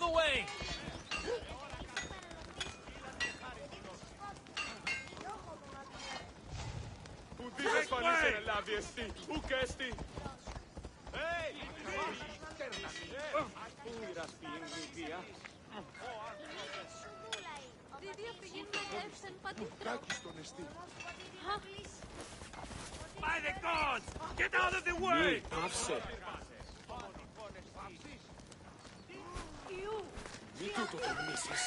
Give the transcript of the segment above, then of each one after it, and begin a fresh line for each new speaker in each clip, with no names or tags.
the way! By the gods! Get out of the way!
Μη τούτο τολμήσεις.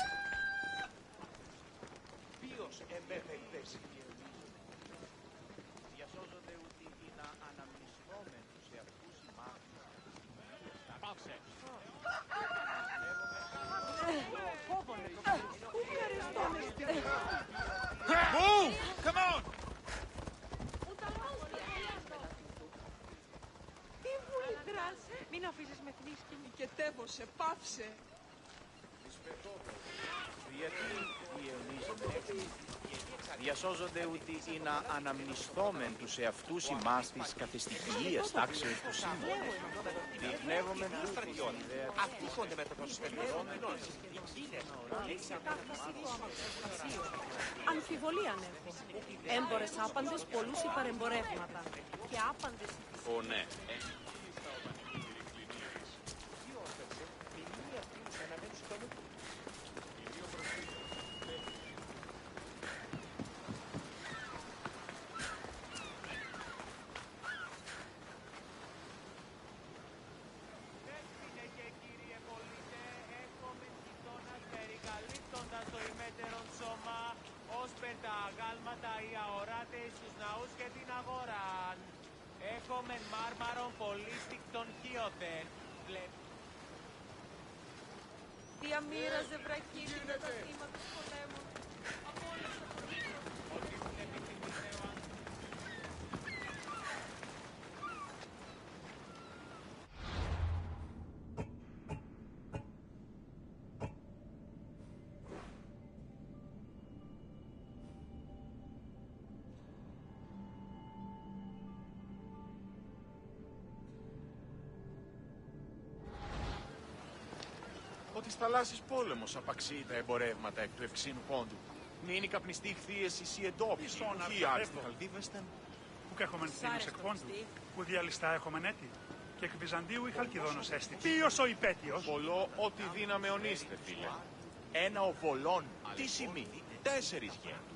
Ποιος εμπέφεκτες διασώζονται ότι είναι αναμνησιόμενοι σε αυτούς οι μάχες. Πάψε.
Move! Come on!
Τι βουλγράς! Μην αφήσεις με θνείς και νικετεύωσε, πάψε!
Γιατί διαιωνίζονται διασώζονται ότι είναι αναμνησθόμεν τους εαυτούς ημάς της καθεστικίας τάξεως του σύμβολου. Διεχνεύομεν τους στρατιώτες. Αυτοίκονται με το προσφερόμενο.
Αμφιβολία αν έχω. Έμπορες άπαντες πολλούς οι παρεμπορεύματα. Και άπαντες...
Ω, ναι.
Έχομεν μάρμαρον πολύστικτον χιώθεν.
Διαμήρα ζευρακίδι με τα θύματα του πολέμου. Απόλυσα το δίκιο.
Ο της θαλάσσης πόλεμος απαξίει τα εμπορεύματα εκ του ευξήνου πόντου. Μείνει καπνιστή χθείες εσύ εντόπιση. Ποιοι άριστη χαλδίβεστεν.
Που έχομεν θύμους εκ πόντου, που διαλυστά έχομεν έτη. Και εκ Βυζαντίου η Χαλκιδόνος έστη. Ποιος ο υπέτειος.
Πολλό ό,τι δύναμε ονείστε, φίλε. Ένα οβολόν, τι σημεί, 4 γέννη.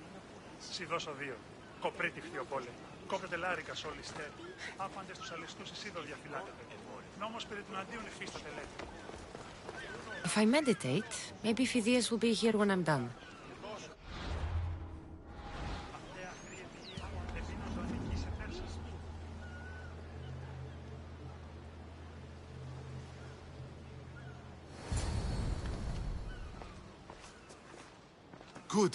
Σι δώσω 2. Κοπρίτη χθιοπόλε. Κόπτεται λάρικα σ' όλη στέρ. Άπαντες τους αλιστούς εισίδο διαφυλάτετε. Νόμος περί του αντίον υφίσταται λέτε.
If I meditate, maybe Phidias will be here when I'm done.
Good.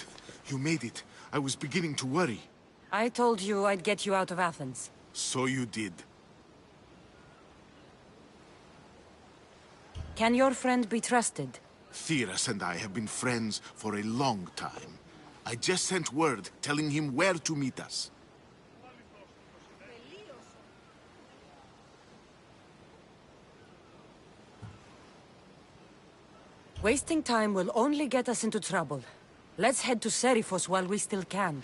You made it. I was beginning to worry.
I told you I'd get you out of Athens.
So you did.
Can your friend be trusted?
Theras and I have been friends for a long time. I just sent word telling him where to meet us.
Wasting time will only get us into trouble. Let's head to Seriphos while we still can.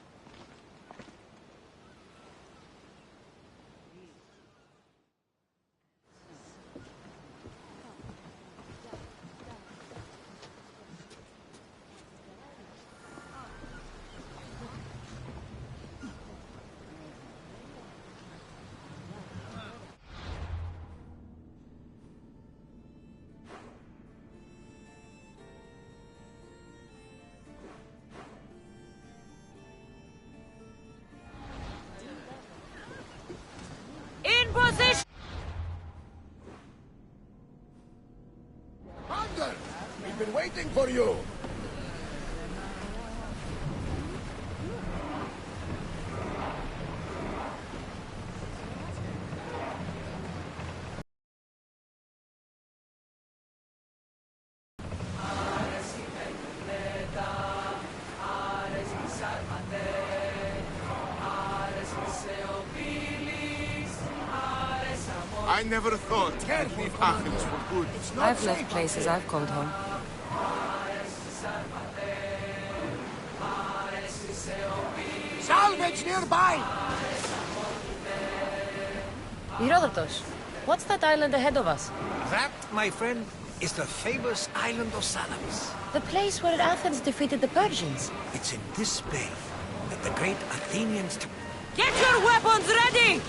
In position!
Hunter! We've been waiting for you!
I never thought I'd leave Athens for good.
I've left places I've called home.
Salvage nearby!
Herodotus, what's that island ahead of us?
That, my friend, is the famous island of Salamis.
The place where Athens defeated the Persians.
It's in this bay that the great Athenians...
Get your weapons ready!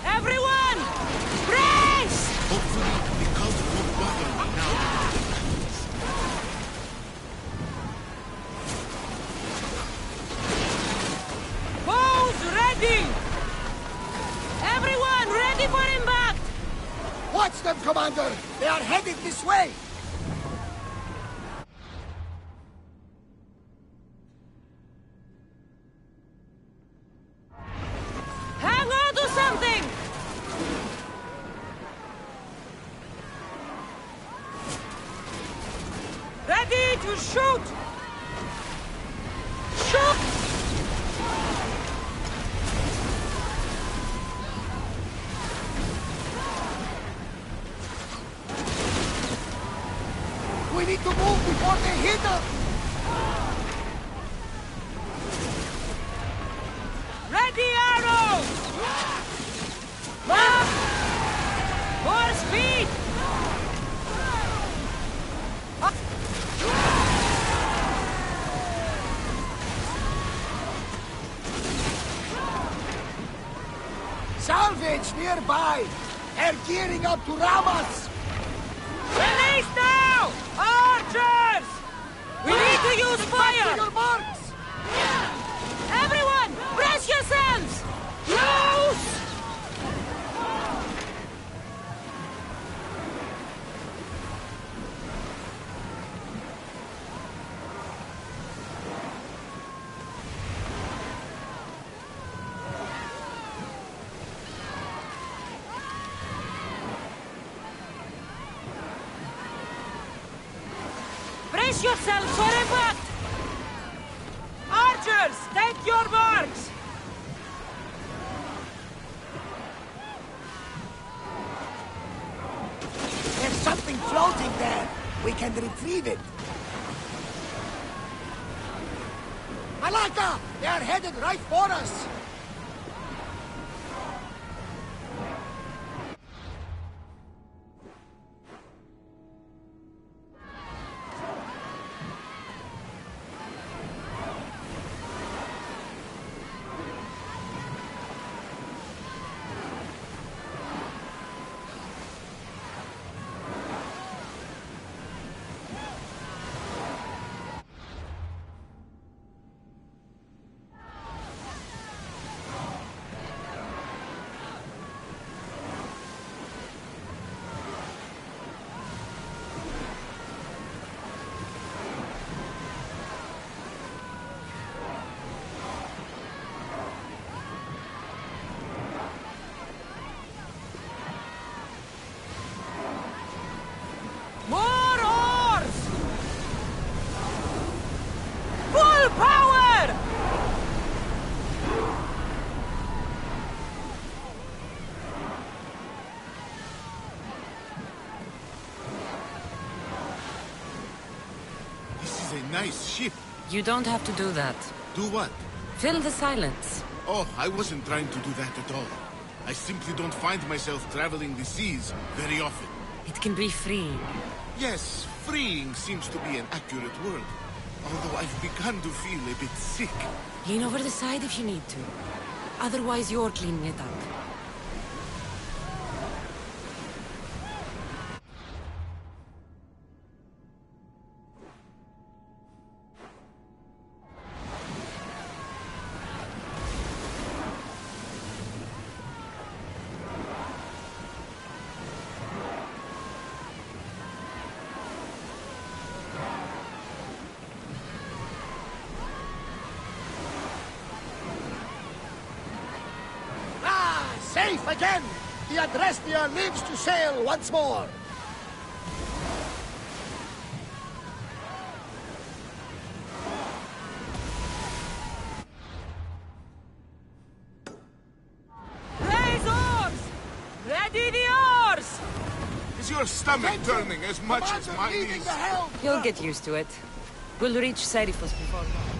Everyone! Brace!
Hopefully, the cult won't bother me now.
Bows ready! Everyone ready for impact!
Watch them, Commander! They are headed this way!
Hang on to something! Ready to shoot! Shoot!
We need to move before they hit us!
Ready arrows! Mark! More speed!
Salvage nearby! They're gearing up to ram us!
Release now! Archers! We need to use
To
fire!
your marks!
Everyone, brace yourselves! Loose! Brace yourselves for impact! Archers, take your marks!
There's something floating there! We can retrieve it! Malaka! They are headed right for us!
More oars! Full power!
This is a nice ship.
You don't have to do that.
Do what?
Fill the silence.
Oh, I wasn't trying to do that at all. I simply don't find myself traveling the seas very often.
It can be freeing.
Yes, freeing seems to be an accurate word. Although I've begun to feel a bit sick.
Lean over the side if you need to. Otherwise, you're cleaning it up.
Safe again! The Adrestia lives to sail once more!
Raise oars! Ready! Steady the oars!
Is your stomach turning as much as mine is?
You'll get used to it. We'll reach Serifos before long.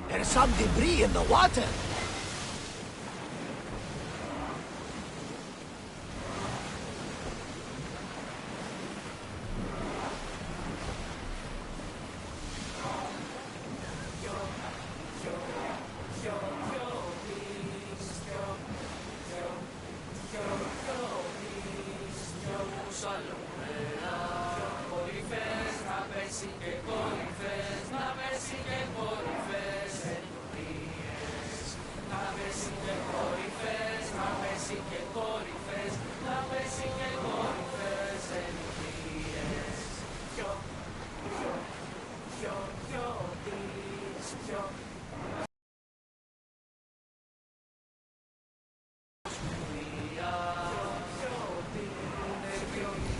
There's some debris in the water.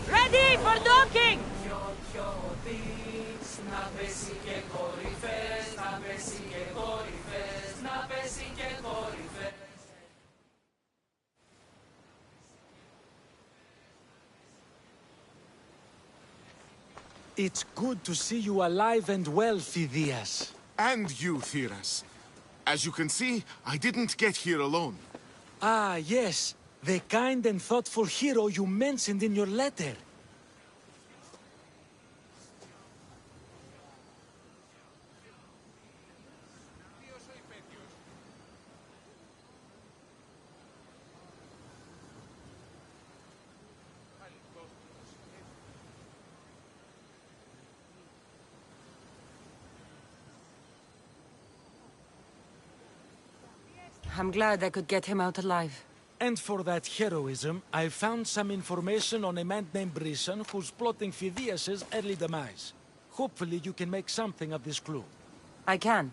Ready for docking!
It's good to see you alive and well, Phidias.
And you, Theras. As you can see, I didn't get here alone.
Ah, yes. The kind and thoughtful hero you mentioned in your letter.
I'm glad I could get him out alive.
And for that heroism, I found some information on a man named Brisson who's plotting Phidias' early demise. Hopefully you can make something of this clue.
I can.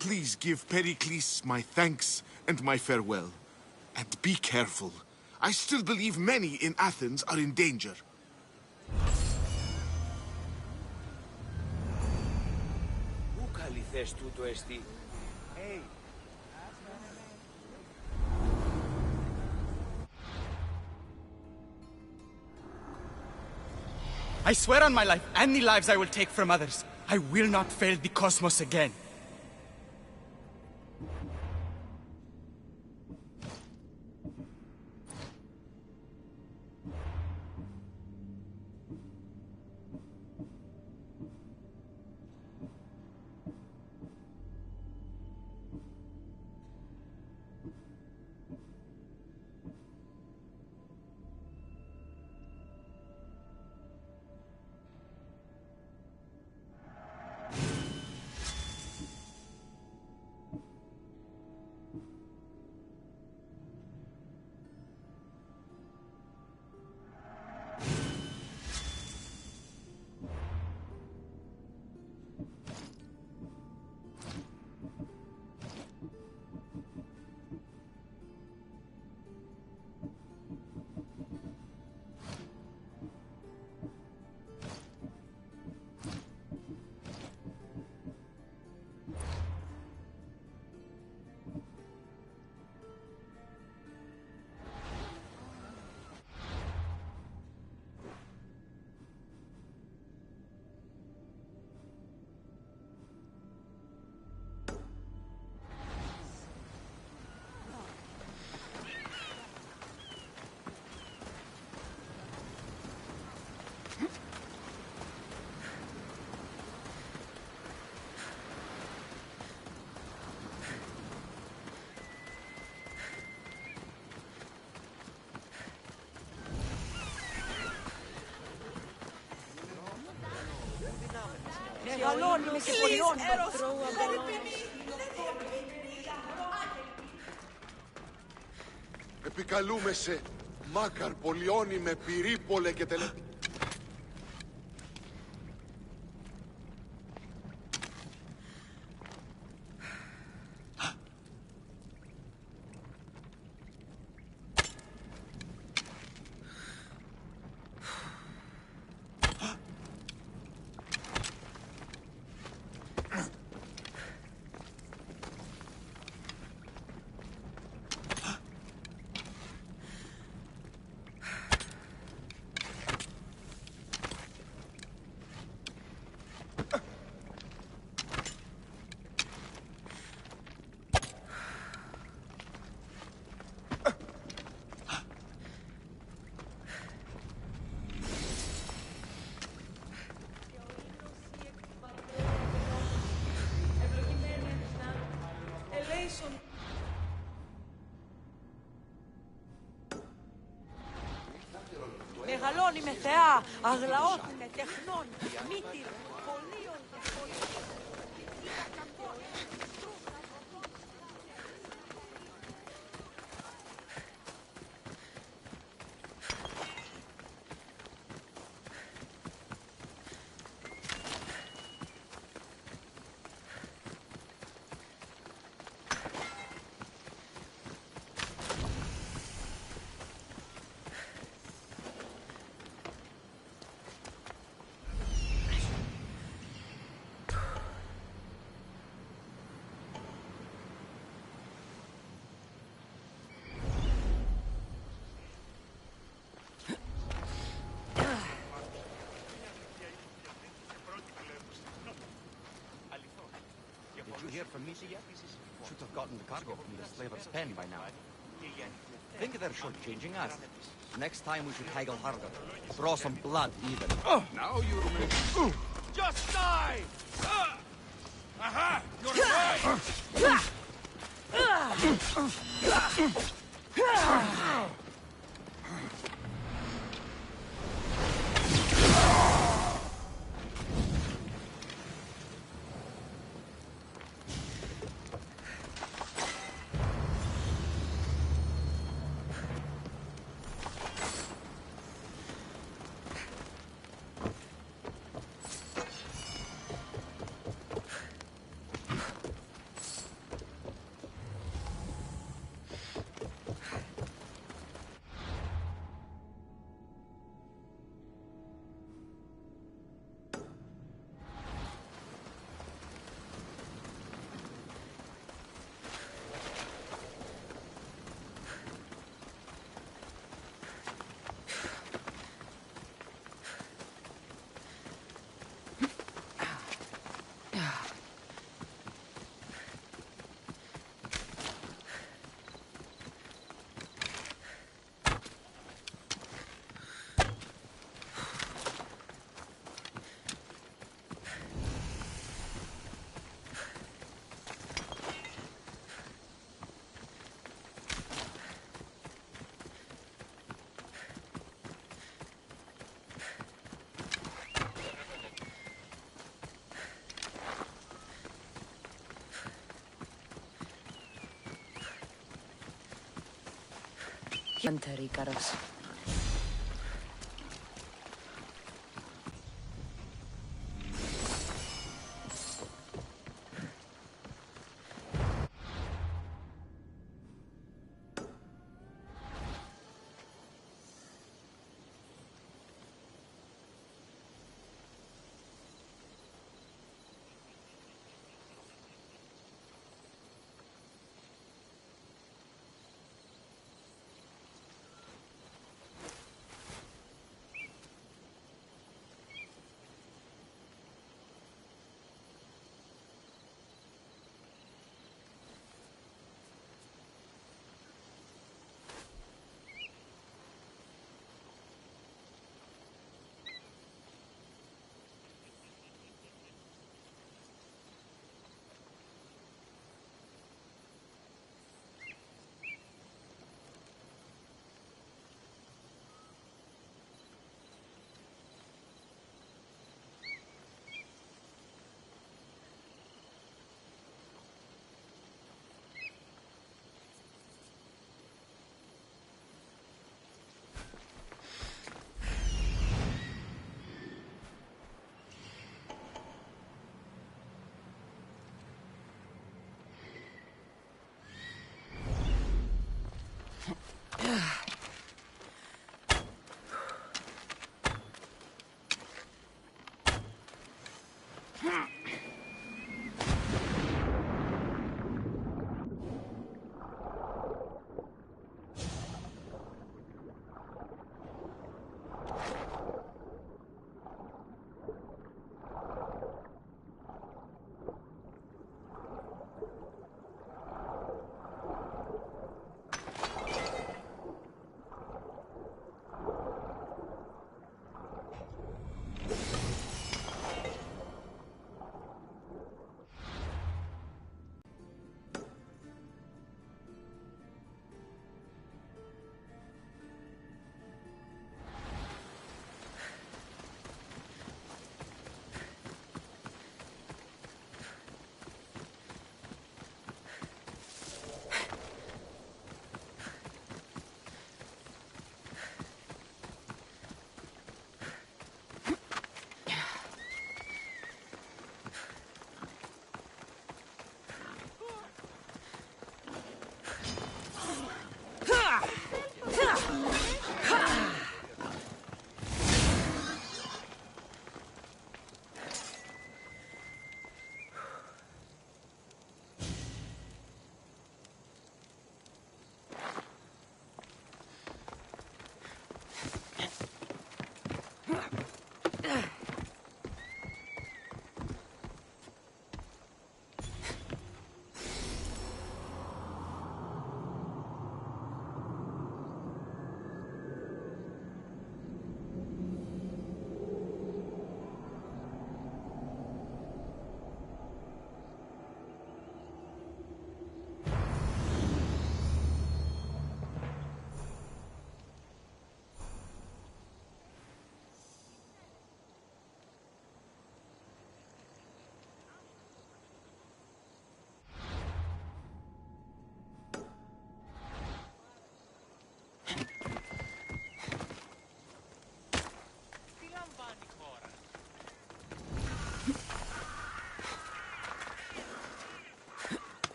Please give Pericles my thanks and my farewell. And be careful. I still believe many in Athens are in danger.
Πού καλή θες τούτο εστί?
I swear on my life and the lives I will take from others, I will not fail the cosmos again.
Μεγαλώνουμε και πολιώνουμε.
Επικαλούμε σε μάκαρ πολιώνει με πυρίπολε και τελε...
Μεγαλώνει με θεά, αγλαώθη με τεχνών, μύτηρ, πολίων και πολίων.
Did you hear from Misa yet? Should have gotten the cargo from the slaver's pen by now. Think they're shortchanging us. Next time we should haggle harder. Draw some blood even.
Now you're making... Just die! Aha! You're right!
Hunter Icaros.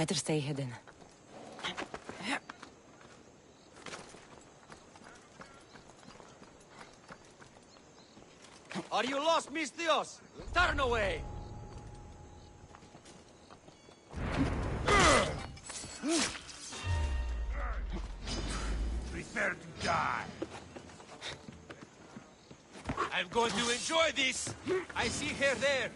Better stay hidden.
Are you lost, Mistios? Turn away!
Prepare to die.
I'm going to enjoy this! I see her there!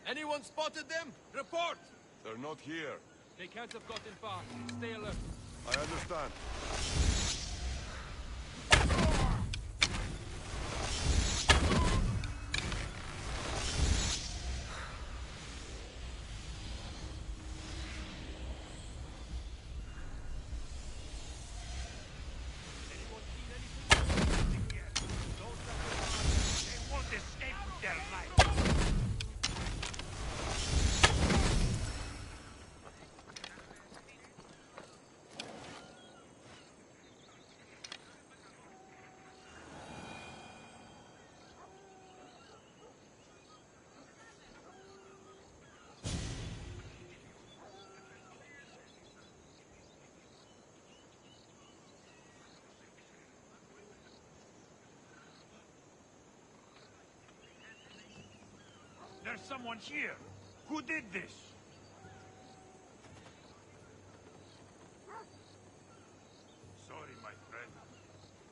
Anyone spotted them? Report!
They're not here.
They can't have gotten far. Stay alert.
I understand.
They won't escape with their life. There's someone here. Who did this? Sorry, my friend.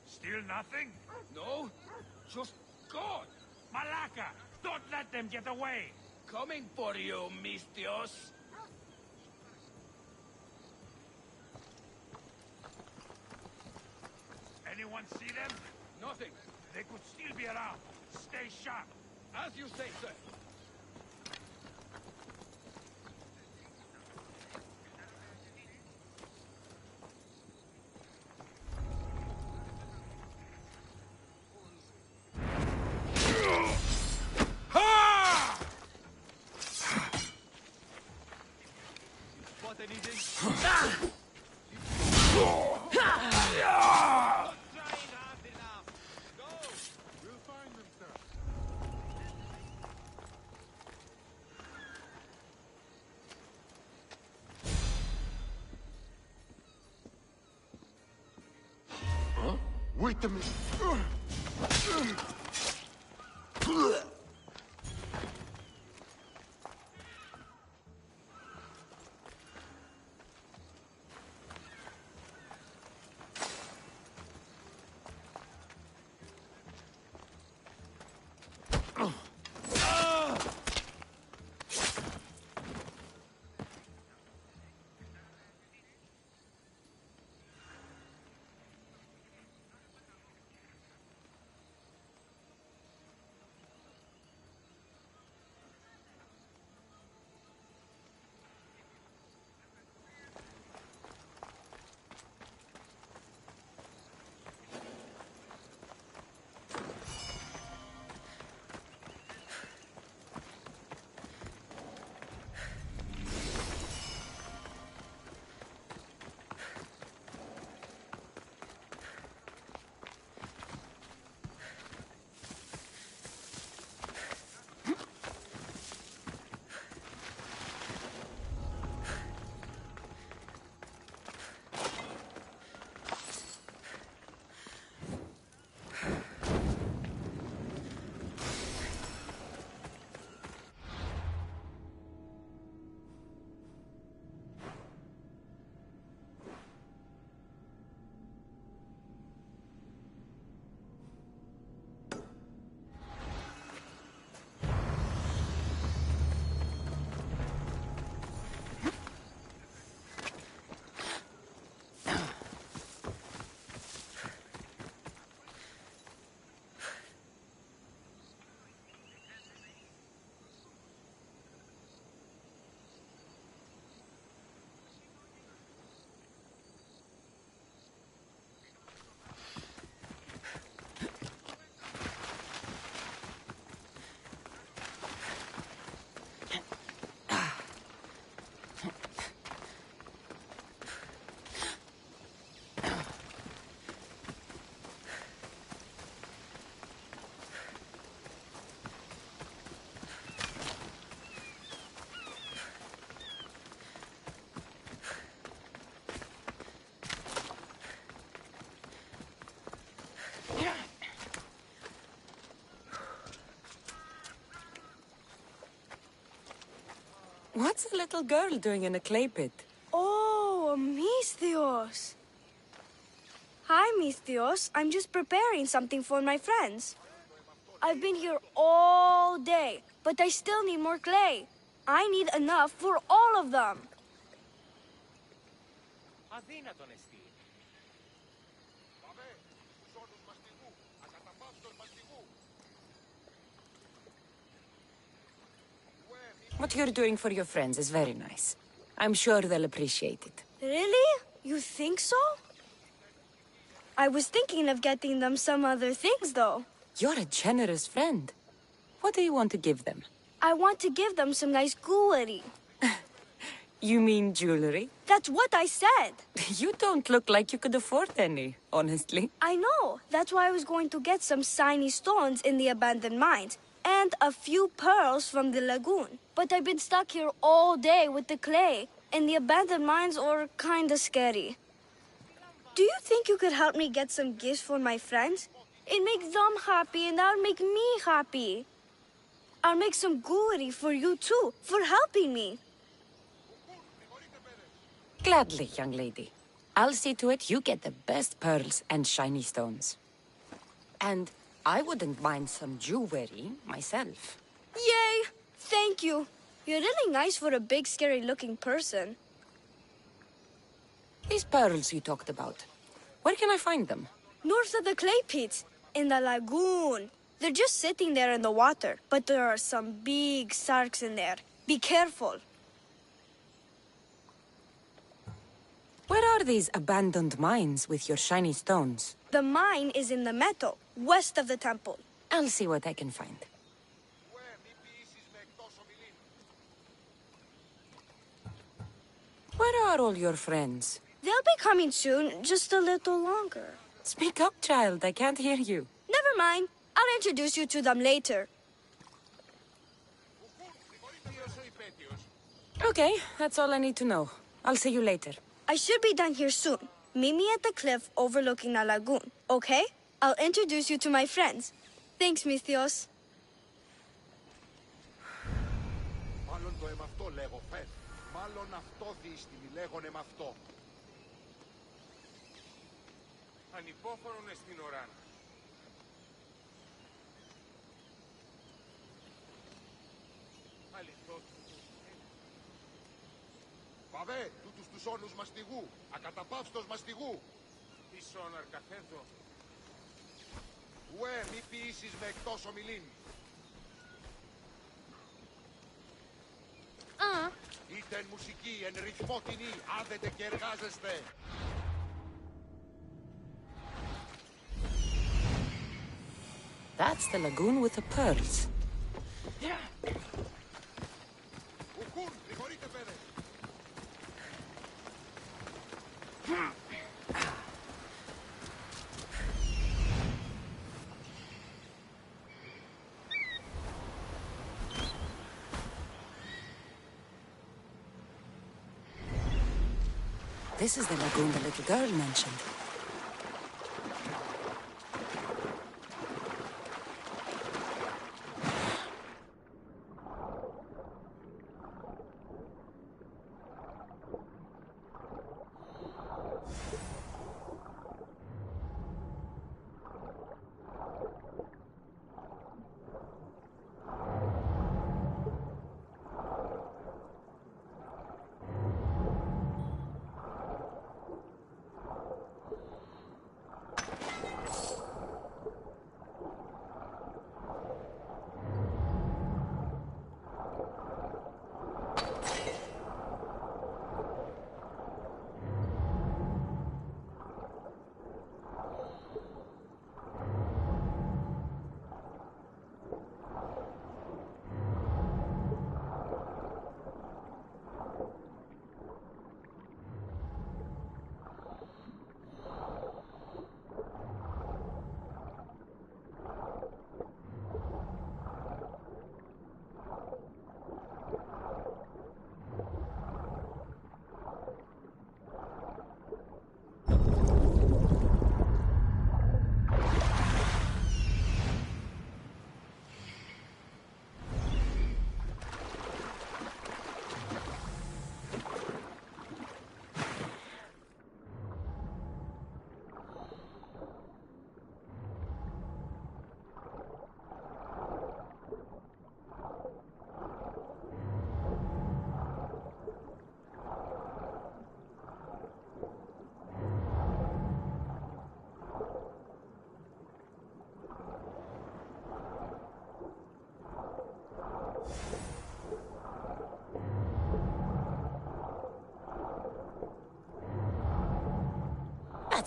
Still nothing?
No? Just gone!
Malaka! Don't let them get away!
Coming for you, Mistios!
Anyone see them?
Nothing.
They could still be around. Stay sharp.
As you say, sir. What anything?
Wait a minute.
What's a little girl doing in a clay pit?
Oh, Misthios. Hi, Misthios. I'm just preparing something for my friends. I've been here all day, but I still need more clay. I need enough for all of them.
What you're doing for your friends is very nice. I'm sure they'll appreciate it.
Really? You think so? I was thinking of getting them some other things, though.
You're a generous friend. What do you want to give them?
I want to give them some nice jewelry.
You mean jewelry?
That's what I said.
You don't look like you could afford any, honestly.
I know. That's why I was going to get some shiny stones in the abandoned mines and a few pearls from the lagoon. But I've been stuck here all day with the clay, and the abandoned mines are kinda scary. Do you think you could help me get some gifts for my friends? It makes them happy, and that'll make me happy. I'll make some jewelry for you too, for helping me.
Gladly, young lady. I'll see to it you get the best pearls and shiny stones. And I wouldn't mind some jewelry myself.
Yay! Thank you. You're really nice for a big, scary-looking person.
These pearls you talked about, where can I find them?
North of the clay pits, in the lagoon. They're just sitting there in the water, but there are some big sharks in there. Be careful.
Where are these abandoned mines with your shiny stones?
The mine is in the meadow, west of the temple.
I'll see what I can find. Where are all your friends?
They'll be coming soon, just a little longer.
Speak up, child. I can't hear you.
Never mind. I'll introduce you to them later.
Okay, that's all I need to know. I'll see you later.
I should be done here soon. Meet me at the cliff overlooking the lagoon, okay? I'll introduce you to my friends. Thanks, Misthios.
Μάλλον το εμαυτό λέγω, Φε. Μάλλον αυτό δίστημη λέγονε μ' αυτό.
Ανυπόφορον εστιν οράν. Αληθώς.
Βαβέ, τούτους τους όνους μαστιγού, ακαταπαύστος μαστιγού.
Ίσον αρκαθέδο.
Ουέ, μη ποιήσεις με εκτός ομιλήν. Είτε εν μουσική, εν ρυθμό τινή, άδετε και εργάζεστε.
That's the lagoon with the pearls.
Ουκούν, προχωρείτε πέδε.
This is the lagoon the little girl mentioned.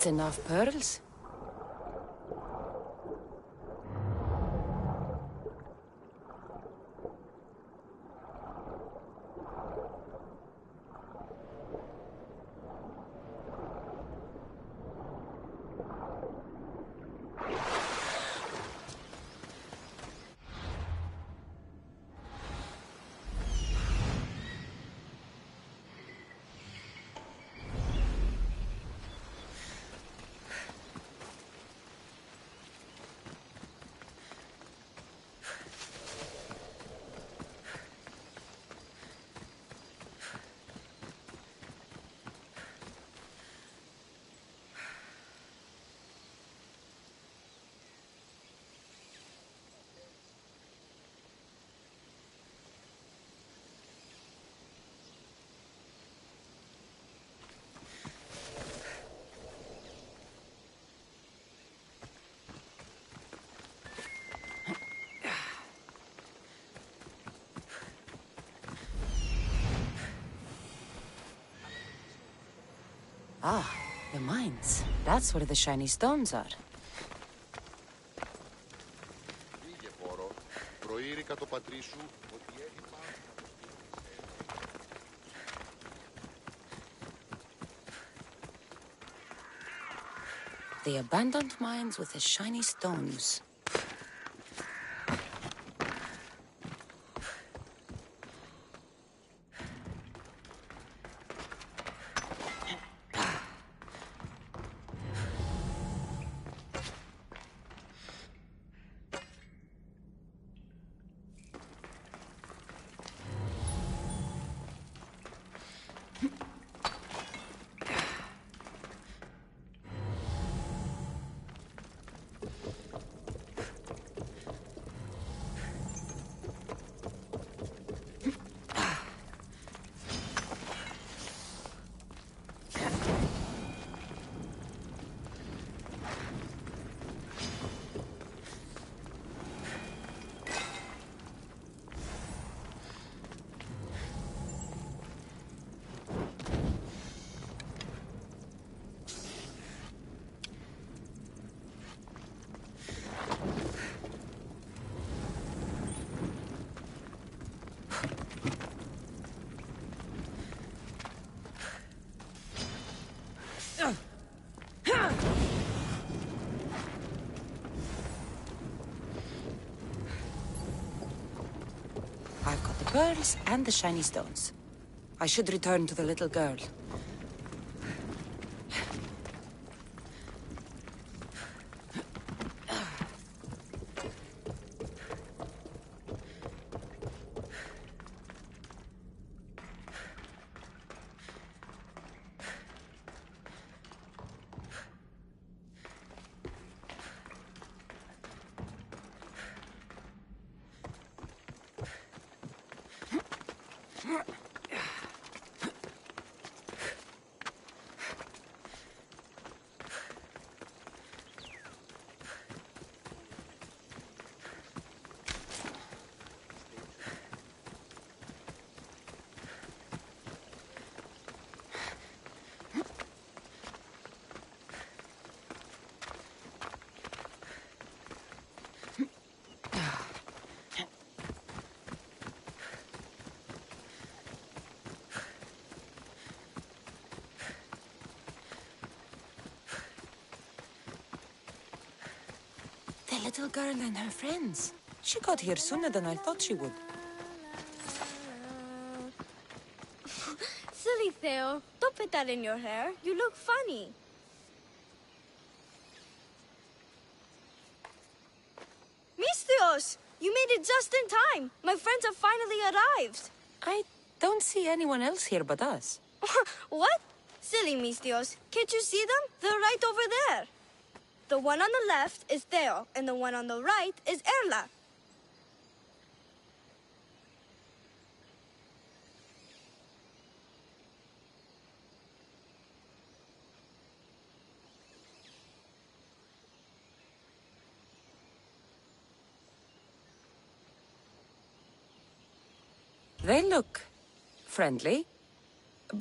That's enough pearls. Ah, the mines. That's where the shiny stones are.
Πήγε πόρο. Προείρικα το πατρί σου ότι έχει πάνω.
The abandoned mines with the shiny stones. I've got the pearls and the shiny stones. I should return to the little girl. The little girl and her friends. She got here sooner than I thought she would.
Silly Theo, don't put that in your hair. You look funny. Mistios! You made it just in time. My friends have finally arrived.
I don't see anyone else here but us.
What? Silly Mistios. Can't you see them? They're right over there. The one on the left is Theo, and the one on the right is Erla.
They look friendly,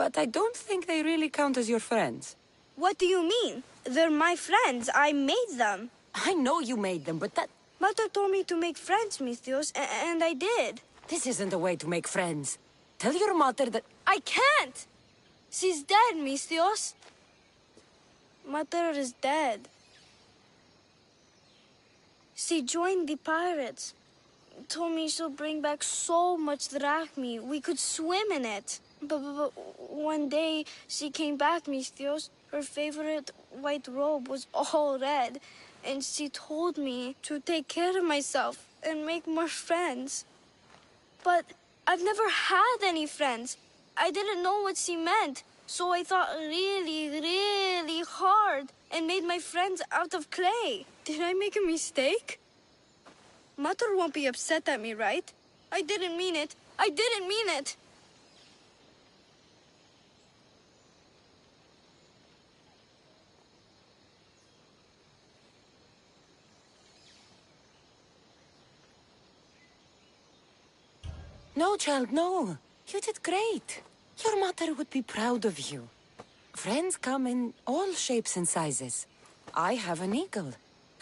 but I don't think they really count as your friends.
What do you mean? They're my friends. I made them.
I know you made them, but that...
Mother told me to make friends, Misthios, and I did.
This isn't the way to make friends. Tell your mother that...
I can't! She's dead, Misthios. Mother is dead. She joined the pirates. Told me she'll bring back so much drachmi. We could swim in it. But one day she came back, Misthios. Her favorite white robe was all red. And she told me to take care of myself and make more friends. But I've never had any friends. I didn't know what she meant. So I thought really, really hard and made my friends out of clay. Did I make a mistake? Mother won't be upset at me, right? I didn't mean it. I didn't mean it.
No, child, no. You did great. Your mother would be proud of you. Friends come in all shapes and sizes. I have an eagle,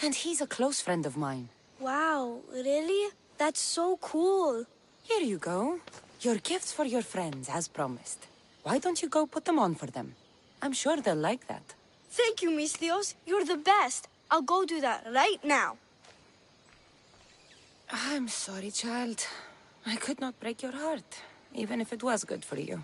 and he's a close friend of mine.
Wow, really? That's so cool.
Here you go. Your gifts for your friends, as promised. Why don't you go put them on for them? I'm sure they'll like that.
Thank you, Misthios. You're the best. I'll go do that right now.
I'm sorry, child. I could not break your heart, even if it was good for you.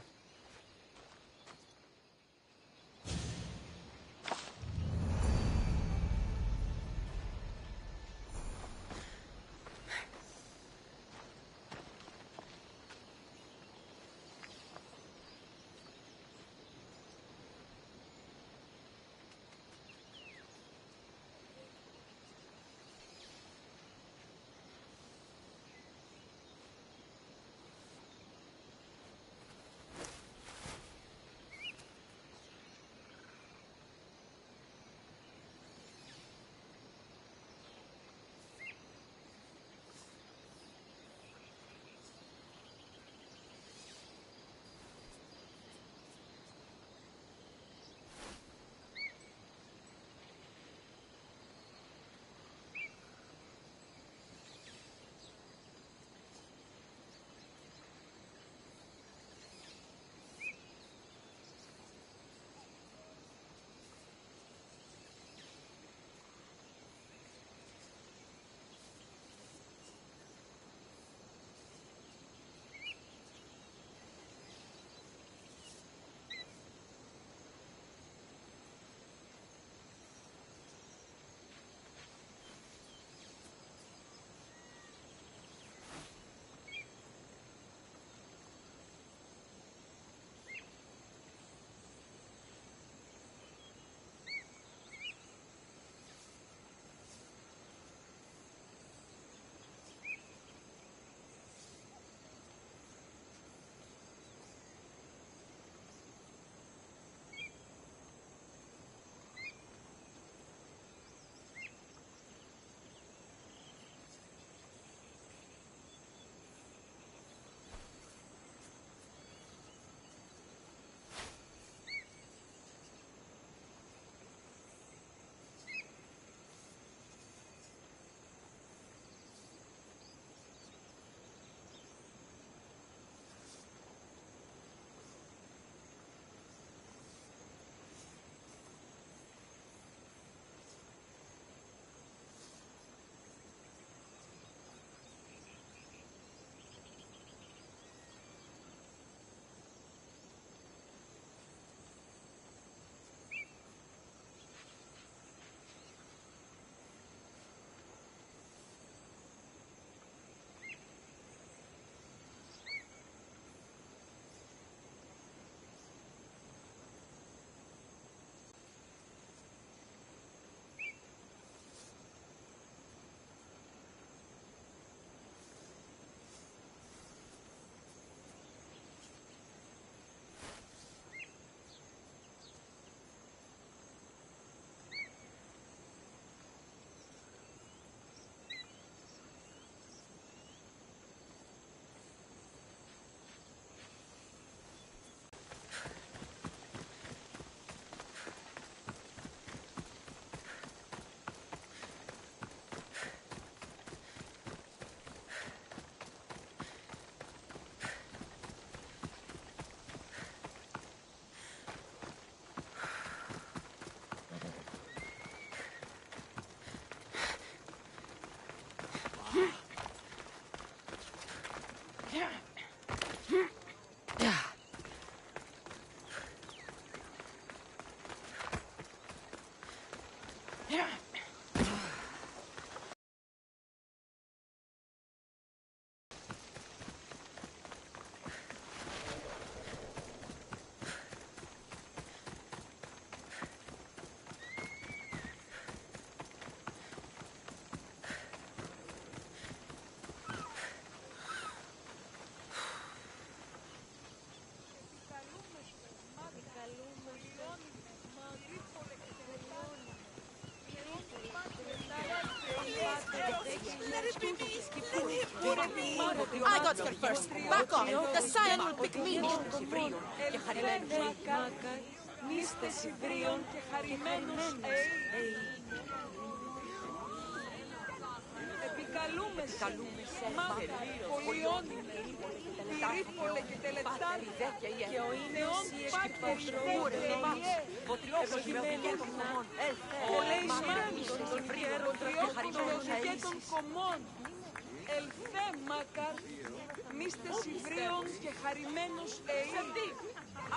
I got here first. Back off. The Scion will pick me.
Μήστε Σιβρίων και χαρημένος ΕΗ.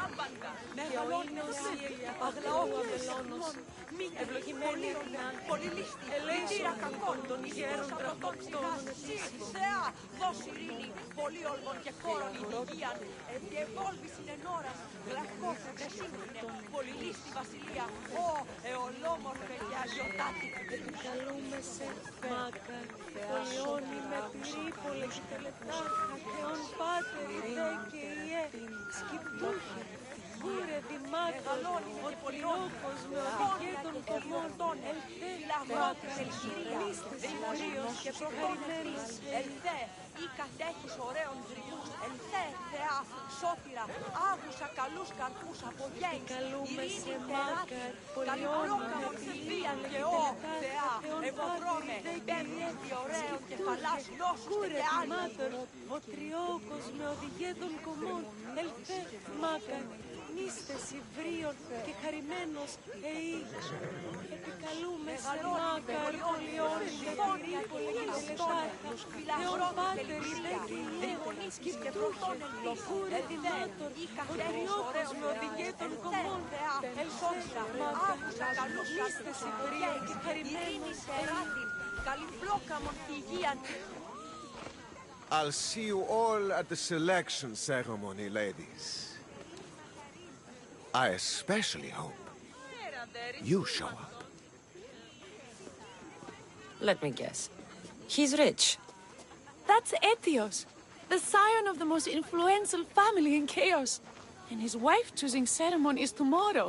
Άμπαντα. Μεγαλώνος αγλαόχλος. Μη ευλογημένη πολυλίστη. Ελέησον κακών των γέρων τραπτών. Θεά, δώσει ειρήνη. Πολύ όλμων και χώρων υγείαν. Διευόλβησιν εν ώρας. Γλαυκός εγκρεσίνθινε. Πολυλίστη βασιλεία. Ω, εολόμορφε και αγιοτάτη.
Επικαλούμε σε Μάκα. Πολιώνει με πυρήπολε και τελετάρχα. Θεόν Πάτερ, Ιδέ και Ιε. Σκυπτούχε. Γούρε δημάκα. Ο τριόκος με οδηγέ των κομμών. Ελθέ.
Λαγρότης ελχυρία. Δημοσίος και προκομμένος. Ελθέ. Ή κατέχεις ωραίων δρυμούς. Ελθέ, Θεά, σώτηρα. Άγουσα καλούς καρπούς από γέης. Ειρήνη τεράτη. Καλυπλόκαμον θηβίαν και ω, Θεά. Εγώ δρόμε. Πέμπτη ωραίων κεφαλάς νόσους και άλλοι.
Ο τριόκος με οδηγέ των κομμών. Ελθέ, Μάκα. Νήστε Σιβρίων και χαρημένος ΕΗ. Επικαλούμε σε Μάκα, πολιών, διαπυρήπολε και τελετάρχα. Θεόν Πάτερ, Ιδέ και Ιε. Σκυπτούχε, λοχούρε δημάτων. Ο τριόκος με οδηγέ των κομμών. Ελθέ, Μάκα. Νήστε Σιβρίων και χαρημένος ΕΗ.
Καλυπλόκαμον υγείαν.
I'll see you all at the selection ceremony, ladies. I especially hope you show up.
Let me guess. He's rich.
That's Etios, the scion of the most influential family in Chaos. And his wife-choosing ceremony is tomorrow.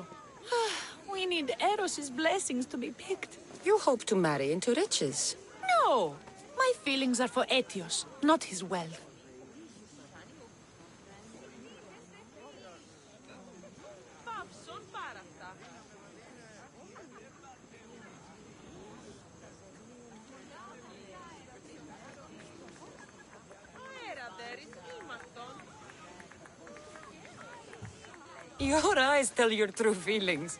We need Eros's blessings to be picked.
You hope to marry into riches.
No! My feelings are for Etios, not his wealth.
Your eyes tell your true feelings.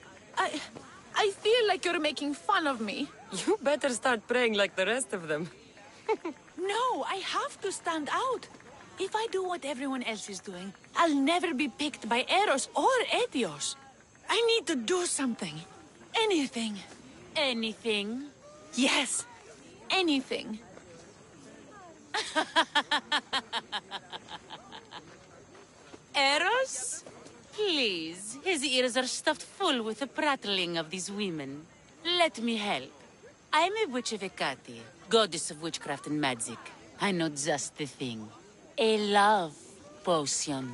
I feel like you're making fun of me.
You better start praying like the rest of them.
No, I have to stand out. If I do what everyone else is doing, I'll never be picked by Eros or Etios. I need to do something. Anything.
Anything?
Yes, anything.
Eros? Please, his ears are stuffed full with the prattling of these women. Let me help. I'm a witch of Hecate, goddess of witchcraft and magic. I know just the thing. A love potion.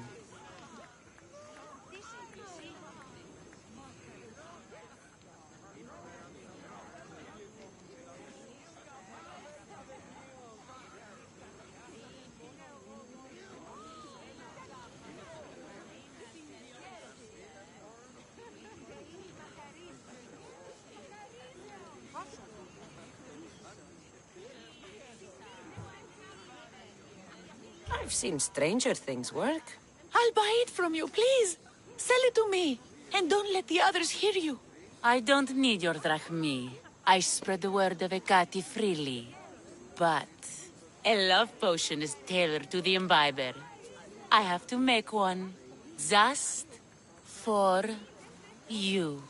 I've seen stranger things work.
I'll buy it from you, please. Sell it to me, and don't let the others hear you.
I don't need your drachmi. I spread the word of Hecate freely. But A love potion is tailored to the imbiber. I have to make one. Just for you.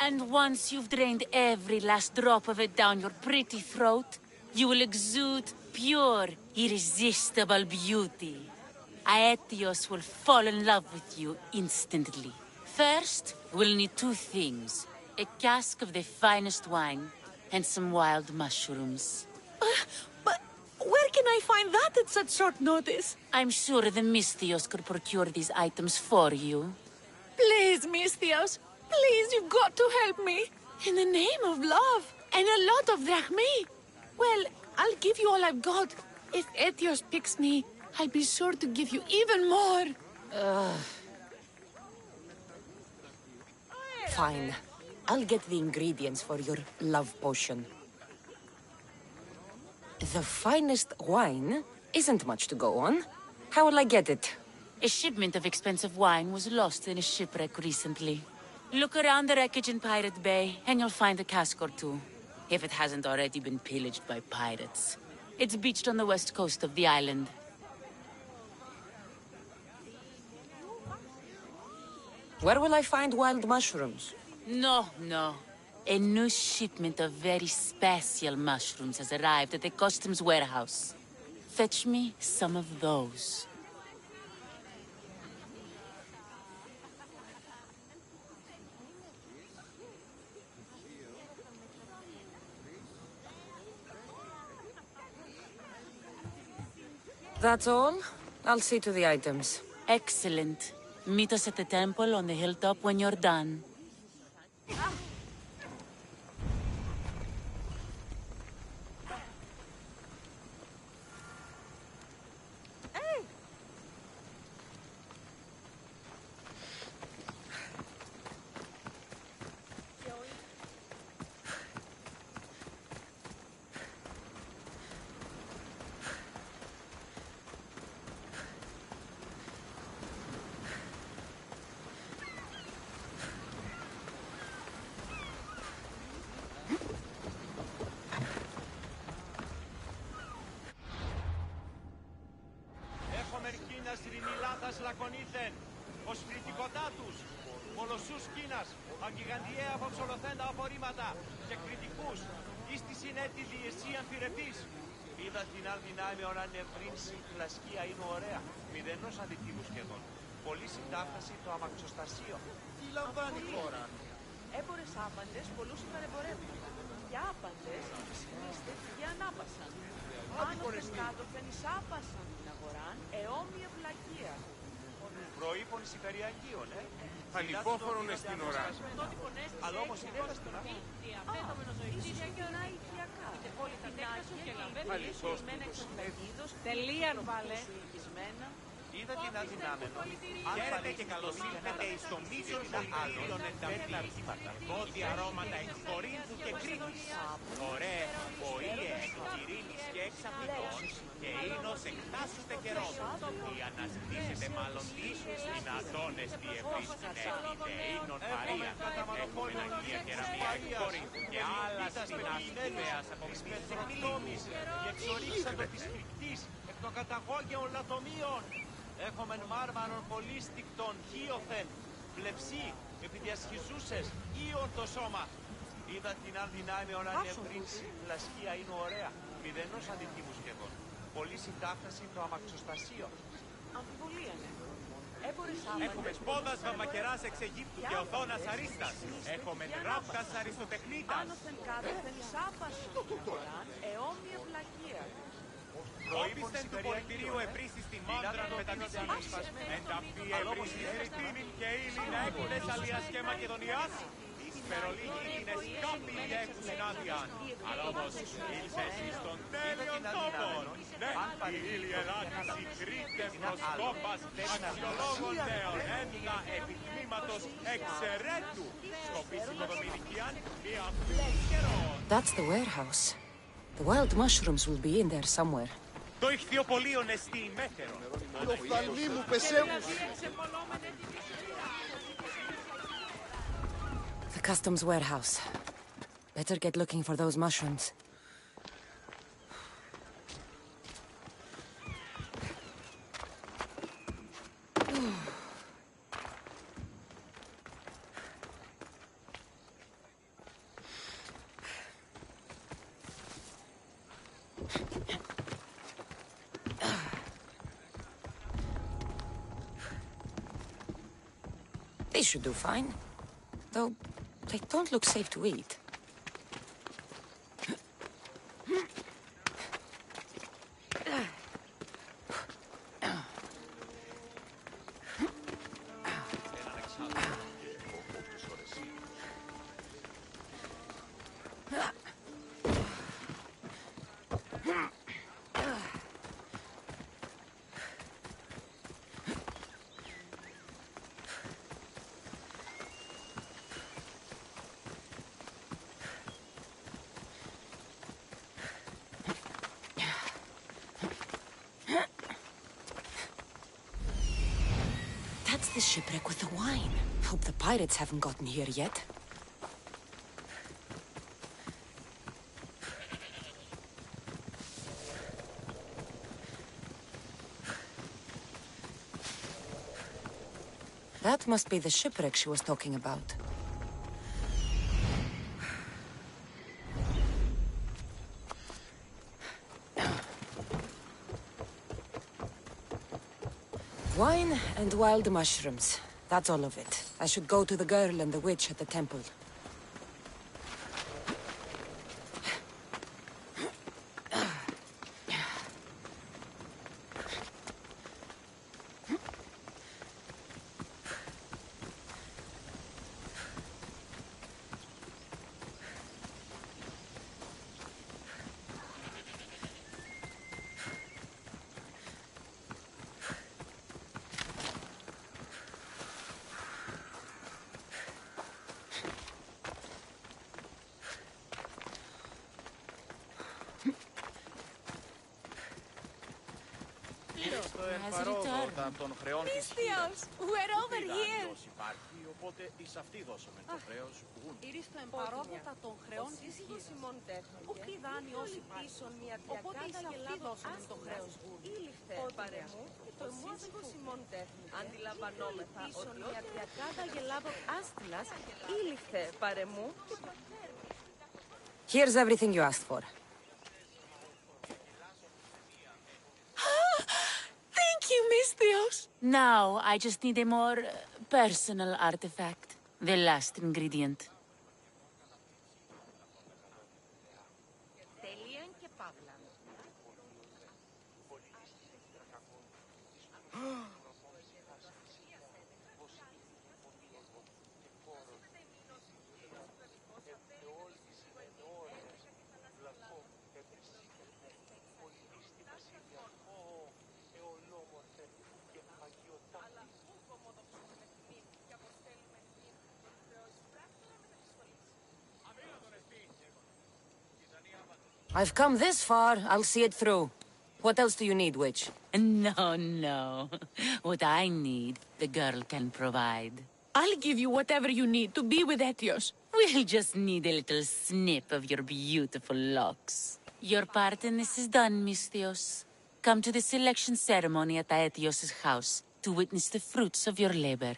And once you've drained every last drop of it down your pretty throat, you will exude pure, irresistible beauty. Aetios will fall in love with you instantly. First, we'll need two things. A cask of the finest wine, and some wild mushrooms.
But where can I find that at such short notice?
I'm sure the Misthios could procure these items for you.
Please, Misthios. Please, you've got to help me. In the name of love. And a lot of drachmi. Well, I'll give you all I've got. If Aetios picks me, I'll be sure to give you even more.
Fine. I'll get the ingredients for your love potion. The finest wine isn't much to go on. How will I get it?
A shipment of expensive wine was lost in a shipwreck recently. Look around the wreckage in Pirate Bay, and you'll find a cask or two. If it hasn't already been pillaged by pirates. It's beached on the west coast of the island.
Where will I find wild mushrooms?
No. A new shipment of very special mushrooms has arrived at the customs warehouse. Fetch me some of those.
That's all? I'll see to the items.
Excellent. Meet us at the temple on the hilltop when you're done.
Λακωνήθεν, ως κριτικοτά τους, μολοσσούς Κίνας, αγγιγαντιαία αποψολοθέντα απορρίμματα και κριτικούς, εις τη συνέτη διεσύ αμφιρεπής. Είδα την άλλη δυνάμει ώρα νευρίνση, λασκία είναι ωραία, μηδενός αντιτίμου σχεδόν. Πολύ συντάφταση το αμαξοστασίο.
Τι λαμβάνει η χώρα? Έμπορες άπαντες πολλούσαν εμπορεύματα. Και άπαντες συνίστες για ανάπασαν. Άνωθεν κάτωθεν εις άπασαν την αγοράν, εόμοια βλακεία.
Προείπων εις υπεριαγγείων,
Ανυπόφορον εστιν ορά.
Αλλά όμως η δέκα στην ορά.
Ίσως κοινά οικιακά. Την Άγια και υπηρεσιασμένα εξωτερίδος,
Τελείαν, βάλε.
συλλογισμένα.
Είδα την αδυνάμενο. Χαίρετε και καλώς ήλθατε εις το μίσον άλλων ενταμένα αρχήματα. Κώδη αρώματα εκ Κορίνθου και Κρήτης. Ωραία, ποίες, Κυρίνης και εξαπλητών και ίνος εκτάσσουτε καιρό. Οι αναζητήσετε μάλλον τις δυνατόνες τι ευρίσκουν έπειτε ίνον Μαρία. Έχουμε Αγία Κεραμία εκ Κορίνθου και άλλα σπιναστέας από Πετροτόμης και εξορίξατε της φρικτής εκ των καταγόγεων λατομείων. Έχομεν μάρμαρον πολύστικτον χίωθεν, πλευσί, επιδιασχιζούσες, ήον το σώμα. Είδα την αν δυνάμει ώρα νευρίνση, λασκία είναι ωραία, μηδενός αντιτίμου σχεδόν. Πολύ συντάφταση το αμαξοστασίο.
Αμφιβολία, ναι.
Έχουμε σπόδας βαμμακεράς εξ Αιγύπτου και οθόνας αρίστας. Έχουμε γράφτας αριστοτεχνίτας.
Άνωθεν κάτωθεν εις άπασαν την αγοράν, εόμοια βλακεία.
Προείπιστεν του πολιτηρίου επρίσης την μάντρα μεταξύλης. Ενταφή επρίσης ρητρίνην και ήλιν έκουνες αλίας και Μακεδονιάς. Ισπερολίγη είναι σκάπη γεύκουσιν άδειαν. Αλλά όμως ήλθες εις των τέλειων τόπων. Ναι, η ήλη Ελλάδης η κρίτες προσκόπας αξιολόγων νέων έντα επιθύματος εξαιρέτου. Σκοπής οικοδομηνικίαν μία αυτούς καιρών.
That's the warehouse. The wild mushrooms will be in there somewhere.
Το ηχθιοπολίον εστί μέθερον.
Το φθαλμί μου πεσέμους.
The customs warehouse. Better get looking for those mushrooms. They should do fine. Though, they don't look safe to eat. That's the shipwreck with the wine. Hope the pirates haven't gotten here yet. That must be the shipwreck she was talking about. Wine and wild mushrooms. That's all of it. I should go to the girl and the witch at the temple.
Μύστιος! We're over here!
Ήρistο εμπαρόδοτα των χρεών της γης. Ουκ ειδάνει όσοι πίσον μια οπότε εις αυτή δώσομεν το χρέος. Ήλιχθε παρεμού, το εμόσχος ημών τέχνη. Αντιλαμβανόμεθα ότι μια διακάδα γελάβων άστυλας, ήλιχθε παρεμού.
Here's everything you asked for.
Thank you, Misthios. Now, I just need a more personal artifact. The last ingredient.
Τελείαν και παύλαν.
I've come this far, I'll see it through. What else do you need, witch?
No. What I need, the girl can provide.
I'll give you whatever you need to be with Etios.
We'll just need a little snip of your beautiful locks. Your part in this is done, Misthios. Come to the selection ceremony at Aetios' house to witness the fruits of your labor.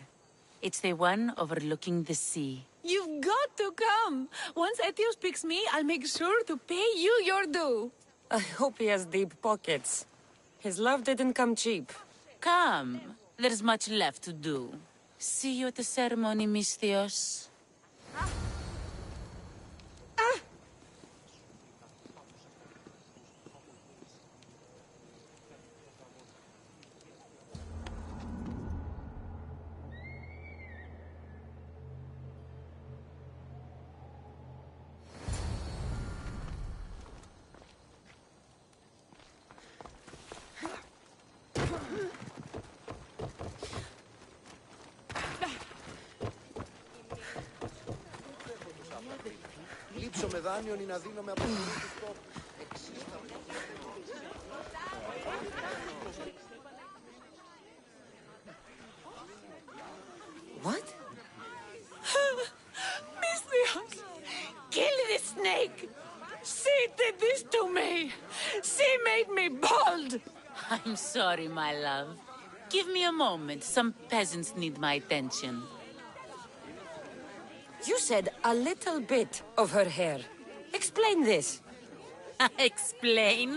It's the one overlooking the sea.
You've got to come! Once Etios picks me, I'll make sure to pay you your due.
I hope he has deep pockets. His love didn't come cheap.
Come. There's much left to do. See you at the ceremony, Misthios.
Λείψω με δάνειον ή να δίνομαι από τους τόπους.
What?
Misthios! Kill the snake! She did this to me! She made me bald!
I'm sorry, my love. Give me a moment. Some peasants need my attention.
You said a little bit of her hair. Explain this.
Explain?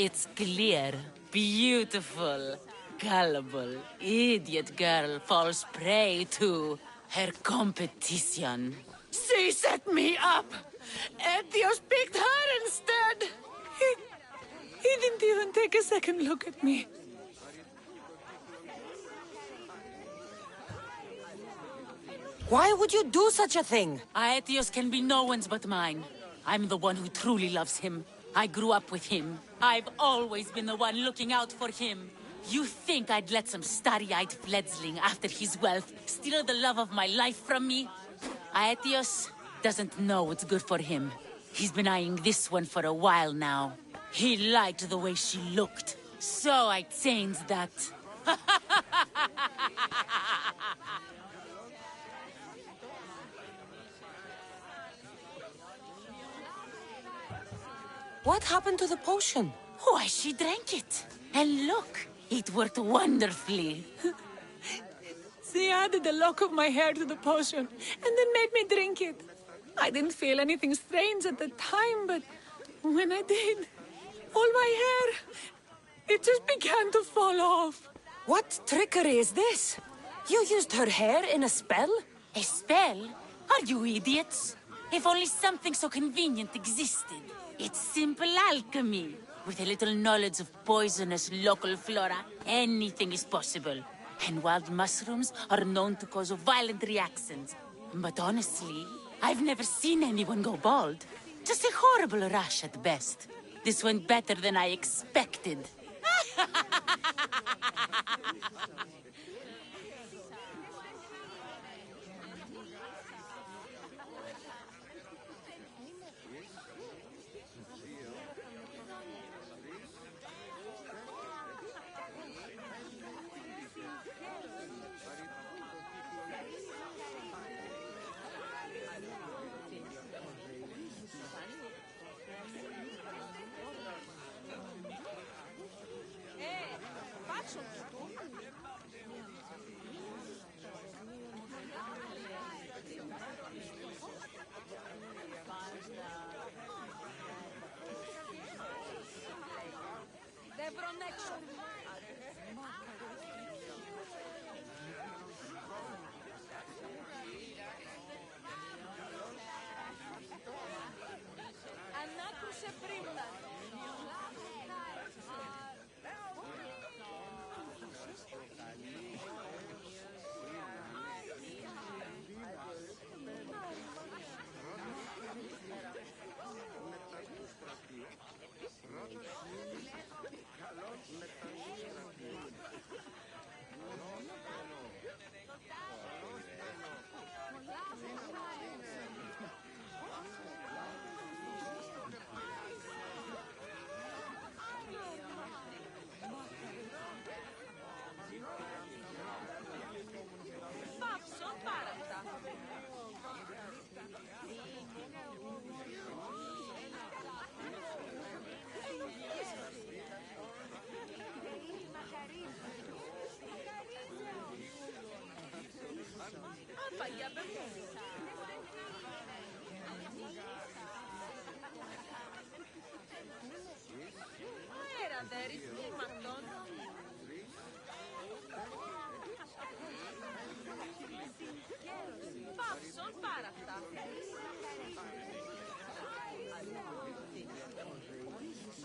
It's clear, beautiful, gullible, idiot girl falls prey to her competition.
She set me up! Etios picked her instead! He didn't even take a second look at me. Why would you do such a thing?
Aetios can be no one's but mine. I'm the one who truly loves him. I grew up with him. I've always been the one looking out for him. You think I'd let some starry-eyed fledgling after his wealth steal the love of my life from me? Aetios doesn't know what's good for him. He's been eyeing this one for a while now. He liked the way she looked, so I changed that.
What happened to the potion?
Why, she drank it. And look, it worked wonderfully.
She added a lock of my hair to the potion, and then made me drink it. I didn't feel anything strange at the time, but when I did, all my hair, it just began to fall off. What trickery is this? You used her hair in a spell?
A spell? Are you idiots? If only something so convenient existed. It's simple alchemy. With a little knowledge of poisonous local flora, anything is possible. And wild mushrooms are known to cause violent reactions. But honestly, I've never seen anyone go bald. Just a horrible rash at best. This went better than I expected.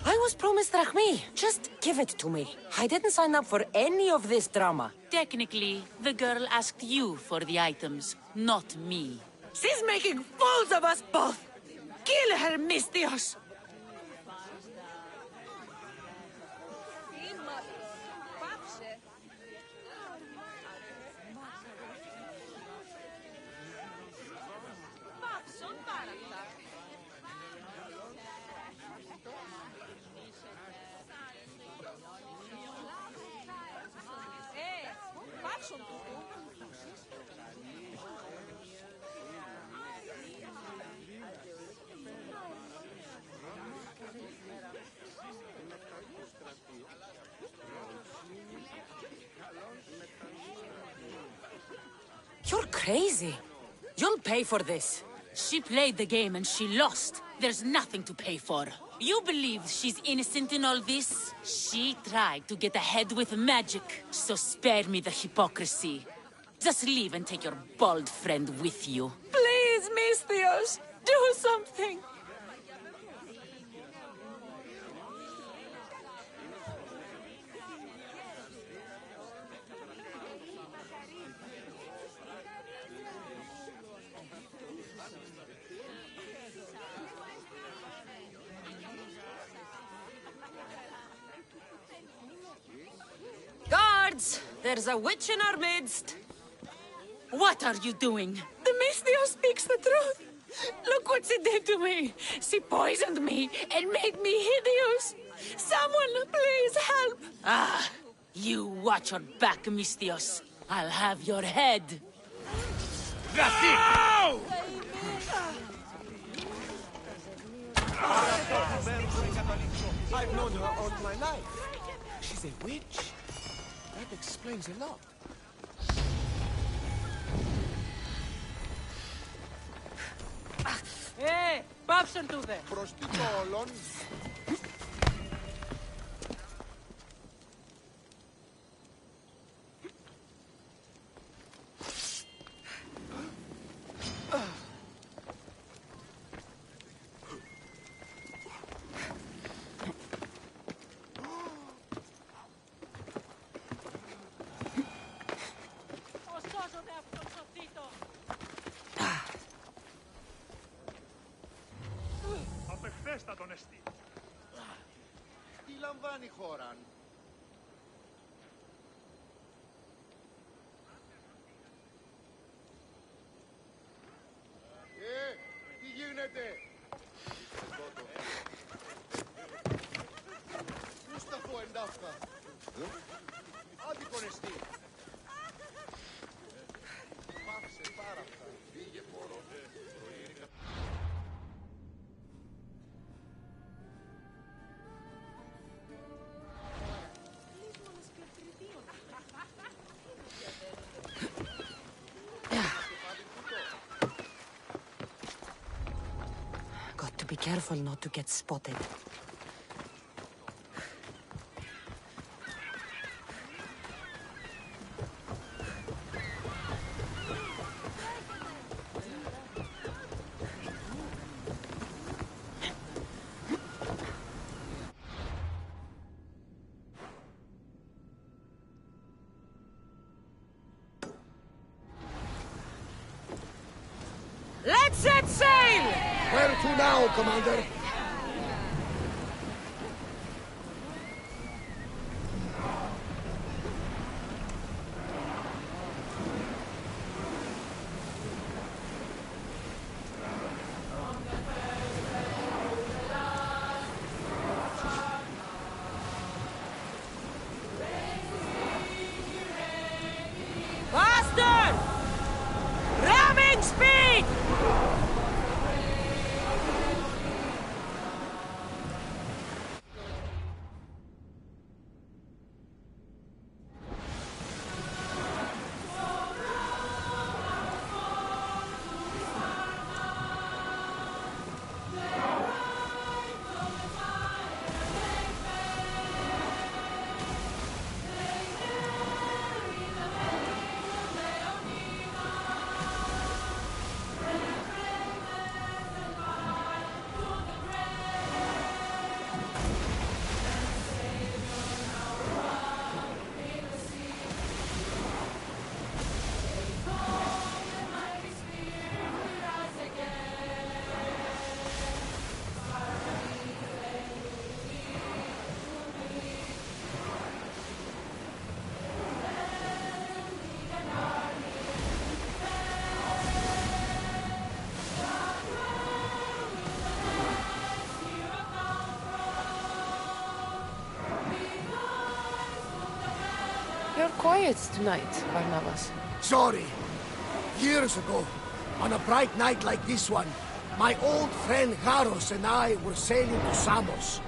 I was promised drachmi. Just give it to me. I didn't sign up for any of this drama.
Technically, the girl asked you for the items, not me.
She's making fools of us both! Kill her, Mistios! You're crazy. You'll pay for this.
She played the game and she lost. There's nothing to pay for. You believe she's innocent in all this? She tried to get ahead with magic, so spare me the hypocrisy. Just leave and take your bald friend with you.
Please, Misthios, do something.
Guards! There's a witch in our midst.
What are you doing?
The Misthios speaks the truth. Look what she did to me. She poisoned me and made me hideous. Someone, please help.
Ah, you watch your back, Misthios. I'll have your head.
That's it!
I've known her all my life. She's a witch. That explains a lot.
Πάψαν τούδε.
Προς τι το όλον.
Απεχθέστατον εστί.
Τι λαμβάνει η χώρα. Τι γίνεται. Πού σταθώ εντάφκα. Άδικον εστί. Πάψε πάρα αυτά. Πήγε πόρο.
Got to be careful not to get spotted.
Let's set sail!
Where to now, Commander?
Faster! Ramming speed! You're quiet tonight, Barnabas.
Sorry. Years ago, on a bright night like this one, my old friend Garos and I were sailing to Samos.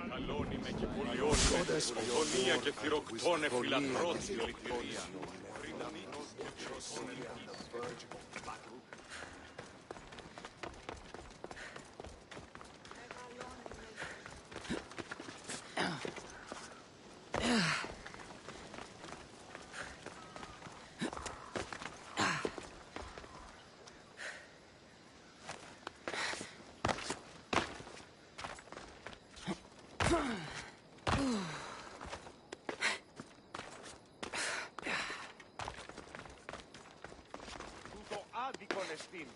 Καλώνει με και πολιώνει, φωνία και θυροκτώνε φιλανθρώπη ολιτηρία.
Άδικον εστίν.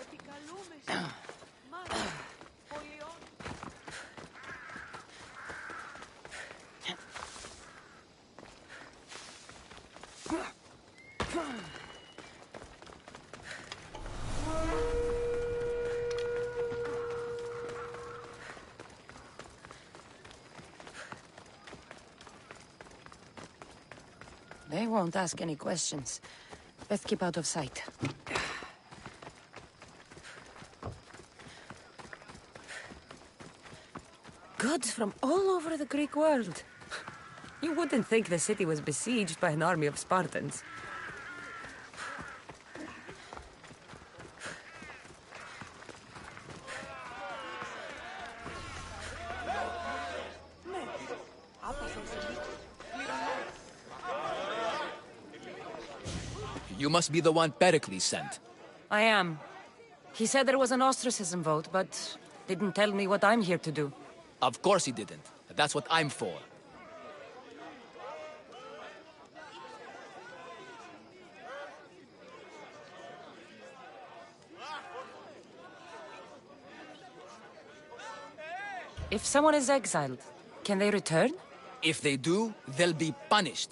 Επικαλούμε σε μάνα, πολιών.
They won't ask any questions. Best keep out of sight. Gods from all over the Greek world. You wouldn't think the city was besieged by an army of Spartans.
You must be the one Pericles sent.
I am. He said there was an ostracism vote, but didn't tell me what I'm here to do.
Of course he didn't. That's what I'm for.
If someone is exiled, can they return?
If they do, they'll be punished.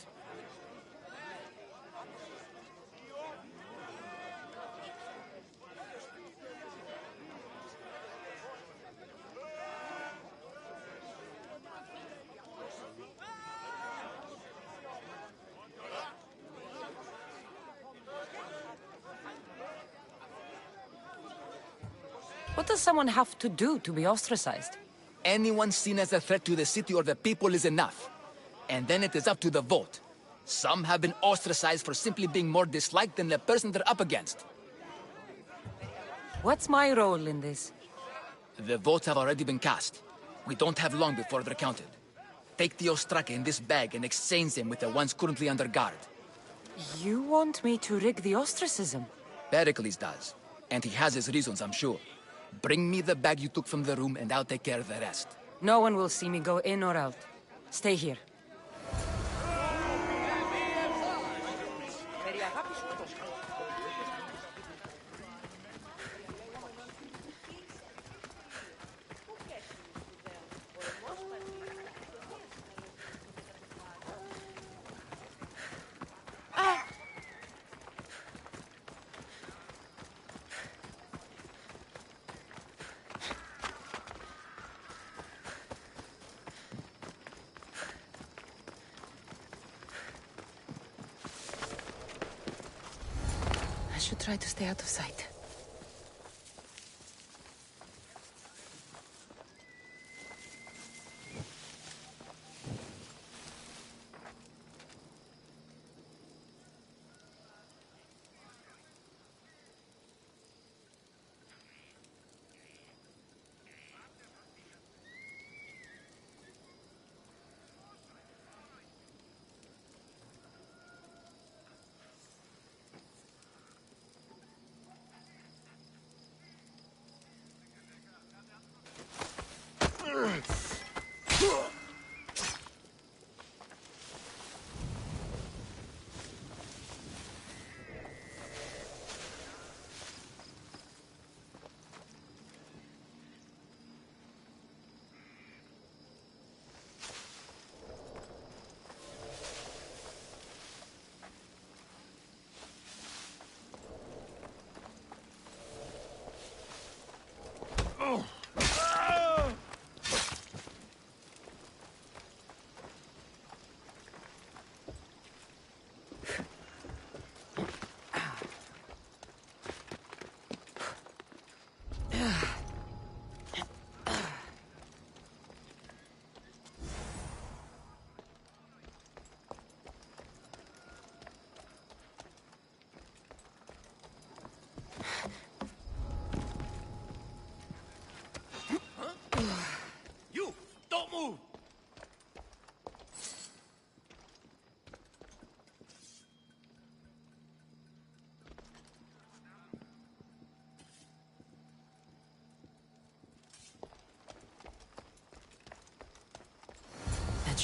What does someone have to do to be ostracized?
Anyone seen as a threat to the city or the people is enough. And then it is up to the vote. Some have been ostracized for simply being more disliked than the person they're up against.
What's my role in this?
The votes have already been cast. We don't have long before they're counted. Take the ostraka in this bag and exchange them with the ones currently under guard.
You want me to rig the ostracism?
Pericles does. And he has his reasons, I'm sure. Bring me the bag you took from the room and I'll take care of the rest.
No one will see me go in or out. Stay here. I should try to stay out of sight.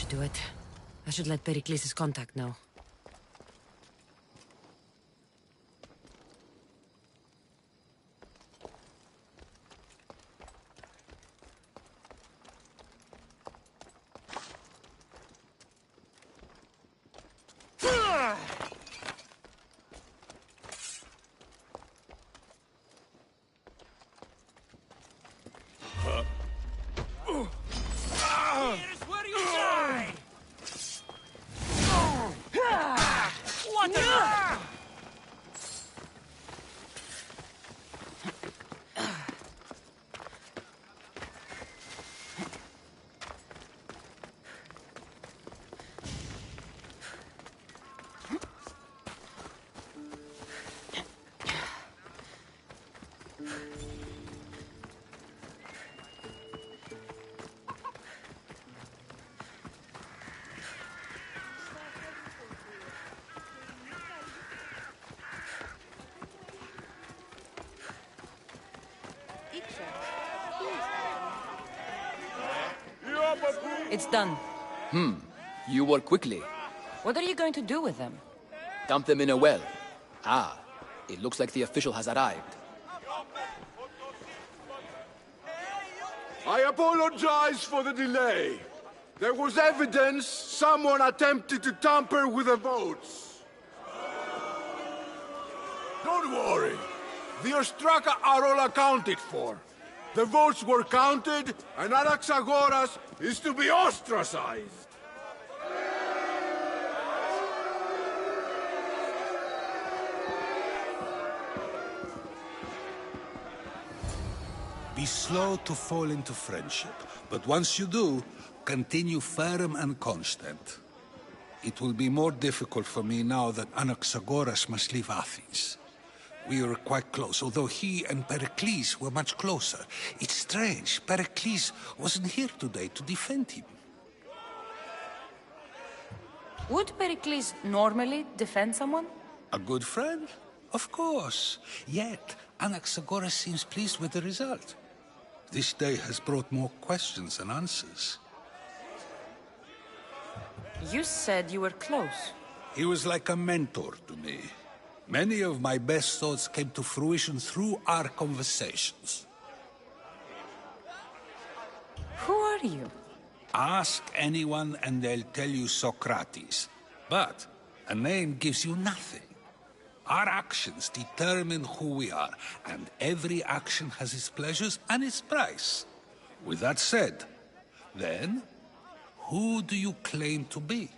do it. I should let Pericles' contact know.
Here's where you die! What the...
It's done.
You work quickly.
What are you going to do with them?
Dump them in a well. Ah, it looks like the official has arrived.
I apologize for the delay. There was evidence someone attempted to tamper with the votes. Don't worry. The Ostraka are all accounted for. The votes were counted, and Anaxagoras is to be ostracized.
Be slow to fall into friendship, but once you do, continue firm and constant. It will be more difficult for me now that Anaxagoras must leave Athens. We were quite close, although he and Pericles were much closer. It's strange, Pericles wasn't here today to defend him.
Would Pericles normally defend someone?
A good friend? Of course. Yet, Anaxagoras seems pleased with the result. This day has brought more questions than answers.
You said you were close.
He was like a mentor to me. Many of my best thoughts came to fruition through our conversations.
Who are you?
Ask anyone and they'll tell you Socrates. But a name gives you nothing. Our actions determine who we are, and every action has its pleasures and its price. With that said, then, who do you claim to be?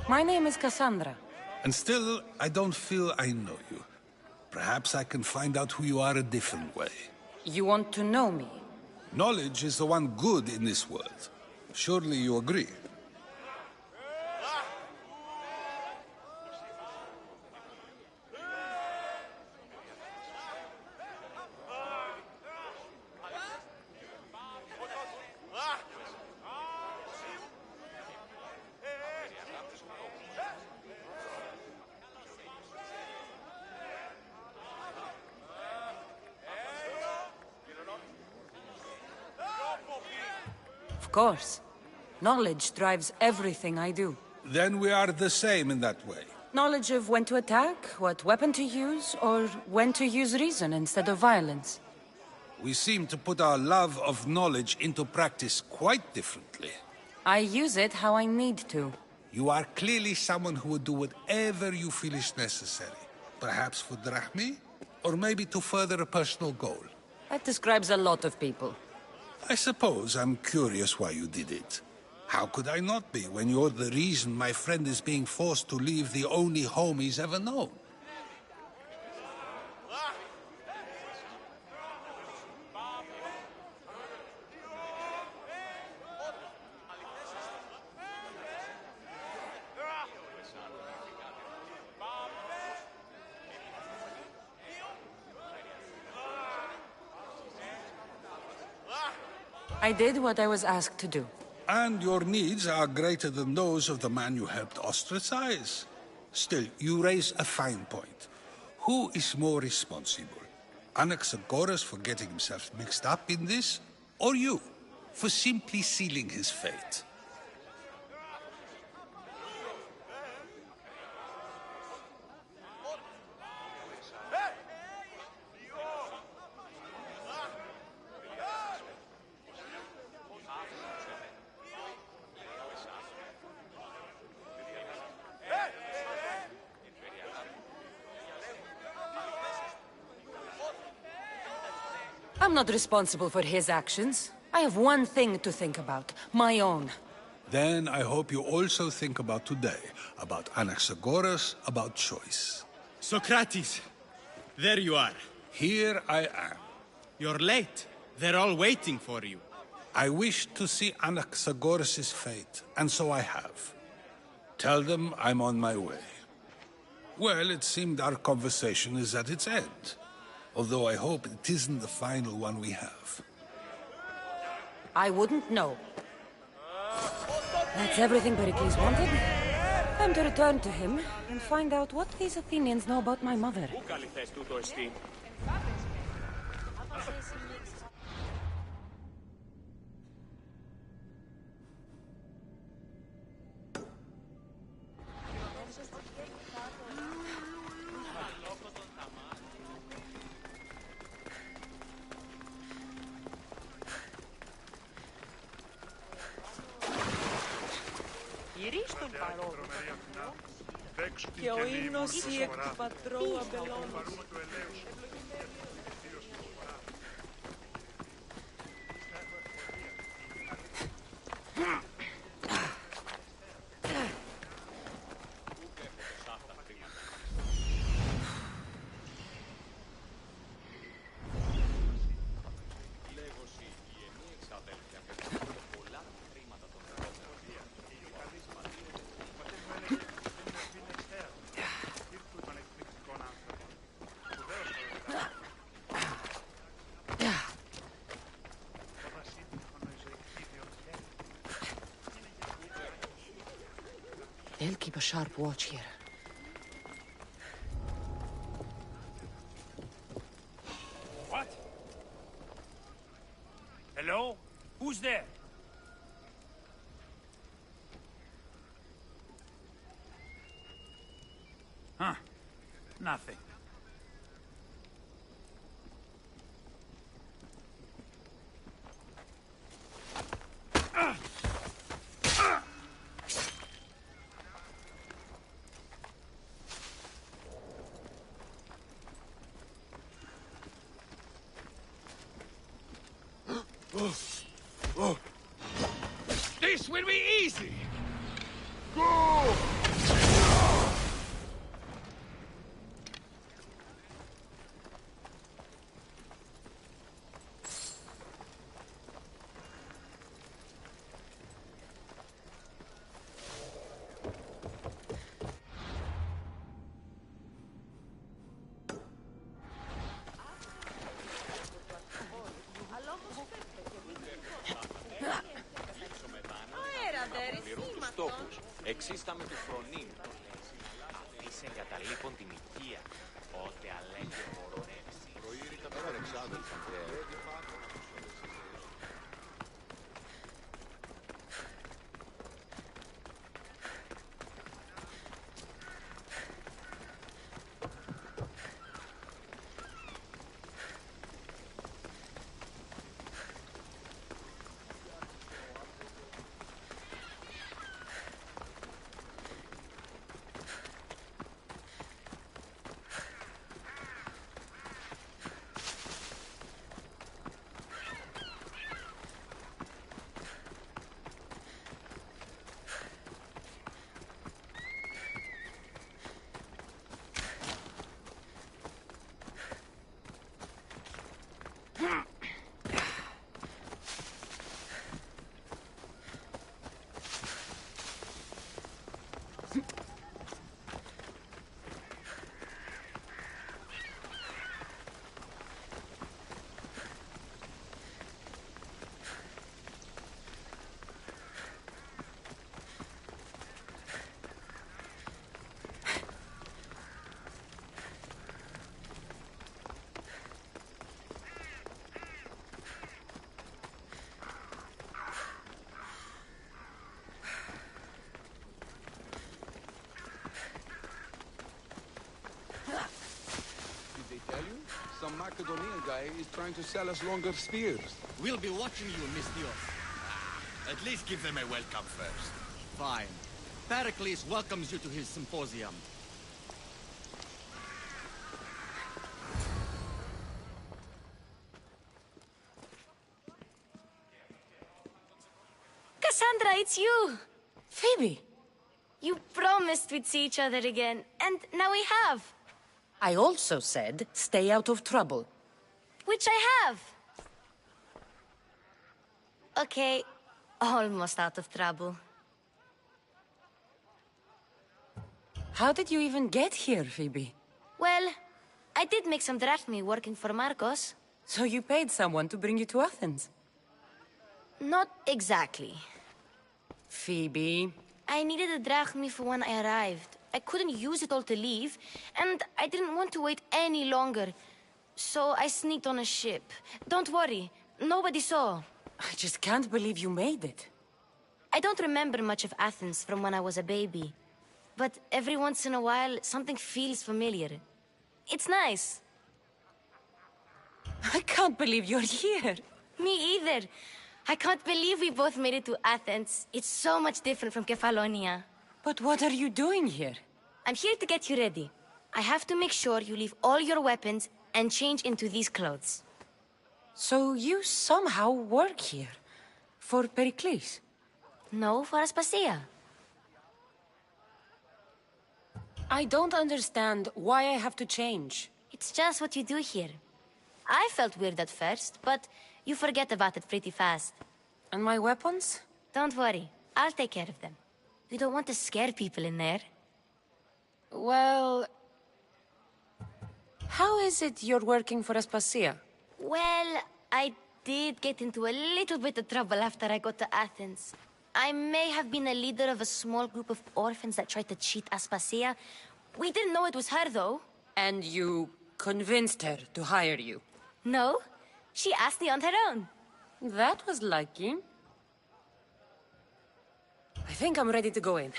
My name is Cassandra.
And still, I don't feel I know you. Perhaps I can find out who you are a different way.
You want to know me?
Knowledge is the one good in this world. Surely you agree.
Of course. Knowledge drives everything I do.
Then we are the same in that way.
Knowledge of when to attack, what weapon to use, or when to use reason instead of violence.
We seem to put our love of knowledge into practice quite differently.
I use it how I need to.
You are clearly someone who would do whatever you feel is necessary. Perhaps for drachmi, or maybe to further a personal goal.
That describes a lot of people.
I suppose I'm curious why you did it. How could I not be when you're the reason my friend is being forced to leave the only home he's ever known?
I did what I was asked to do.
And your needs are greater than those of the man you helped ostracize. Still, you raise a fine point. Who is more responsible? Anaxagoras for getting himself mixed up in this, or you, for simply sealing his fate?
I'm not responsible for his actions. I have one thing to think about, my own.
Then I hope you also think about today, about Anaxagoras, about choice.
Socrates, there you are.
Here I am.
You're late. They're all waiting for you.
I wish to see Anaxagoras' fate, and so I have. Tell them I'm on my way. Well, it seemed our conversation is at its end. Although I hope it isn't the final one we have.
I wouldn't know. That's everything Pericles wanted. Time to return to him and find out what these Athenians know about my mother.
Και ο ίνος η εκ του πατρόου αμπελώνος.
They'll keep a sharp watch here.
What? Hello? Who's there? Huh. Nothing.
This will be easy! Go!
Εξίσταμε του φρονίμ. Αφήσε εγκαταλείπων την οικία. Ότε αλέγει μωρόν έτσι. Προήρητα με Αλεξάνδρου.
some Macedonian guy is trying to sell us longer spears.
We'll be watching you, Mistios.
At least give them a welcome first.
Fine. Pericles welcomes you to his symposium.
Cassandra, it's you!
Phoebe!
You promised we'd see each other again, and now we have.
I also said, stay out of trouble.
Which I have. Okay, almost out of trouble.
How did you even get here, Phoebe?
Well, I did make some drachmi working for Marcos.
So you paid someone to bring you to Athens?
Not exactly.
Phoebe...
I needed a drachmi for when I arrived. I couldn't use it all to leave, and I didn't want to wait any longer. So I sneaked on a ship. Don't worry, nobody saw.
I just can't believe you made it.
I don't remember much of Athens from when I was a baby. But every once in a while, something feels familiar. It's nice.
I can't believe you're here.
Me either. I can't believe we both made it to Athens. It's so much different from Kefalonia.
But what are you doing here?
I'm here to get you ready. I have to make sure you leave all your weapons and change into these clothes.
So you somehow work here? For Pericles?
No, for Aspasia.
I don't understand why I have to change.
It's just what you do here. I felt weird at first, but you forget about it pretty fast.
And my weapons?
Don't worry, I'll take care of them. We don't want to scare people in there.
Well... How is it you're working for Aspasia?
Well, I did get into a little bit of trouble after I got to Athens. I may have been a leader of a small group of orphans that tried to cheat Aspasia. We didn't know it was her, though.
And you convinced her to hire you?
No, she asked me on her own.
That was lucky. I think I'm ready to go in.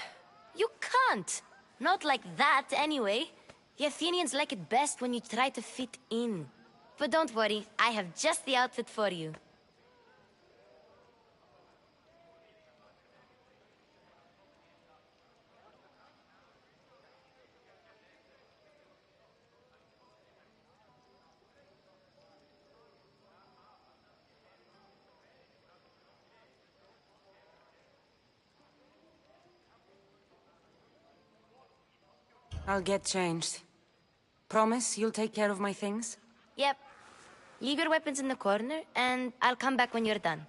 You can't. Not like that, anyway. The Athenians like it best when you try to fit in. But don't worry, I have just the outfit for you.
I'll get changed. Promise you'll take care of my things?
Yep. Leave your weapons in the corner, and I'll come back when you're done.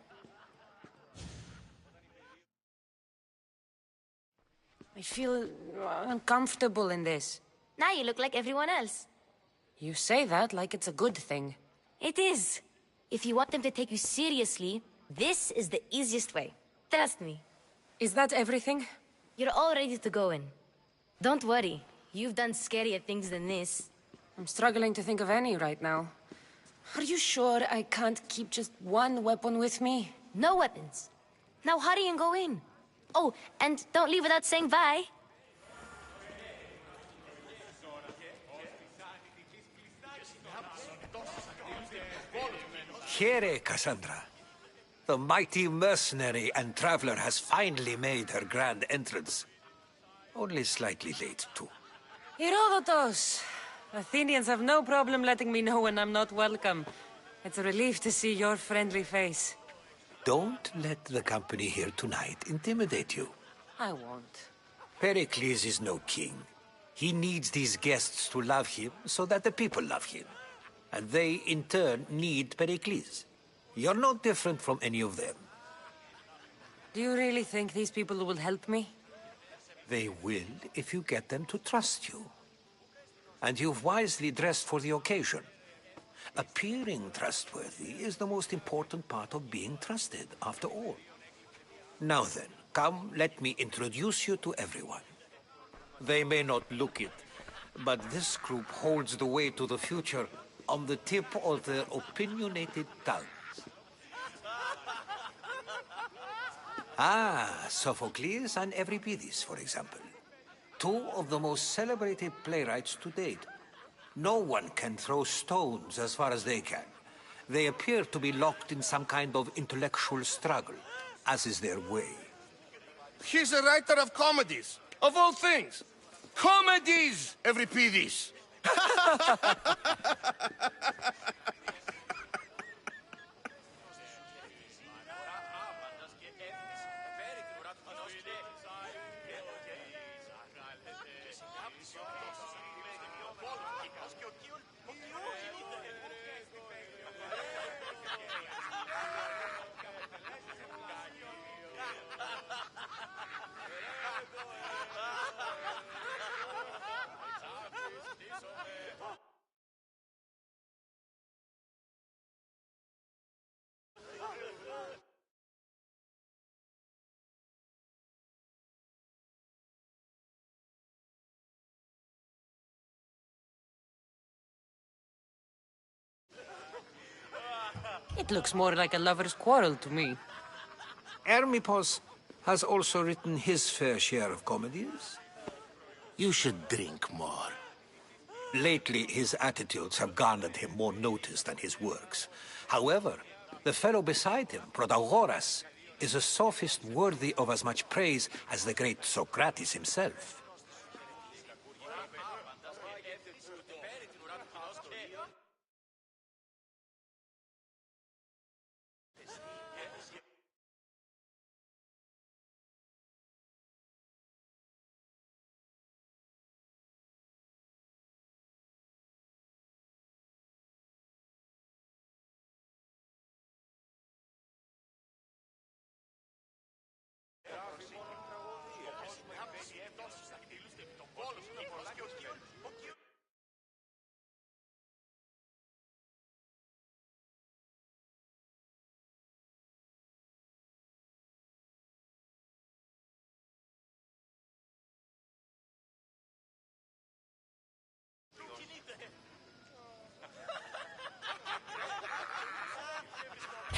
I feel uncomfortable in this.
Now you look like everyone else.
You say that like it's a good thing.
It is. If you want them to take you seriously, this is the easiest way. Trust me.
Is that everything?
You're all ready to go in. Don't worry. You've done scarier things than this.
I'm struggling to think of any right now. Are you sure I can't keep just one weapon with me?
No weapons. Now hurry and go in. Oh, and don't leave without saying bye.
Here, Cassandra. The mighty mercenary and traveler has finally made her grand entrance. Only slightly late, too.
Herodotos! Athenians have no problem letting me know when I'm not welcome. It's a relief to see your friendly face.
Don't let the company here tonight intimidate you.
I won't.
Pericles is no king. He needs these guests to love him so that the people love him. And they, in turn, need Pericles. You're no different from any of them.
Do you really think these people will help me?
They will if you get them to trust you. And you've wisely dressed for the occasion. Appearing trustworthy is the most important part of being trusted, after all. Now then, come, let me introduce you to everyone. They may not look it, but this group holds the way to the future on the tip of their opinionated tongues. Sophocles and Euripides, for example. Two of the most celebrated playwrights to date. No one can throw stones as far as they can. They appear to be locked in some kind of intellectual struggle, as is their way.
He's a writer of comedies, of all things. Comedies, Euripides!
It looks more like a lover's quarrel to me.
Hermippos has also written his fair share of comedies.
You should drink more.
Lately, his attitudes have garnered him more notice than his works. However, the fellow beside him, Protagoras, is a sophist worthy of as much praise as the great Socrates himself.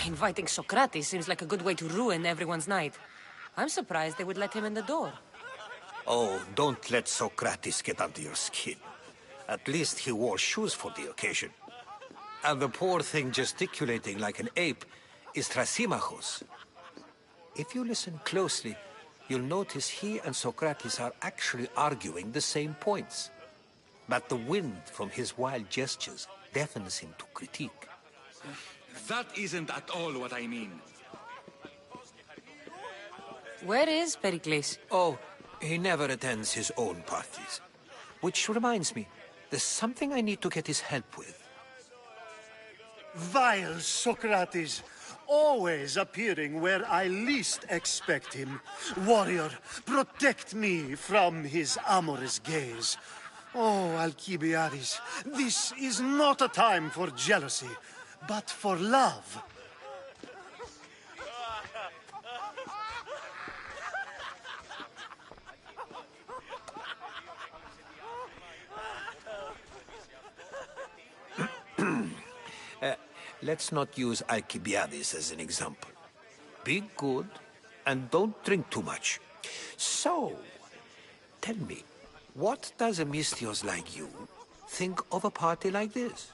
Inviting Socrates seems like a good way to ruin everyone's night. I'm surprised they would let him in the door.
Oh, don't let Socrates get under your skin. At least he wore shoes for the occasion. And the poor thing gesticulating like an ape is Thrasymachos. If you listen closely, you'll notice he and Socrates are actually arguing the same points. But the wind from his wild gestures deafens him to critique.
That isn't at all what I mean.
Where is Pericles?
Oh, he never attends his own parties. Which reminds me, there's something I need to get his help with.
Vile Socrates, always appearing where I least expect him. Warrior, protect me from his amorous gaze. Oh, Alcibiades, this is not a time for jealousy, but for love.
Let's not use Alcibiades as an example. Be good, and don't drink too much. So, tell me, what does a Mystios like you think of a party like this?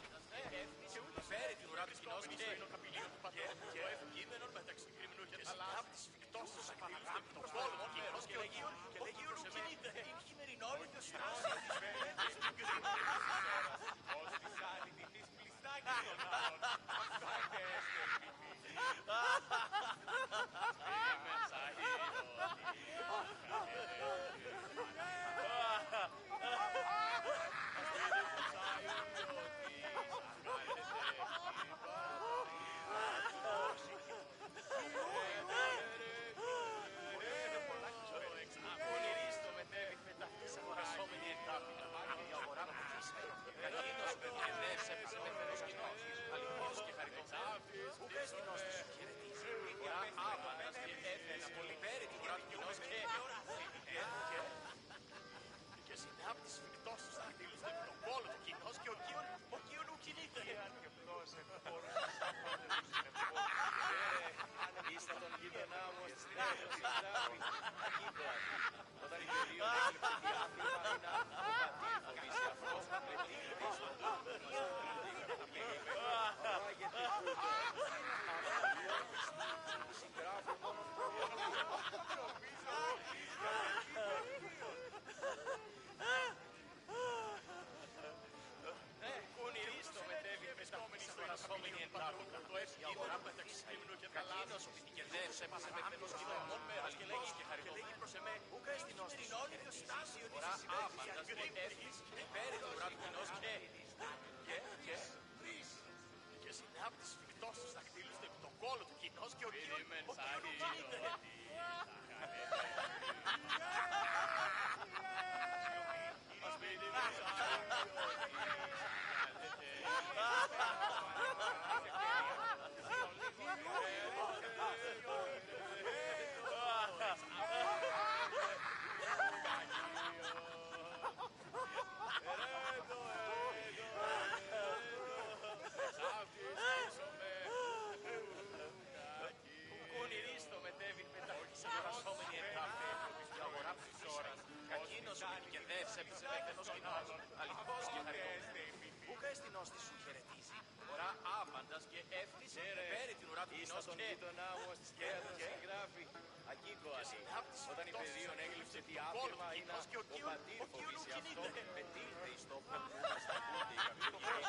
Όταν η παιδείον έγλειψε τι άφημα είναι ο πατήρ φοβήσει αυτό, μετήλθε εις το που μας τα πούνται οι καπιτοί και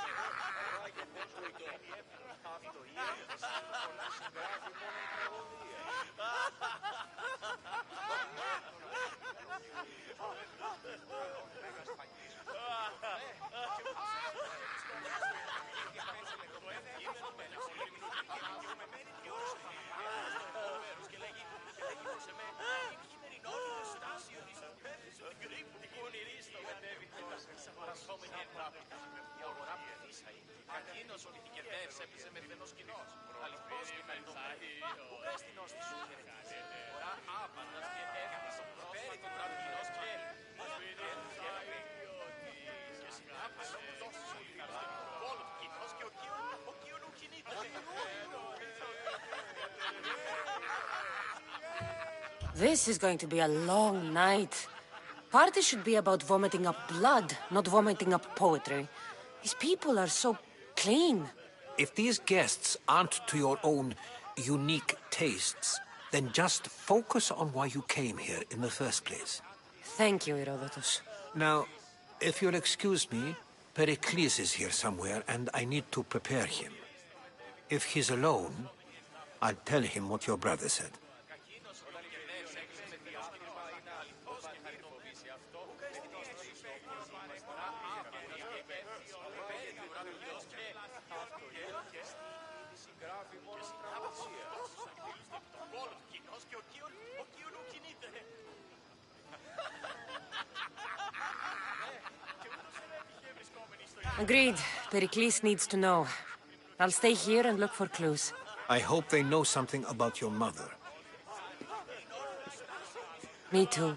πώς βοητώ. Αυτό η ένδυση πολλά συγγράφει μόνο η τραγωδία. Εκείνος ολυθικετεύς έπαιζε με φαινός κοινός. Αληθώς και με το που κάστηνος της σου χαιρετήσει. Φορά άπαντας και έκατας φέρει την βράδυ κοινός και συνάπτεις τόσους ολυθικετεύς πόλο του κοινός και ο κύον ου κινείται.
This is going to be a long night. Party should be about vomiting up blood, not vomiting up poetry. These people are so clean.
If these guests aren't to your own unique tastes, then just focus on why you came here in the first place.
Thank you, Herodotus.
Now, if you'll excuse me, Pericles is here somewhere and I need to prepare him. If he's alone, I'll tell him what your brother said.
Agreed. Pericles needs to know. I'll stay here and look for clues.
I hope they know something about your mother.
Me too.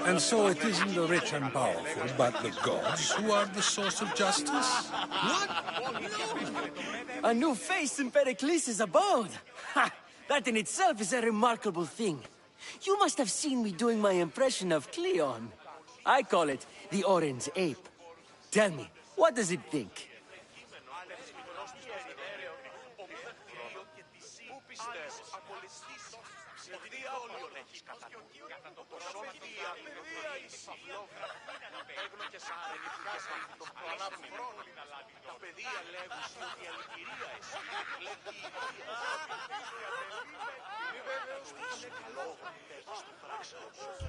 And so it isn't the rich and powerful, but the gods who are the source of justice?
What? A new face in Pericles' abode! Ha! That in itself is a remarkable thing. You must have seen me doing my impression of Cleon. I call it the Orange Ape. Tell me, what does it think?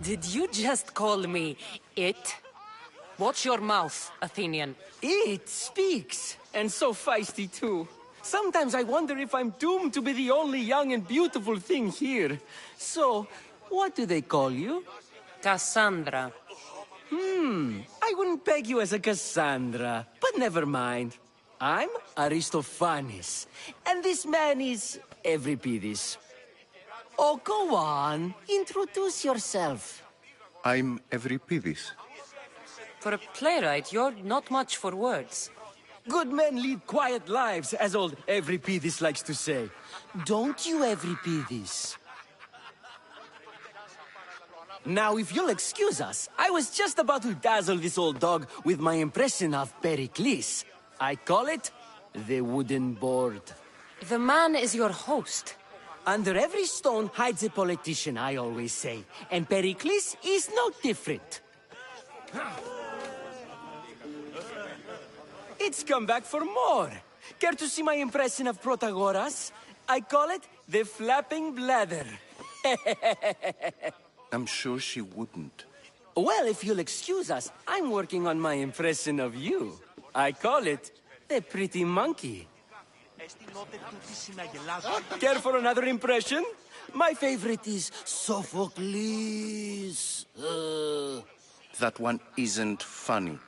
Did you just call me it? Watch your mouth, Athenian.
It speaks, and so feisty too. Sometimes I wonder if I'm doomed to be the only young and beautiful thing here. So, what do they call you?
Cassandra.
I wouldn't peg you as a Cassandra, but never mind. I'm Aristophanes, and this man is Euripides. Oh, go on. Introduce yourself.
I'm Euripides.
For a playwright, you're not much for words.
Good men lead quiet lives, as old Euripides likes to say. Don't you, Euripides? Now, if you'll excuse us, I was just about to dazzle this old dog with my impression of Pericles. I call it the wooden board.
The man is your host.
Under every stone hides a politician, I always say. And Pericles is no different. It's come back for more. Care to see my impression of Protagoras? I call it the flapping bladder.
I'm sure she wouldn't.
Well, if you'll excuse us, I'm working on my impression of you. I call it the pretty monkey. Care for another impression? My favorite is Sophocles.
That one isn't funny.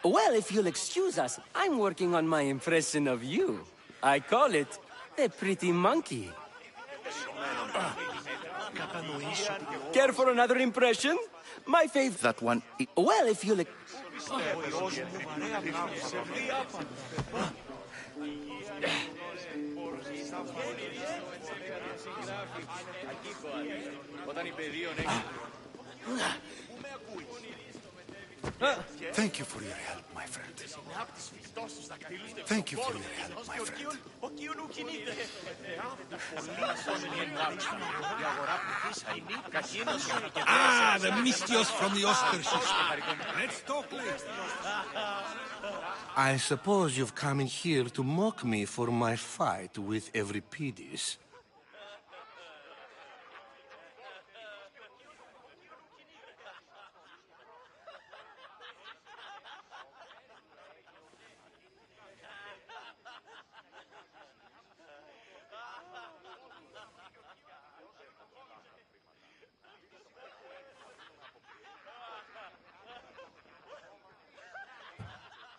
Well, if you'll excuse us, I'm working on my impression of you. I call it the pretty monkey. Care for another impression? My favorite...
That one...
Well, if you'll...
Thank you for your help, my friend. Thank you for your help, my friend.
Ah, the Mystios from the Osterschiff. Let's talk later.
I suppose you've come in here to mock me for my fight with Euripides.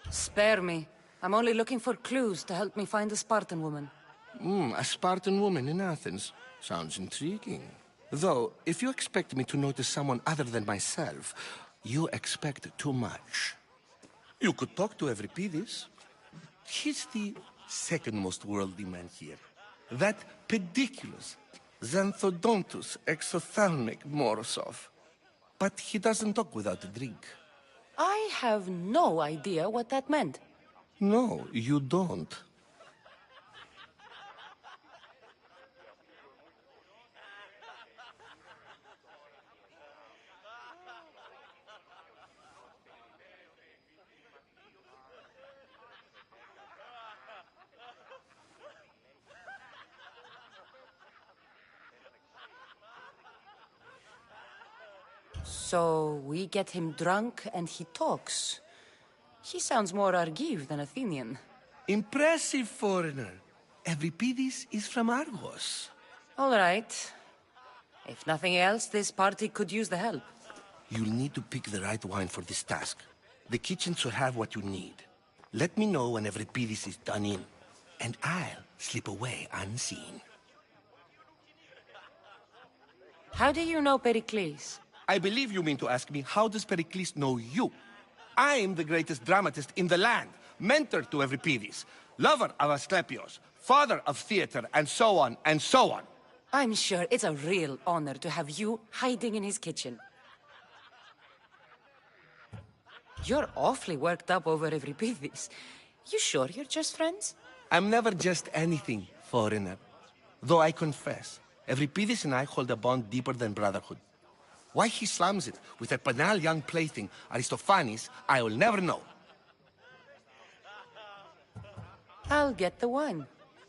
Spare me. I'm only looking for clues to help me find a Spartan woman.
A Spartan woman in Athens. Sounds intriguing. Though, if you expect me to notice someone other than myself, you expect too much. You could talk to Euripides. He's the second most worldly man here. That pediculous, xanthodontus exophthalmic Morosov. But he doesn't talk without a drink.
I have no idea what that meant.
No, you don't.
So we get him drunk and he talks. He sounds more Argive than Athenian.
Impressive foreigner. Euripides is from Argos.
All right. If nothing else, this party could use the help.
You'll need to pick the right wine for this task. The kitchen should have what you need. Let me know when Euripides is done in, and I'll slip away unseen.
How do you know Pericles?
I believe you mean to ask me, how does Pericles know you? I'm the greatest dramatist in the land, mentor to Euripides, lover of Asclepios, father of theater, and so on, and so on.
I'm sure it's a real honor to have you hiding in his kitchen. You're awfully worked up over Euripides. You sure you're just friends?
I'm never just anything, foreigner. Though I confess, Euripides and I hold a bond deeper than brotherhood. Why he slams it with a banal young plaything, Aristophanes, I will never know.
I'll get the wine.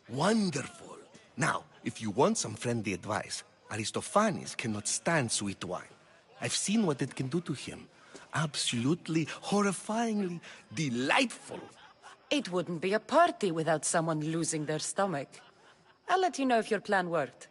Wonderful. Now, if you want some friendly advice, Aristophanes cannot stand sweet wine. I've seen what it can do to him. Absolutely, horrifyingly delightful.
It wouldn't be a party without someone losing their stomach. I'll let you know if your plan worked.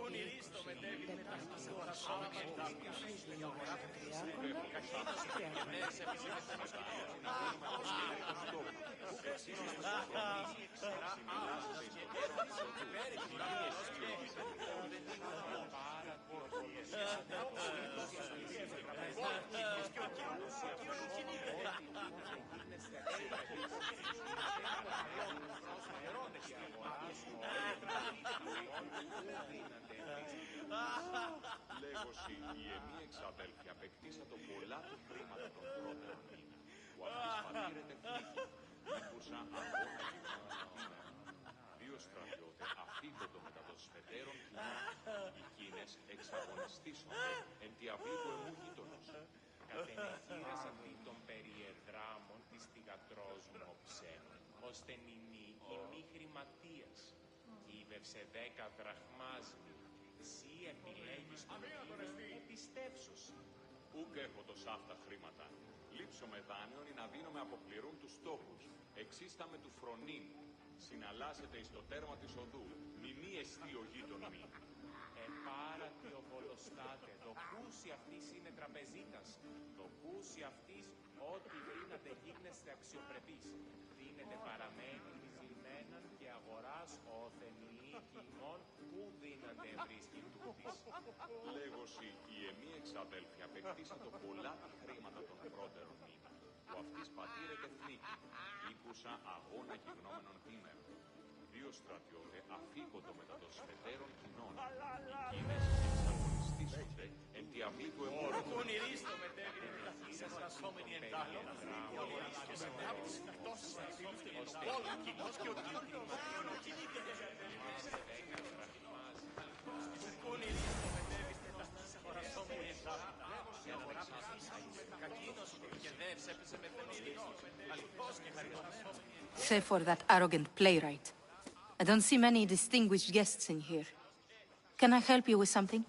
Πονηρίστο μετέβη μετά την αγορά
Λέγωση, η εμή εξαδέλφια απεκτήσατο πολλά του χρήματα των πρώτερων μήνα, που αυτής πατήρεται φλίκη, μήκουσα αγώνα γυμνών. Δύο στρατιώτε αφήγοντο μετά των σφετέρων κοινών, εκείνες εξαγωνιστήσονται εν τη αυλή του εμού γείτονος.
Κατενεχείρες αυτή των περιεδράμων της θυγατρός μου οψένων, ώστε νηνή η μη χρηματίας. Κύβευσε 10 δραχμάσμι. Εσύ επιλέγεις τον κύριο που πιστεύσωσι.
Ούκ έχω τος αυτά χρήματα. Λείψω με δάνειον ή να δίνω με αποπληρούν τους στόχους. Εξίσταμε του φρονήν. Συναλλάσσεται εις το τέρμα της οδού. Μηνύ εστί ο γείτον μη.
Επάρατη ο βολοστάτε. Δοκούσι αυτής είναι τραπεζίτας. Δοκούσι αυτής ό,τι δίνατε γίγνεστε αξιοπρεπείς. Δίνετε παραμένει λιμέναν και αγοράς όθενοι κοιμών που δίνανται ευρίσκην τούτης.
Λέγωση, η εμή εξαδέλφια απεκτήσατο πολλά τα χρήματα των πρώτερων μήνα, που αυτής πατήρεται φνίκη, ήκουσα αγώνα γυμνόμενων τίμερων. Δύο στρατιώτε αφήγοντο μετά των σφετέρων κοινών, εκείνες εξαγωνιστήσονται εν τη αυλή του εμπόρου.
Πονηρίστο μετέβη σε στασόμενη εντάλλον, πονηρίστο μετέβη όλο κοινός και ο κύριος πονηρίστο μετέβη σε στασόμενη εντάλλον, και αγορά κακίνος και δε ψέπισε με πονηρίστο, αληθώς και χαριστασόμενη.
Save for that arrogant playwright. I don't see many distinguished guests in here. Can I help you with something?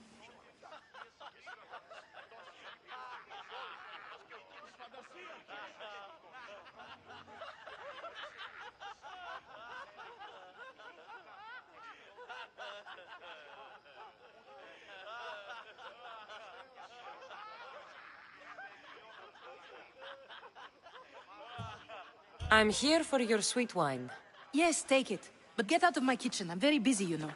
I'm here for your sweet wine.
Yes, take it. But get out of my kitchen. I'm very busy, you know.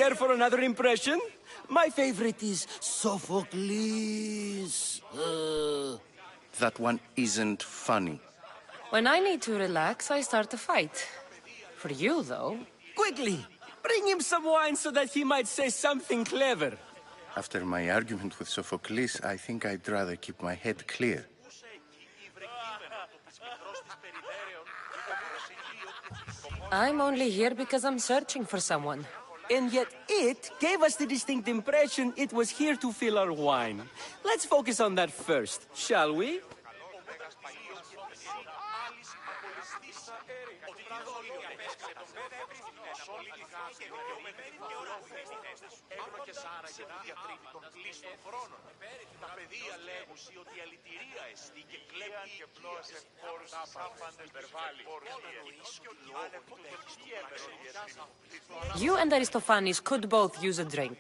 Care for another impression? My favorite is Sophocles.
That one isn't funny.
When I need to relax, I start a fight. For you, though...
Quickly! Bring him some wine so that he might say something clever.
After my argument with Sophocles, I think I'd rather keep my head clear.
I'm only here because I'm searching for someone.
And yet it gave us the distinct impression it was here to fill our wine. Let's focus on that first, shall we?
You and Aristophanes could both use a drink.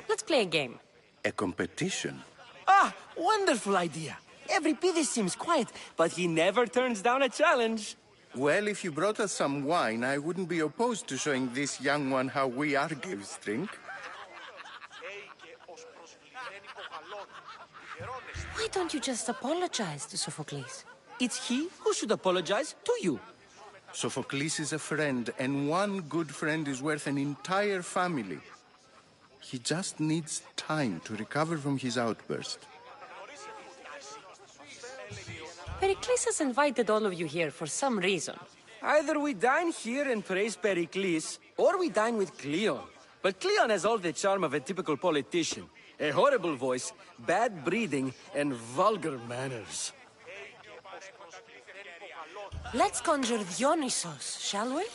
Let's play a game.
A competition?
Ah, wonderful idea. Every Pidis seems quiet, but he never turns down a challenge.
Well, if you brought us some wine, I wouldn't be opposed to showing this young one how we Argives drink.
Why don't you just apologize to Sophocles?
It's he who should apologize to you.
Sophocles is a friend, and one good friend is worth an entire family. He just needs time to recover from his outburst.
Pericles has invited all of you here for some reason.
Either we dine here and praise Pericles, or we dine with Cleon. But Cleon has all the charm of a typical politician. A horrible voice, bad breeding, and vulgar manners.
Let's conjure Dionysos, shall we?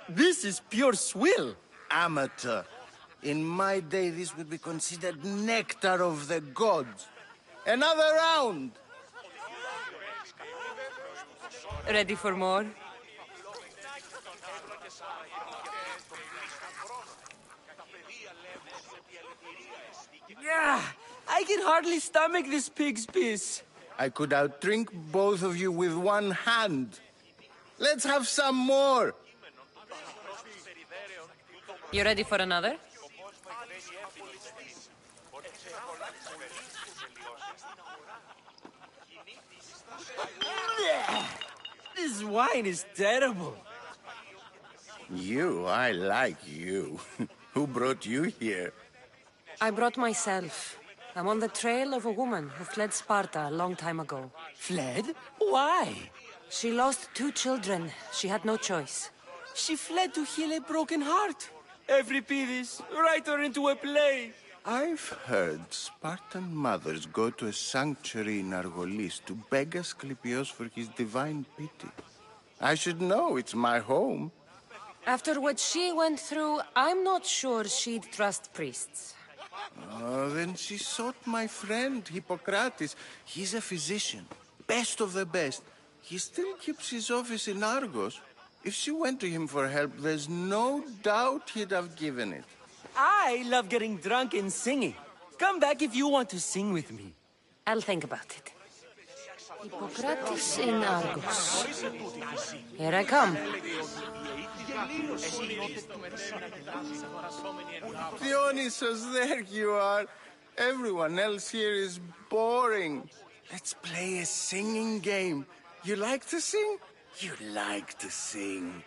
This is pure swill.
Amateur. In my day, this would be considered nectar of the gods. Another round!
Ready for more?
Yeah, I can hardly stomach this pig's piss.
I could outdrink both of you with one hand. Let's have some more!
You ready for another?
This wine is terrible.
You, I like you. Who brought you here?
I brought myself. I'm on the trail of a woman who fled Sparta a long time ago.
Fled? Why?
She lost 2 children. She had no choice.
She fled to heal a broken heart. Every Pidis, write her into a play.
I've heard Spartan mothers go to a sanctuary in Argolis to beg Asclepios for his divine pity. I should know, it's my home.
After what she went through, I'm not sure she'd trust priests.
Oh, then she sought my friend, Hippocrates. He's a physician, best of the best. He still keeps his office in Argos. If she went to him for help, there's no doubt he'd have given it.
I love getting drunk and singing. Come back if you want to sing with me.
I'll think about it. Hippocrates in Argos. Here I come.
Dionysus, there you are. Everyone else here is boring. Let's play a singing game. You like to sing? You like to sing.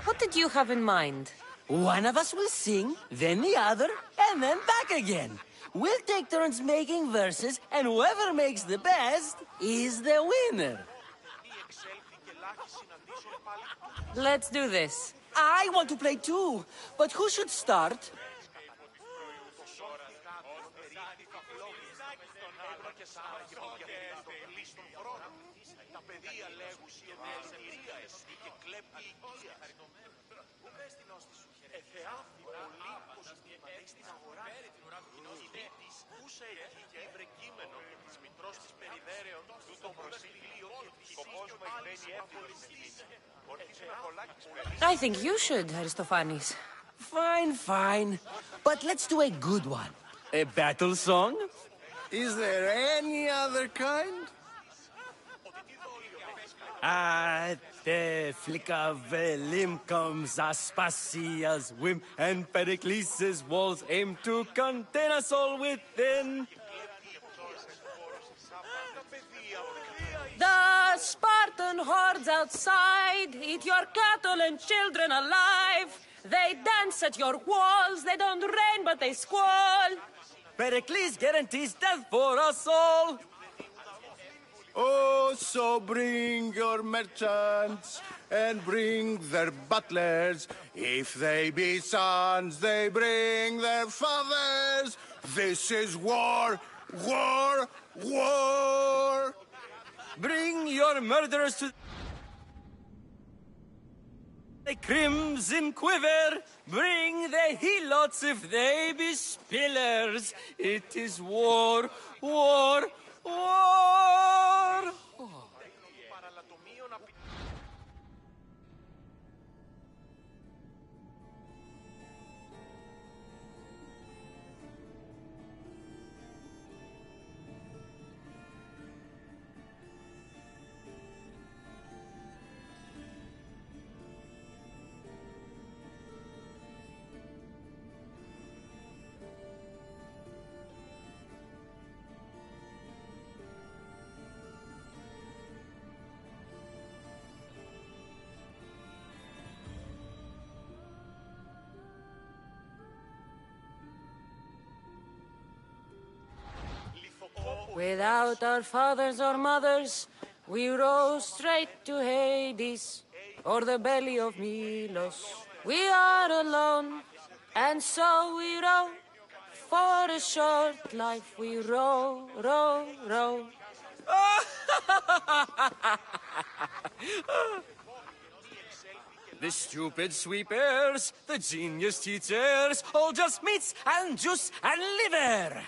What did you have in mind?
One of us will sing, then the other, and then back again. We'll take turns making verses, and whoever makes the best is the winner.
Let's do this.
I want to play too, but who should start?
I think you should, Aristophanes.
Fine, fine. But let's do a good one. A battle song?
Is there any other kind?
At the flick of a limb comes Aspasia's whim, and Pericles' walls aim to contain us all within.
The Spartan hordes outside eat your cattle and children alive. They dance at your walls. They don't rain, but they squall.
Pericles guarantees death for us all.
Oh, so bring your merchants and bring their butlers. If they be sons, they bring their fathers. This is war, war, war.
Bring your murderers to the crimson quiver. Bring the helots if they be spillers. It is war, war, war.
Without our fathers or mothers, we rose straight to Hades, or the belly of Milos. We are alone, and so we row. For a short life we row, row, row.
The stupid sweepers, the genius teachers, all just meats and juice and liver!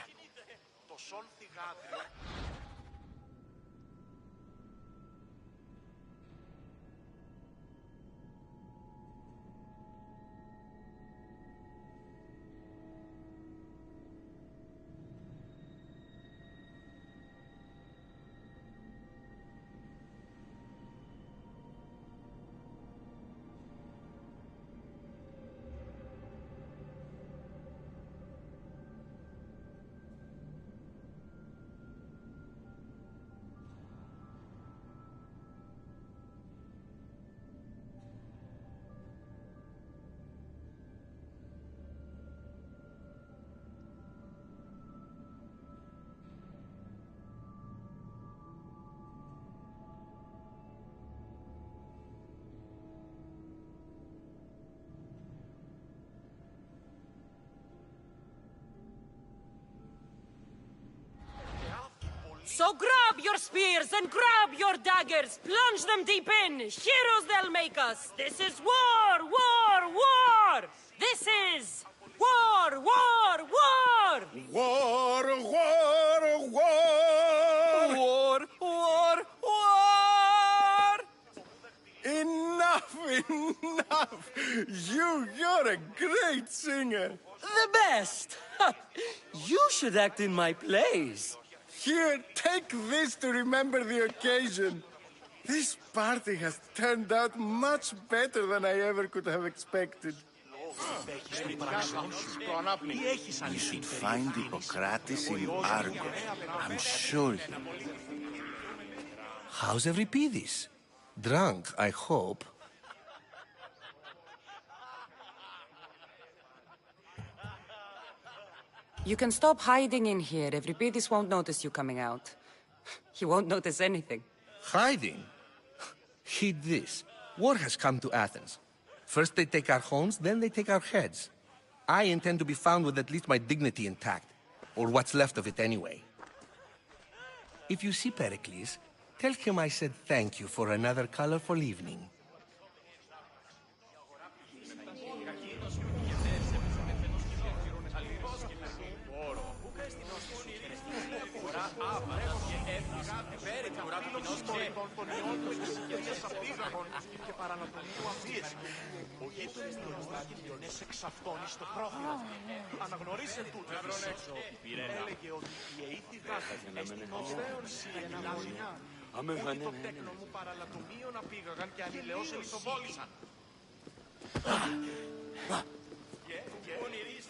So grab your spears and grab your daggers. Plunge them deep in. Heroes they'll make us. This is war, war, war. This is war, war, war.
War, war, war!
War, war, war!
Enough, enough! You're a great singer.
The best! You should act in my plays.
Here, take this to remember the occasion. This party has turned out much better than I ever could have expected.
We should find Hippocrates in Argos. I'm sure. How's Euripides? Drunk, I hope.
You can stop hiding in here. Euripides won't notice you coming out. He won't notice anything.
Hiding? Heed this. War has come to Athens. First they take our homes, then they take our heads. I intend to be found with at least my dignity intact. Or what's left of it anyway. If you see Pericles, tell him I said thank you for another colorful evening.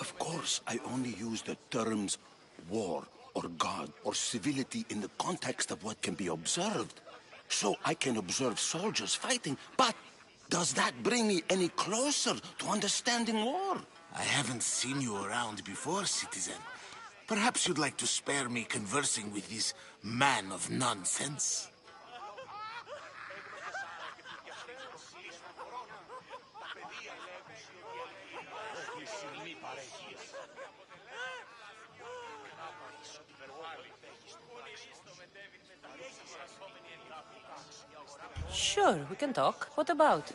Of course, I only use the terms war or God or civility in the context of what can be observed. So I can observe soldiers fighting, but does that bring me any closer to understanding war? I haven't seen you around before, citizen. Perhaps you'd like to spare me conversing with this man of nonsense?
Sure, we can talk. What about?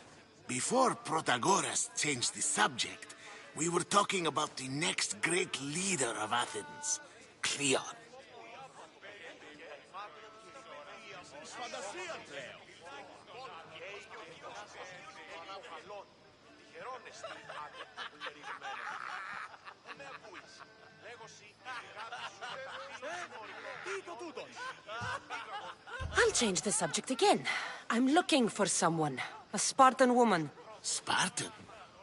Before Protagoras changed the subject, we were talking about the next great leader of Athens, Cleon.
I'll change the subject again. I'm looking for someone. A Spartan woman.
Spartan?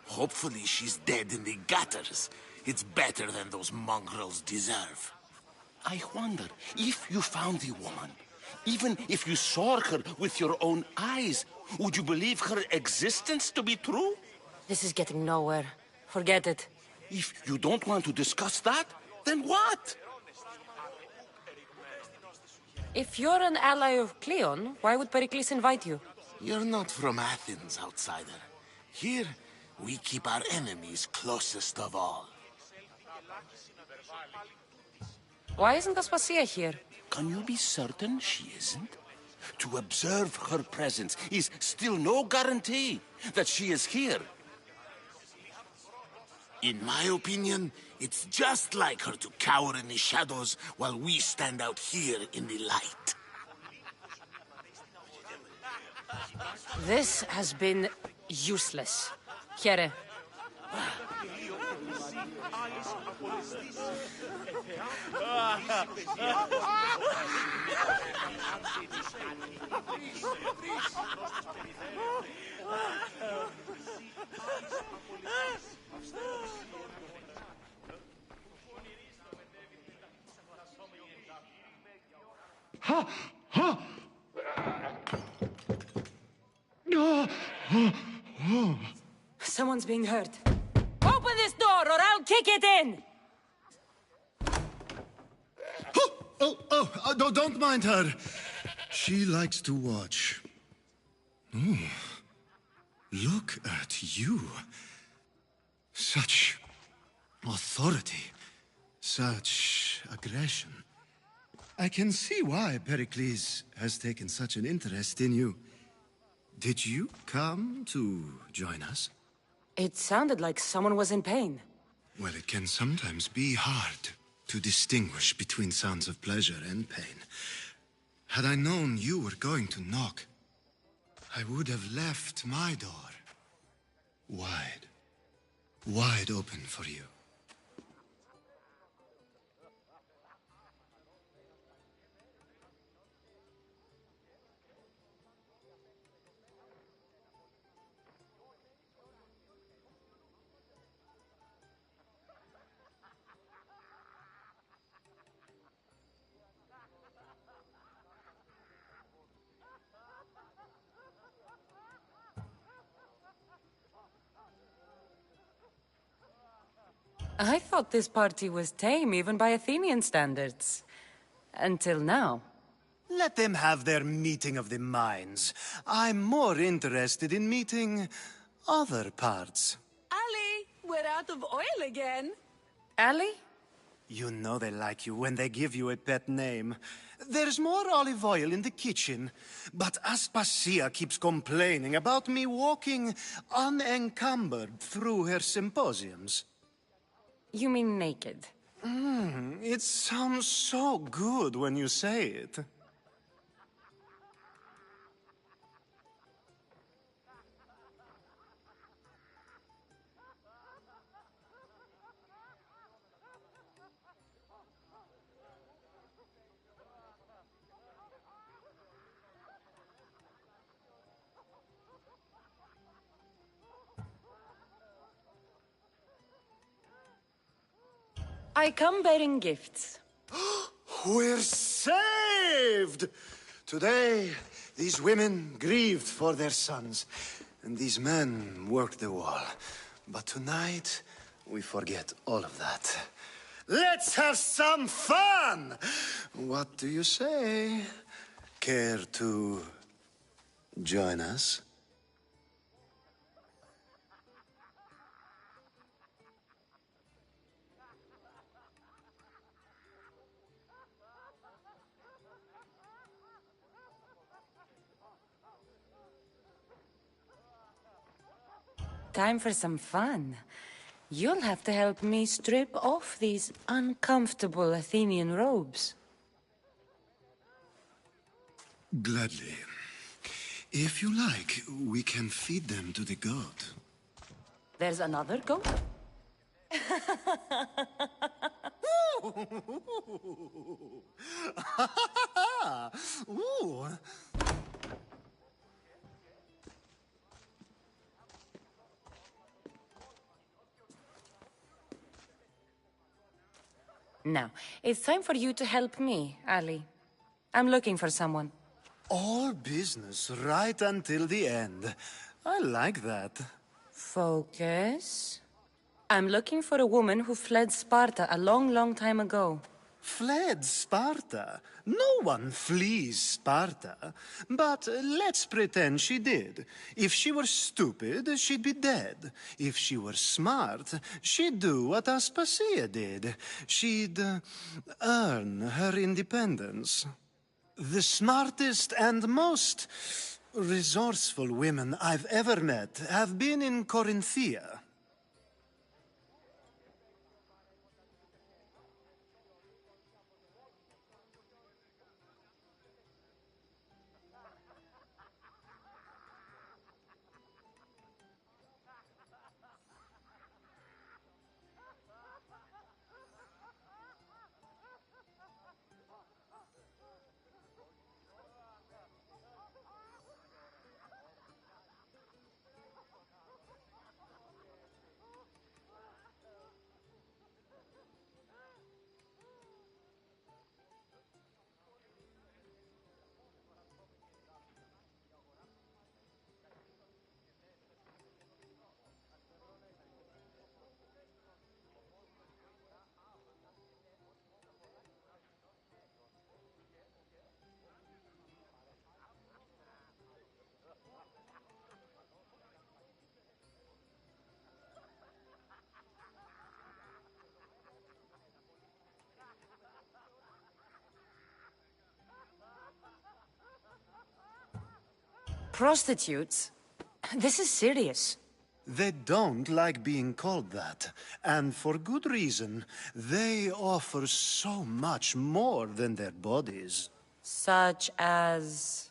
Hopefully she's dead in the gutters. It's better than those mongrels deserve. I wonder, if you found the woman, even if you saw her with your own eyes, would you believe her existence to be true?
This is getting nowhere. Forget it.
If you don't want to discuss that, then what?
If you're an ally of Cleon, why would Pericles invite you?
You're not from Athens, outsider. Here, we keep our enemies closest of all.
Why isn't Aspasia here?
Can you be certain she isn't? To observe her presence is still no guarantee that she is here.
In my opinion, it's just like her to cower in the shadows while we stand out here in the light.
This has been useless. Here. Someone's being hurt. Open this door or I'll kick it in!
Don't mind her. She likes to watch. Oh, look at you. Such authority. Such aggression. I can see why Pericles has taken such an interest in you. Did you come to join us?
It sounded like someone was in pain.
Well, it can sometimes be hard to distinguish between sounds of pleasure and pain. Had I known you were going to knock, I would have left my door wide open for you.
I thought this party was tame, even by Athenian standards. Until now.
Let them have their meeting of the minds. I'm more interested in meeting other parts.
Ali, we're out of oil again.
Ali?
You know they like you when they give you a pet name. There's more olive oil in the kitchen, but Aspasia keeps complaining about me walking unencumbered through her symposiums.
You mean naked?
It sounds so good when you say it.
I come bearing gifts.
We're saved! Today, these women grieved for their sons, and these men worked the wall. But tonight, we forget all of that. Let's have some fun! What do you say? Care to join us?
Time for some fun. You'll have to help me strip off these uncomfortable Athenian robes.
Gladly. If you like, we can feed them to the goat.
There's another goat?
Ooh.
Now, it's time for you to help me, Ali. I'm looking for someone.
All business right until the end. I like that.
Focus. I'm looking for a woman who fled Sparta a long, long time ago.
Fled Sparta? No one flees Sparta. But let's pretend she did. If she were stupid, she'd be dead. If she were smart, she'd do what Aspasia did. She'd earn her independence. The smartest and most resourceful women I've ever met have been in Corinthia.
Prostitutes? This is serious.
They don't like being called that, and for good reason. They offer so much more than their bodies.
Such as...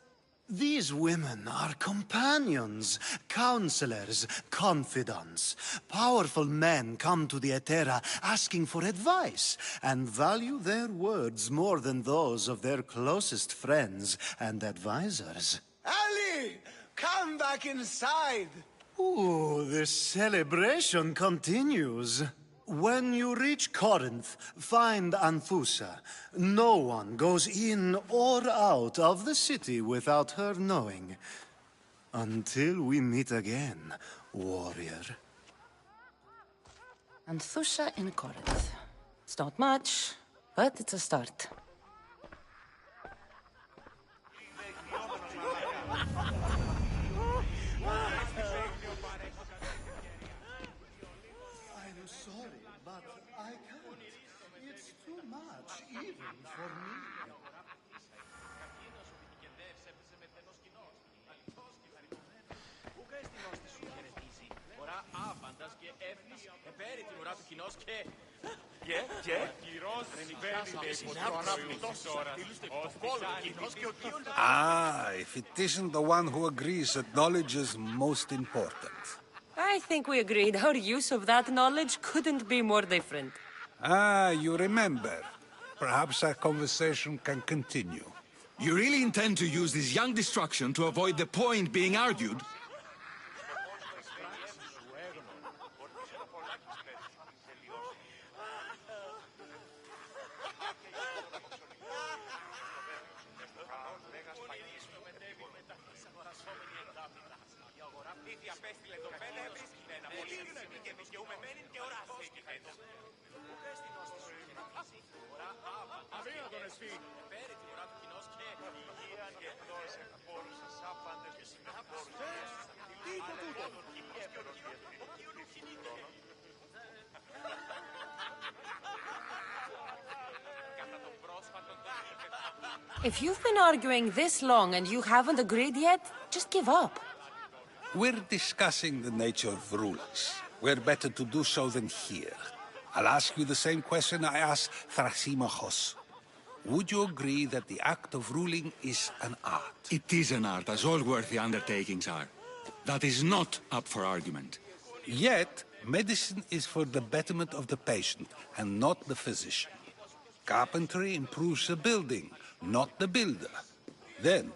These women are companions, counselors, confidants. Powerful men come to the Etera asking for advice and value their words more than those of their closest friends and advisors.
Ali! Come back inside!
Ooh, the celebration continues. When you reach Corinth, find Anfusa. No one goes in or out of the city without her knowing. Until we meet again, warrior.
Anfusa in Corinth. It's not much, but it's a start.
I'm sorry, but I can't. It's too much, even for me.
Ah, if it isn't the one who agrees that knowledge is most important.
I think we agreed our use of that knowledge couldn't be more different.
Ah, you remember. Perhaps our conversation can continue.
You really intend to use this young destruction to avoid the point being argued?
If you've been arguing this long and you haven't agreed yet, just give up.
We're discussing the nature of rulers. Where better to do so than here? I'll ask you the same question I asked Thrasimachos. Would you agree that the act of ruling is an art?
It is an art, as all worthy undertakings are. That is not up for argument.
Yet, medicine is for the betterment of the patient, and not the physician. Carpentry improves the building, not the builder. Then,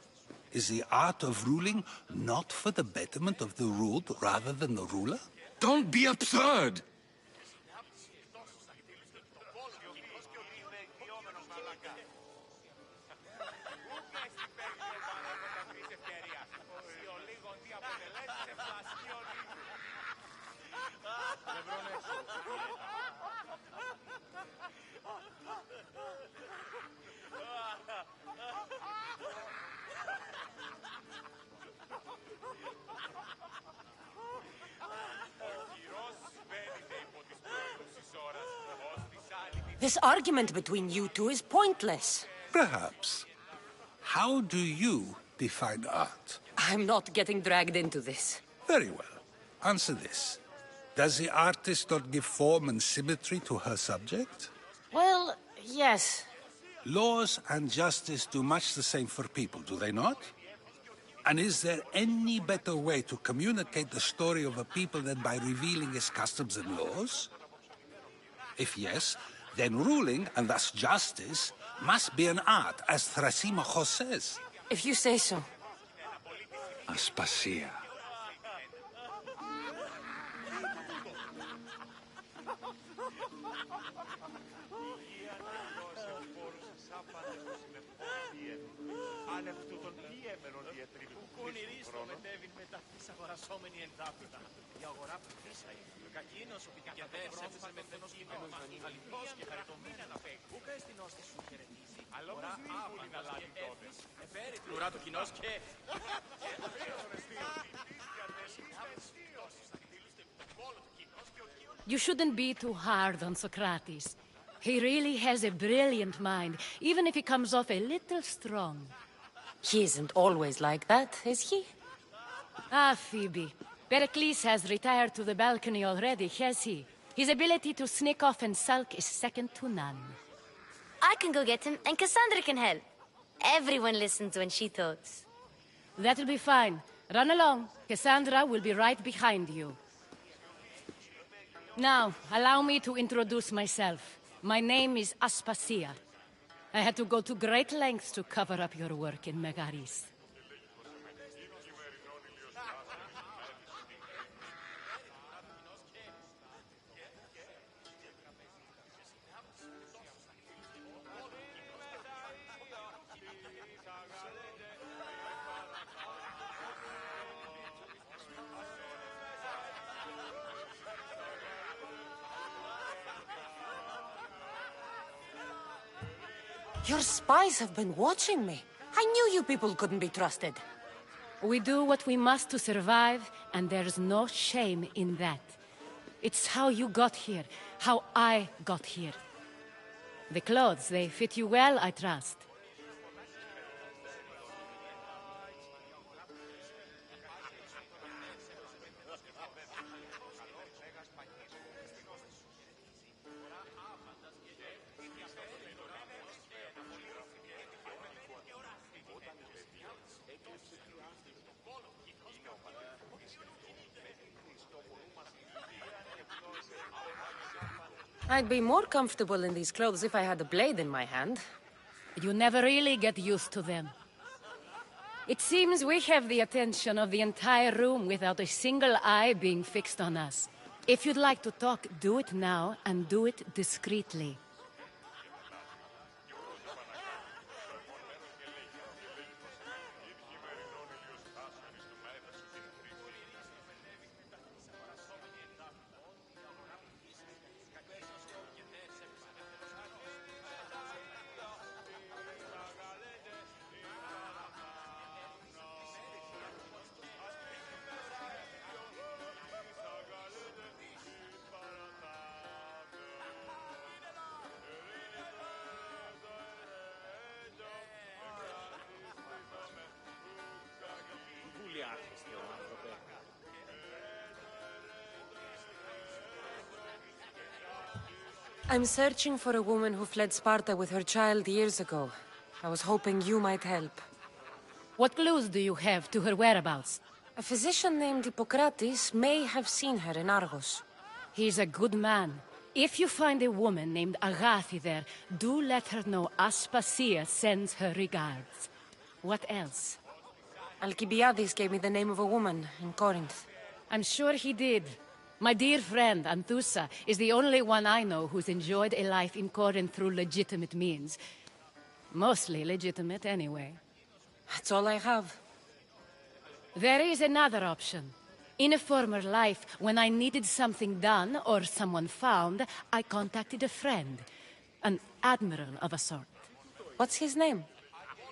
is the art of ruling not for the betterment of the ruled rather than the ruler?
Don't be absurd!
This argument between you two is pointless.
Perhaps. How do you define art?
I'm not getting dragged into this.
Very well. Answer this. Does the artist not give form and symmetry to her subject?
Well, yes.
Laws and justice do much the same for people, do they not? And is there any better way to communicate the story of a people than by revealing its customs and laws? If yes, then ruling, and thus justice, must be an art, as Thrasymachos says.
If you say so.
Aspasia.
You shouldn't be too hard on Socrates. He really has a brilliant mind, even if he comes off a little strong.
He isn't always like that, is he?
Ah, Phoebe. Pericles has retired to the balcony already, has he? His ability to sneak off and sulk is second to none.
I can go get him, and Cassandra can help. Everyone listens when she talks.
That'll be fine. Run along. Cassandra will be right behind you. Now, allow me to introduce myself. My name is Aspasia. I had to go to great lengths to cover up your work in Megaris.
Your spies have been watching me. I knew you people couldn't be trusted.
We do what we must to survive, and there's no shame in that. It's how you got here, how I got here. The clothes, they fit you well, I trust.
I'd be more comfortable in these clothes if I had a blade in my hand.
You never really get used to them. It seems we have the attention of the entire room without a single eye being fixed on us. If you'd like to talk, do it now, and do it discreetly.
I'm searching for a woman who fled Sparta with her child years ago. I was hoping you might help.
What clues do you have to her whereabouts?
A physician named Hippocrates may have seen her in Argos.
He's a good man. If you find a woman named Agathi there, do let her know Aspasia sends her regards. What else?
Alcibiades gave me the name of a woman in Corinth.
I'm sure he did. My dear friend, Anthusa, is the only one I know who's enjoyed a life in Corinth through legitimate means. Mostly legitimate, anyway.
That's all I have.
There is another option. In a former life, when I needed something done or someone found, I contacted a friend. An admiral of a sort.
What's his name?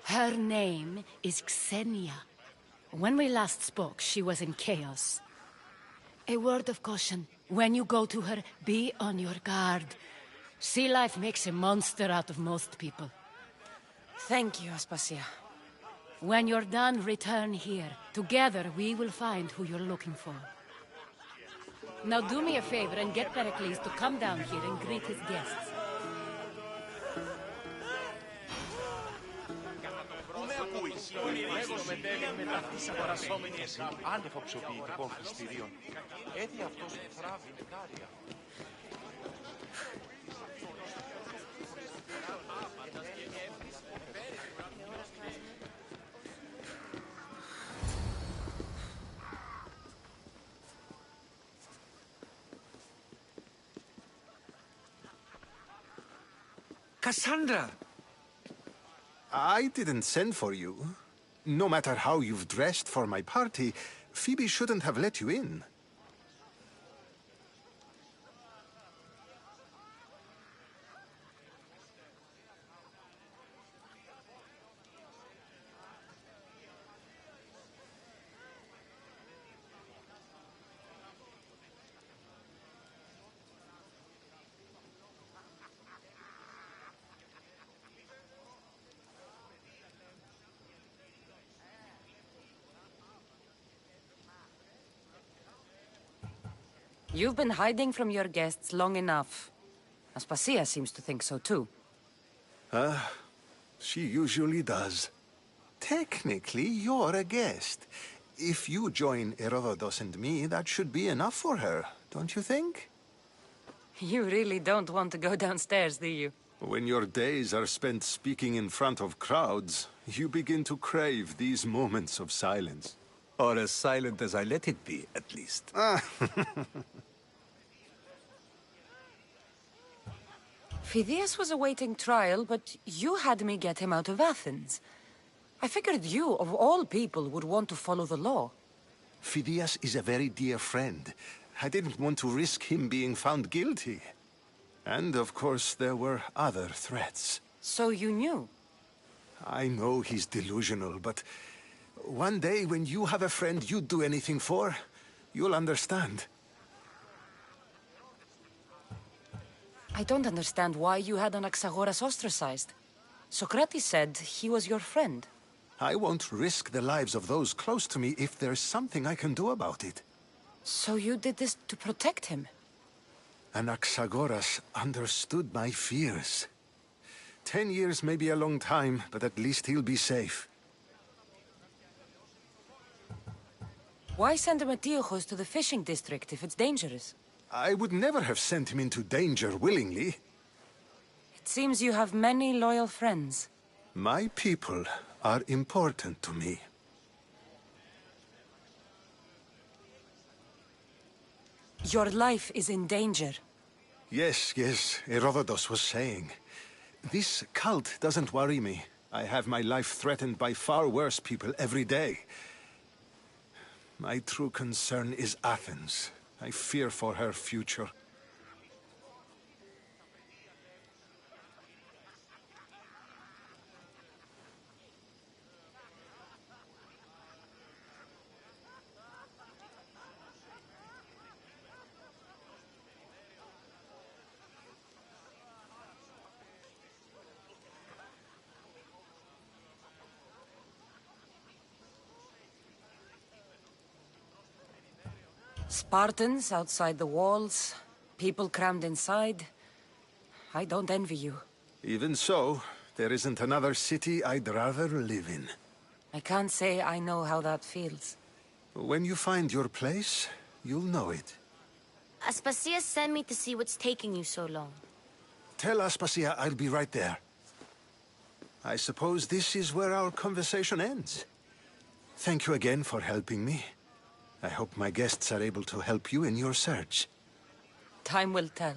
Her name is Xenia. When we last spoke, she was in chaos. A word of caution. When you go to her, be on your guard. Sea life makes a monster out of most people.
Thank you, Aspasia.
When you're done, return here. Together, we will find who you're looking for. Now do me a favor and get Pericles to come down here and greet his guests.
Πού με ακούεις? Λέγομαι Ντέβιν μετά αυτής της αγορασόμενης άνευ οψοποιητικών χρηστηρίων. Έτσι αυτός θράβει νεκάρια.
Cassandra!
I didn't send for you. No matter how you've dressed for my party, Phoebe shouldn't have let you in.
You've been hiding from your guests long enough. Aspasia seems to think so too.
She usually does. Technically, you're a guest. If you join Herodotus and me, that should be enough for her, don't you think?
You really don't want to go downstairs, do you?
When your days are spent speaking in front of crowds, you begin to crave these moments of silence.
Or as silent as I let it be, at least.
Phidias was awaiting trial, but you had me get him out of Athens. I figured you, of all people, would want to follow the law.
Phidias is a very dear friend. I didn't want to risk him being found guilty. And, of course, there were other threats.
So you knew?
I know he's delusional, but one day when you have a friend you'd do anything for, you'll understand.
I don't understand why you had Anaxagoras ostracized. Socrates said he was your friend.
I won't risk the lives of those close to me if there's something I can do about it.
So you did this to protect him?
Anaxagoras understood my fears. 10 years may be a long time, but at least he'll be safe.
Why send Metiochos to the fishing district if it's dangerous?
I would never have sent him into danger willingly.
It seems you have many loyal friends.
My people are important to me.
Your life is in danger.
Yes, Herodotus was saying. This cult doesn't worry me. I have my life threatened by far worse people every day. My true concern is Athens. I fear for her future.
Spartans outside the walls, people crammed inside. I don't envy you.
Even so, there isn't another city I'd rather live in.
I can't say I know how that feels.
When you find your place, you'll know it.
Aspasia sent me to see what's taking you so long.
Tell Aspasia I'll be right there. I suppose this is where our conversation ends. Thank you again for helping me. I hope my guests are able to help you in your search.
Time will tell.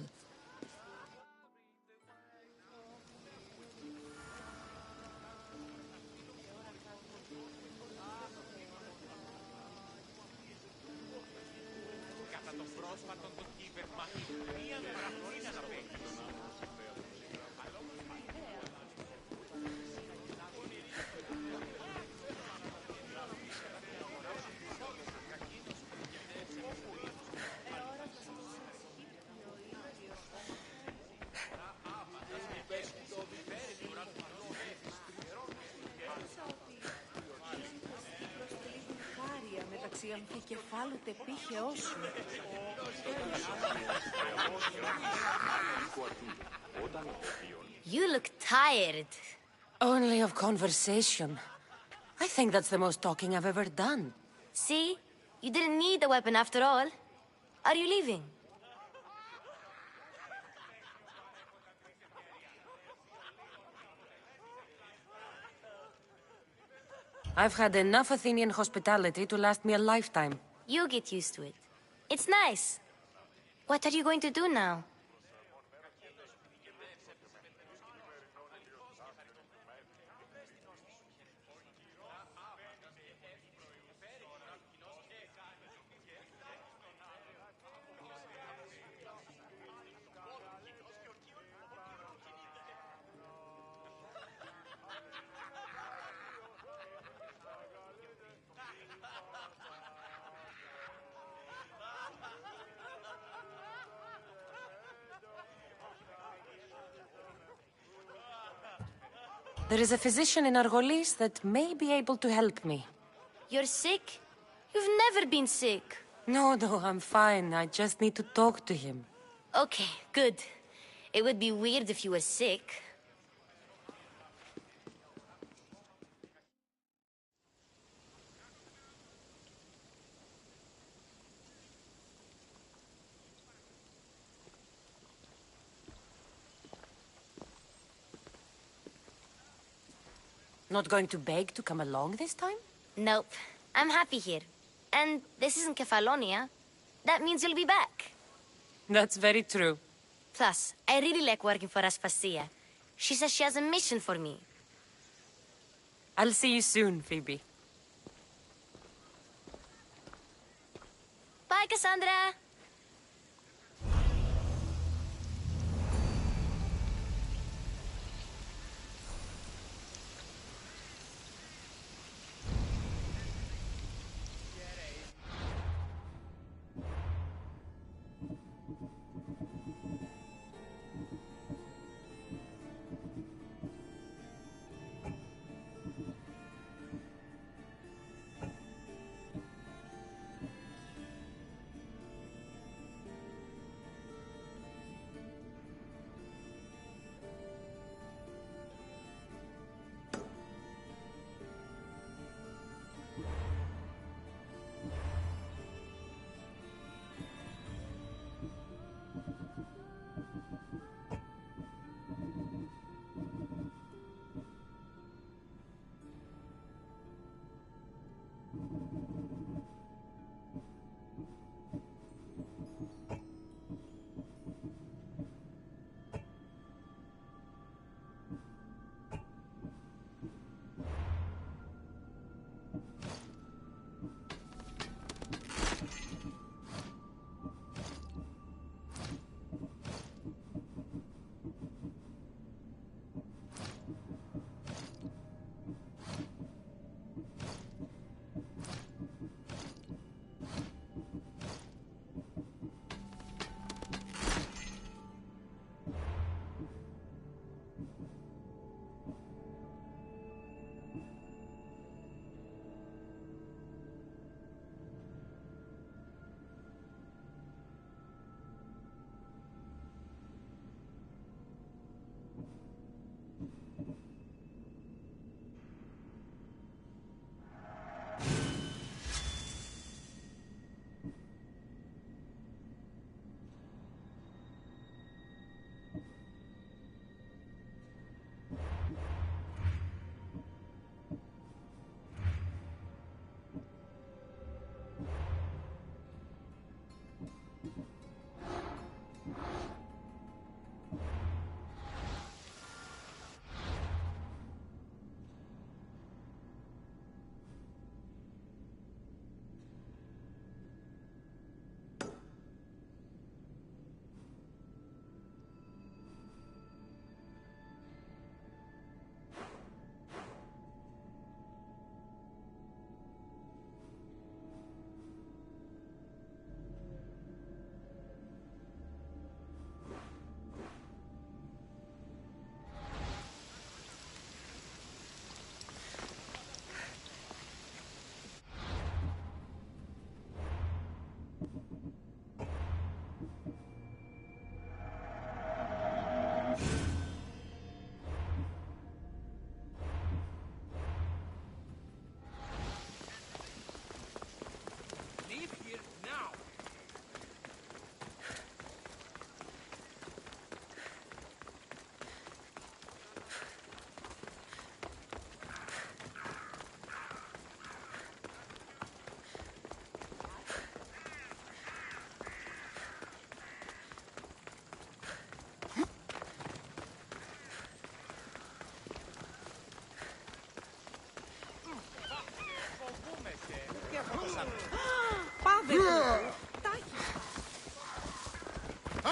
του αμφικεφάλου τεπίχεώς σου.
You look tired.
Only of conversation. I think that's the most talking I've ever done.
See? You didn't need the weapon after all. Are you leaving?
I've had enough Athenian hospitality to last me a lifetime.
You get used to it. It's nice. What are you going to do now?
There is a physician in Argolis that may be able to help me.
You're sick? You've never been sick.
No, I'm fine. I just need to talk to him.
Okay, good. It would be weird if you were sick.
Not going to beg to come along this time?
Nope. I'm happy here. And this isn't Kefalonia. That means you'll be back.
That's very true.
Plus, I really like working for Aspasia. She says she has a mission for me.
I'll see you soon, Phoebe.
Bye, Cassandra!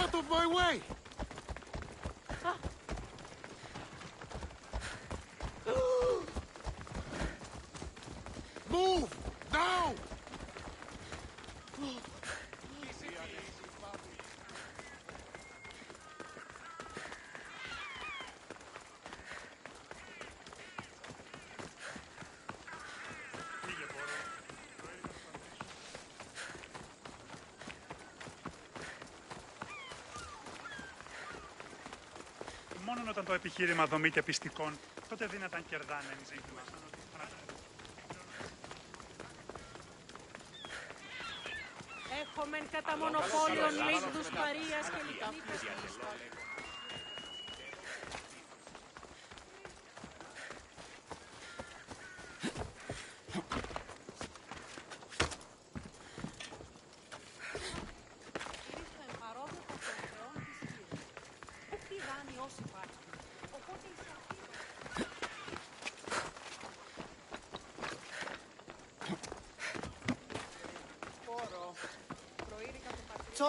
Out of my way! Move! Now!
Μόνο όταν το επιχείρημα δομή και πιστικών, τότε δυνατάν κερδάνε ζήτημα.
Έχομεν κατά μονοπόλιον λίγδους παρείας και λιχνίτες μίστων.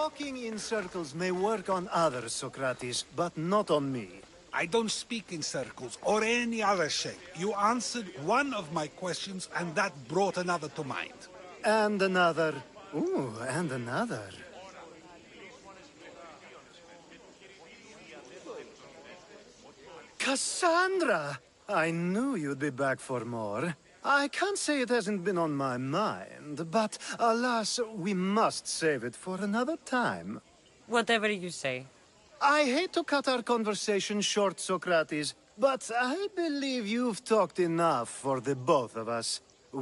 Talking in circles may work on others, Socrates, but not on me.
I don't speak in circles or any other shape. You answered one of my questions, and that brought another to mind.
And another. Ooh, and another. Cassandra! I knew you'd be back for more. I can't say it hasn't been on my mind, but alas, we must save it for another time.
Whatever you say.
I hate to cut our conversation short, Socrates, but I believe you've talked enough for the both of us.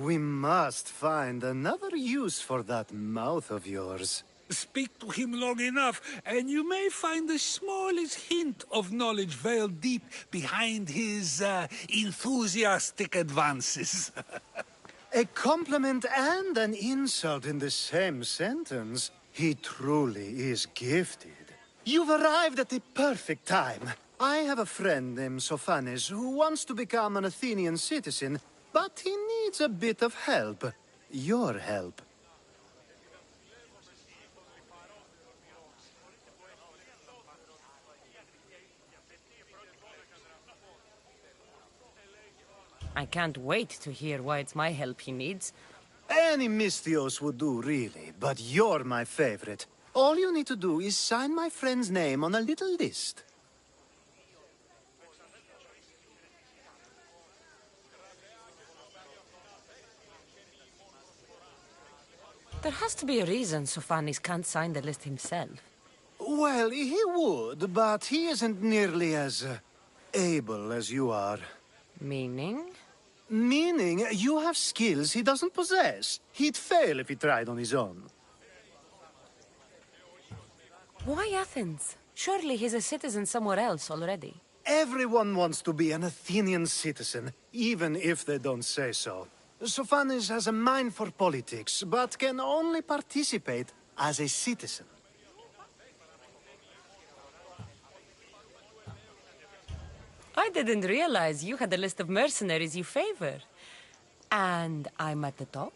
We must find another use for that mouth of yours.
Speak to him long enough, and you may find the smallest hint of knowledge veiled deep behind his enthusiastic advances.
A compliment and an insult in the same sentence. He truly is gifted. You've arrived at the perfect time. I have a friend named Sophanes who wants to become an Athenian citizen, but he needs a bit of help. Your help.
I can't wait to hear why it's my help he needs.
Any Mystios would do, really, but you're my favorite. All you need to do is sign my friend's name on a little list.
There has to be a reason Sophanes can't sign the list himself.
Well, he would, but he isn't nearly as able as you are.
Meaning?
Meaning, you have skills he doesn't possess. He'd fail if he tried on his own.
Why Athens? Surely he's a citizen somewhere else already.
Everyone wants to be an Athenian citizen, even if they don't say so. Sophanes has a mind for politics, but can only participate as a citizen.
I didn't realize you had a list of mercenaries you favor. And I'm at the top?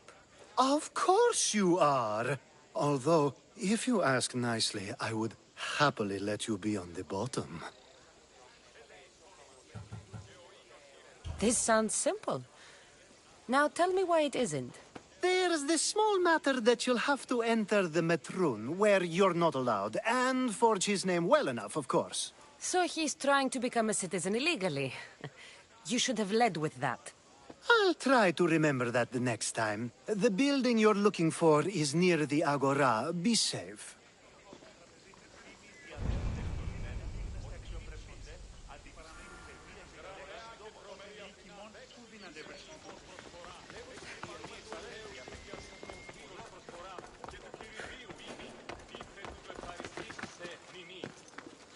Of course you are. Although, if you ask nicely, I would happily let you be on the bottom.
This sounds simple. Now tell me why it isn't.
There's the small matter that you'll have to enter the Metroon, where you're not allowed, and forge his name well enough, of course.
So he's trying to become a citizen illegally. You should have led with that.
I'll try to remember that the next time. The building you're looking for is near the Agora. Be safe.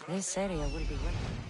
This area will be welcome.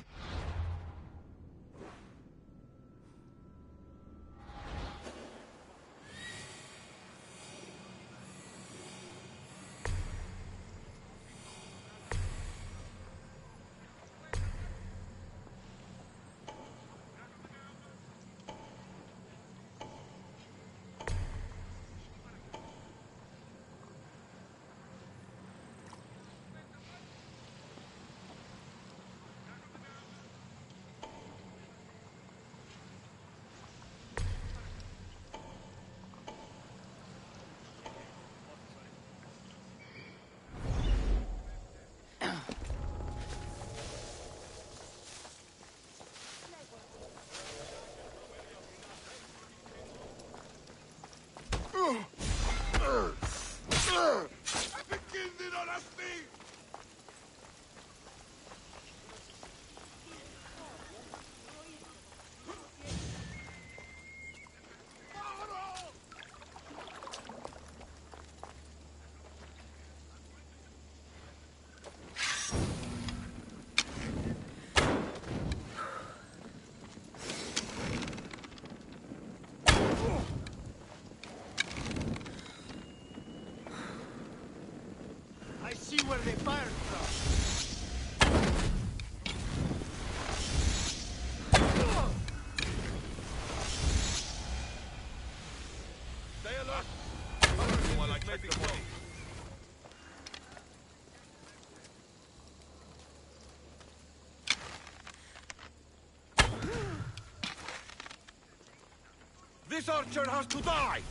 This archer has to die!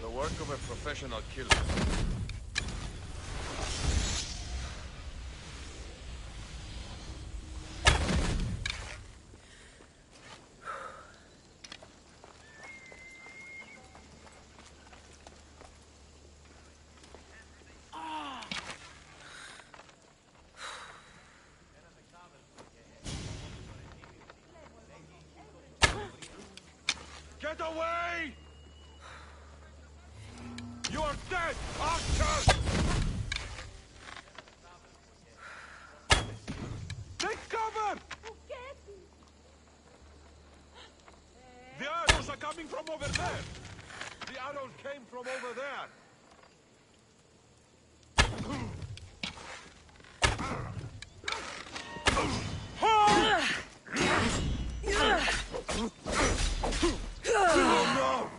The work of a professional killer. Get away! You are dead, archer! Take cover! The arrows are coming from over there! The arrows came from over there! Oh no!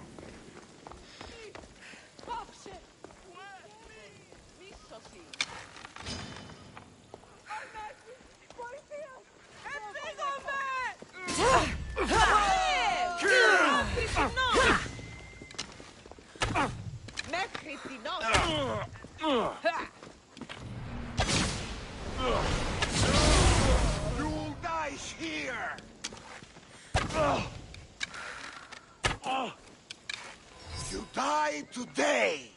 You'll die here! You die today!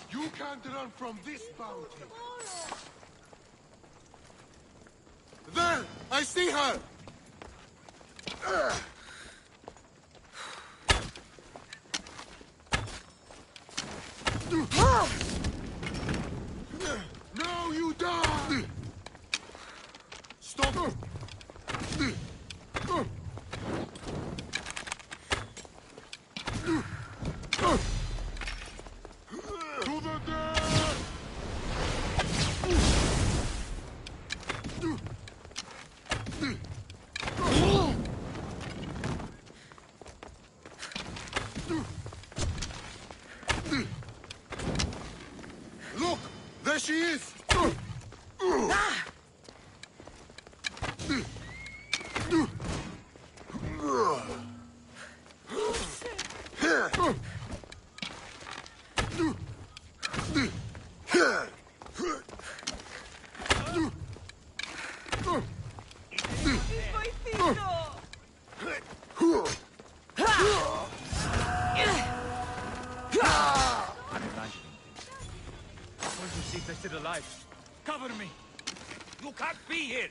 You can't run from this bounty. There! I see her! Now you die! Stop! To the death! Look! There she is!
They're still alive. Cover me! You can't be here!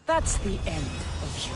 That's the end of you.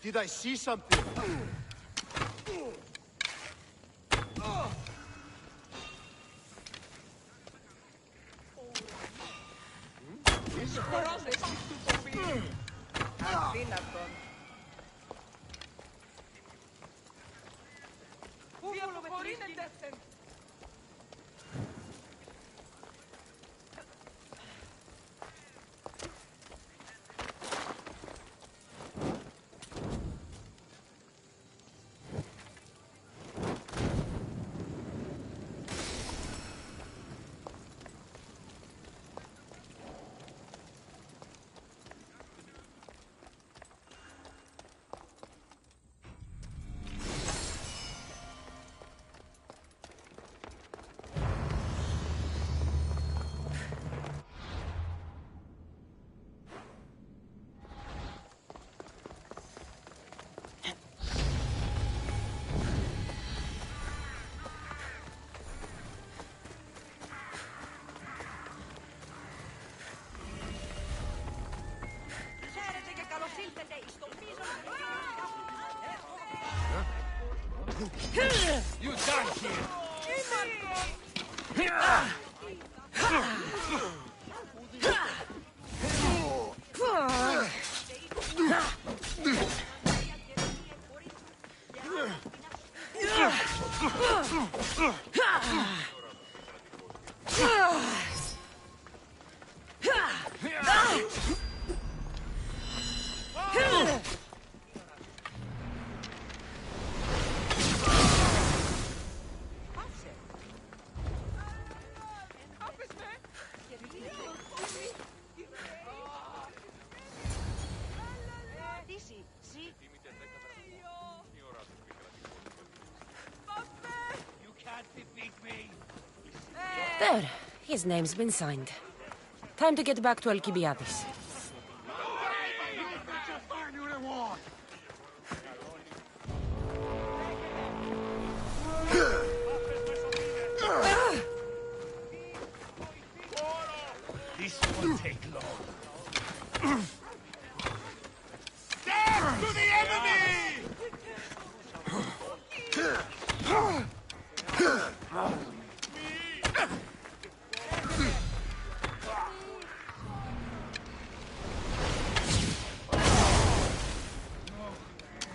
Did I see something?
You done here?
There. His name's been signed. Time to get back to Alcibiades.
This won't take long.
Death to the enemy!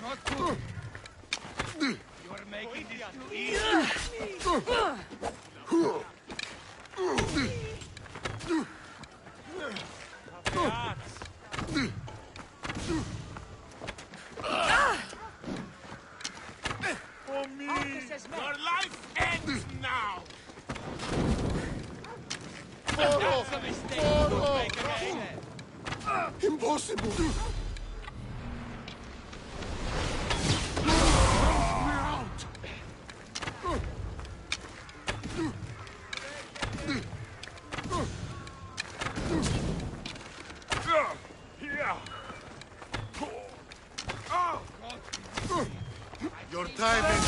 Not good. You're making this too easy.
For me! Your life ends now!
That's a mistake. Don't make again.
Impossible!
Your time is...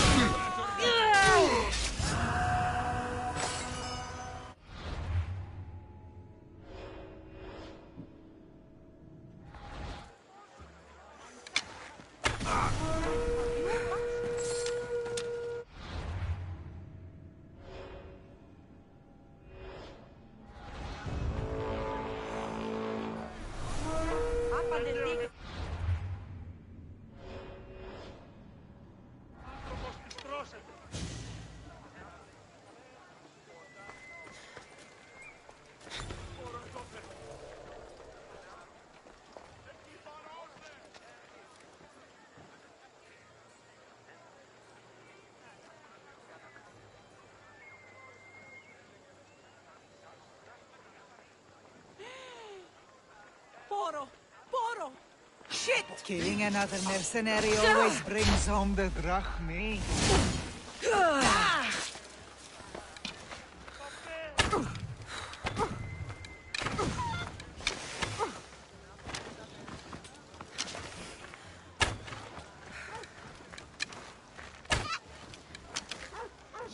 Poro! Shit!
Killing another mercenary always brings home the drachmi.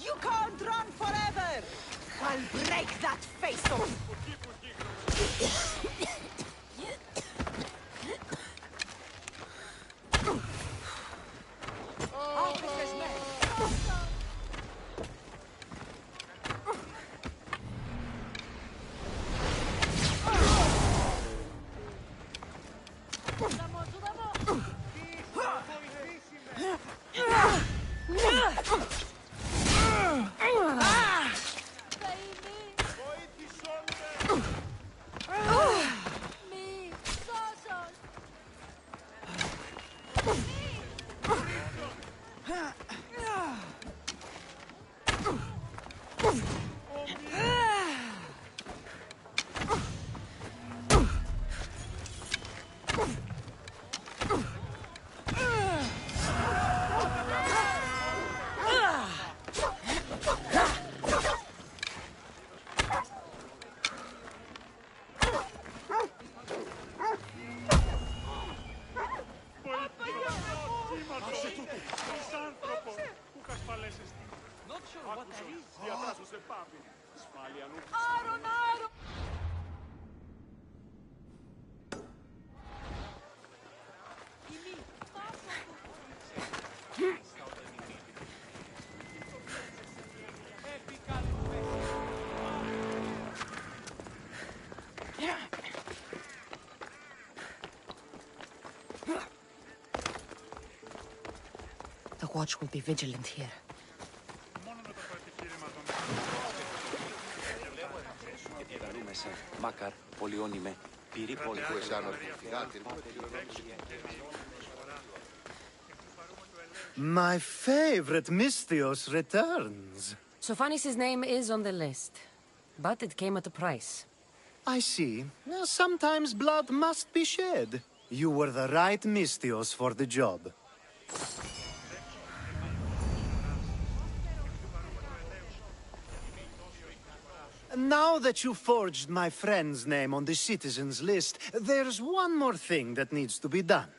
You can't run forever! I'll break that face off!
The watch will be vigilant here.
My favorite Mystios returns.
Sophanis' name is on the list, but it came at a price.
I see. Sometimes blood must be shed. You were the right Mystios for the job. Now that you forged my friend's name on the citizens list, there's one more thing that needs to be done.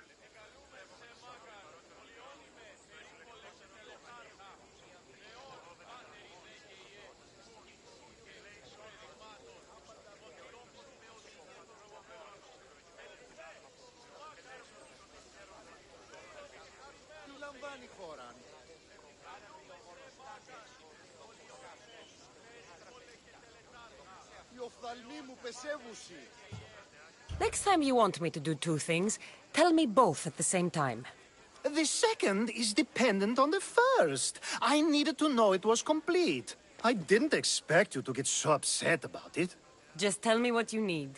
Next time you want me to do two things, tell me both at the same time.
The second is dependent on the first. I needed to know it was complete. I didn't expect you to get so upset about it.
Just tell me what you need.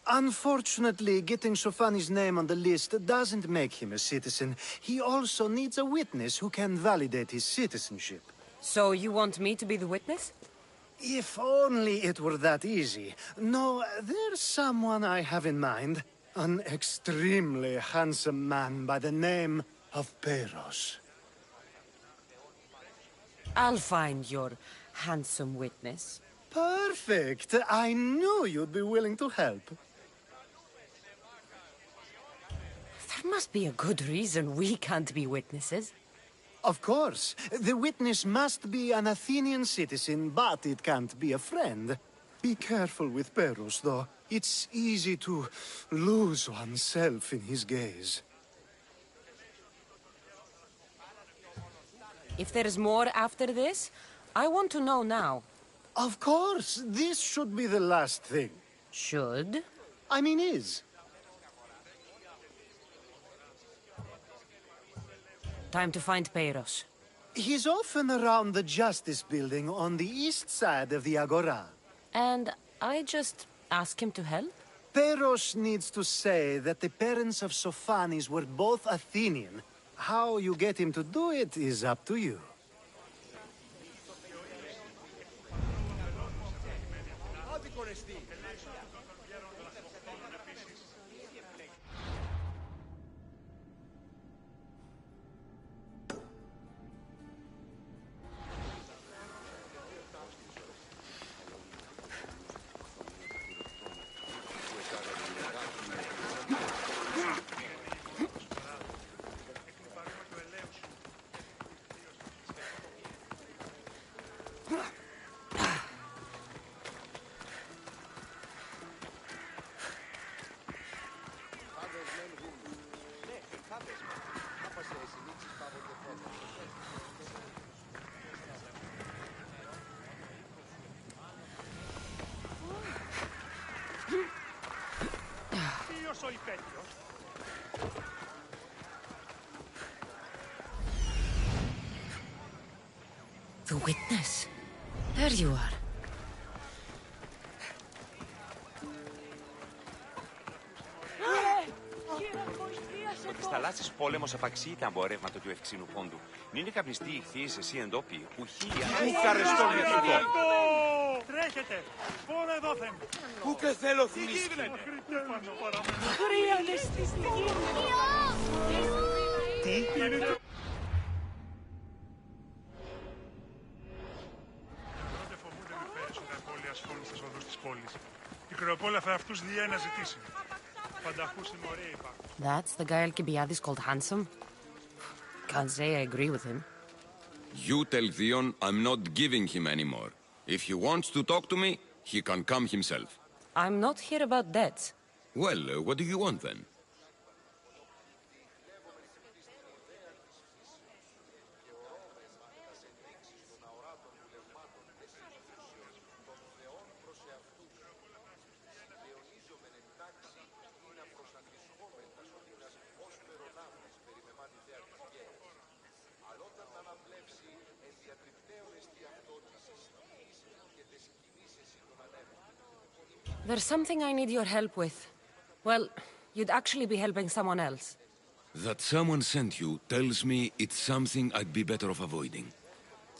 Unfortunately, getting Sofani's name on the list doesn't make him a citizen. He also needs a witness who can validate his citizenship.
So you want me to be the witness?
If only it were that easy. No, there's someone I have in mind. An extremely handsome man by the name of Peiros.
I'll find your handsome witness.
Perfect. I knew you'd be willing to help.
There must be a good reason we can't be witnesses.
Of course. The witness must be an Athenian citizen, but it can't be a friend. Be careful with Peiros, though. It's easy to lose oneself in his gaze.
If there's more after this, I want to know now.
Of course. This should be the last thing.
Should?
I mean is.
Time to find Peiros.
He's often around the Justice Building on the east side of the Agora.
And I just ask him to help?
Peiros needs to say that the parents of Sophanis were both Athenian. How you get him to do it is up to you.
The witness. There you are.
θαλάσσης πόλεμος απαξίει τα εμπορεύματα του ευξήνου πόντου. Νίνε καπνιστή ηχθείς εσύ εντόπιοι, ουχία.
Ευχαριστώ, Μητρικό.
Τρέχετε! Φόρο εδώθεν!
Πού και θέλω θυμίστη.
Χρειάνε στη στιγμή.
Τι?
Τότε φοβούνται μη πέρυσουν τα εμπόλια σφώνουν στις οδούς της πόλης. Η Κρεοπόλα θα αυτούς διέ να ζητήσει. Πανταχού συμμορία υπάρχουν.
That's the guy Alcibiades called handsome? Can't say I agree with him.
You tell Theon I'm not giving him any more. If he wants to talk to me, he can come himself.
I'm not here about debts.
Well, what do you want then?
There's something I need your help with. Well, you'd actually be helping someone else.
That someone sent you tells me it's something I'd be better off avoiding.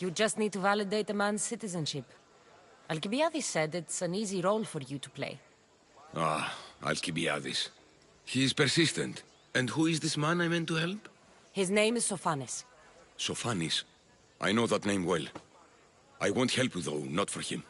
You just need to validate a man's citizenship. Alcibiades said it's an easy role for you to play.
Ah, Alcibiades. He is persistent. And who is this man I meant to help?
His name is Sophanes.
Sophanis. I know that name well. I won't help you, though, not for him.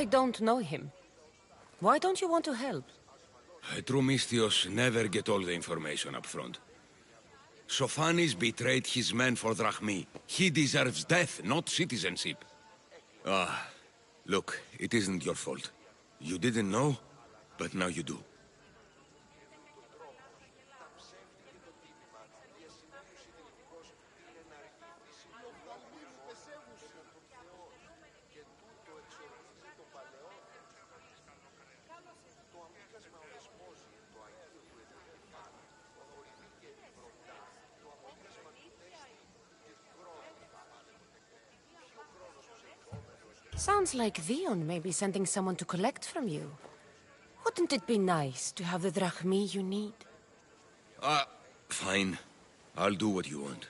I don't know him. Why don't you want to help?
True mystios never get all the information up front. Sophanis betrayed his men for drachmi. He deserves death, not citizenship. Ah, look, it isn't your fault. You didn't know, but now you do.
Sounds like Theon may be sending someone to collect from you. Wouldn't it be nice to have the drachmi you need?
Fine. I'll do what you want.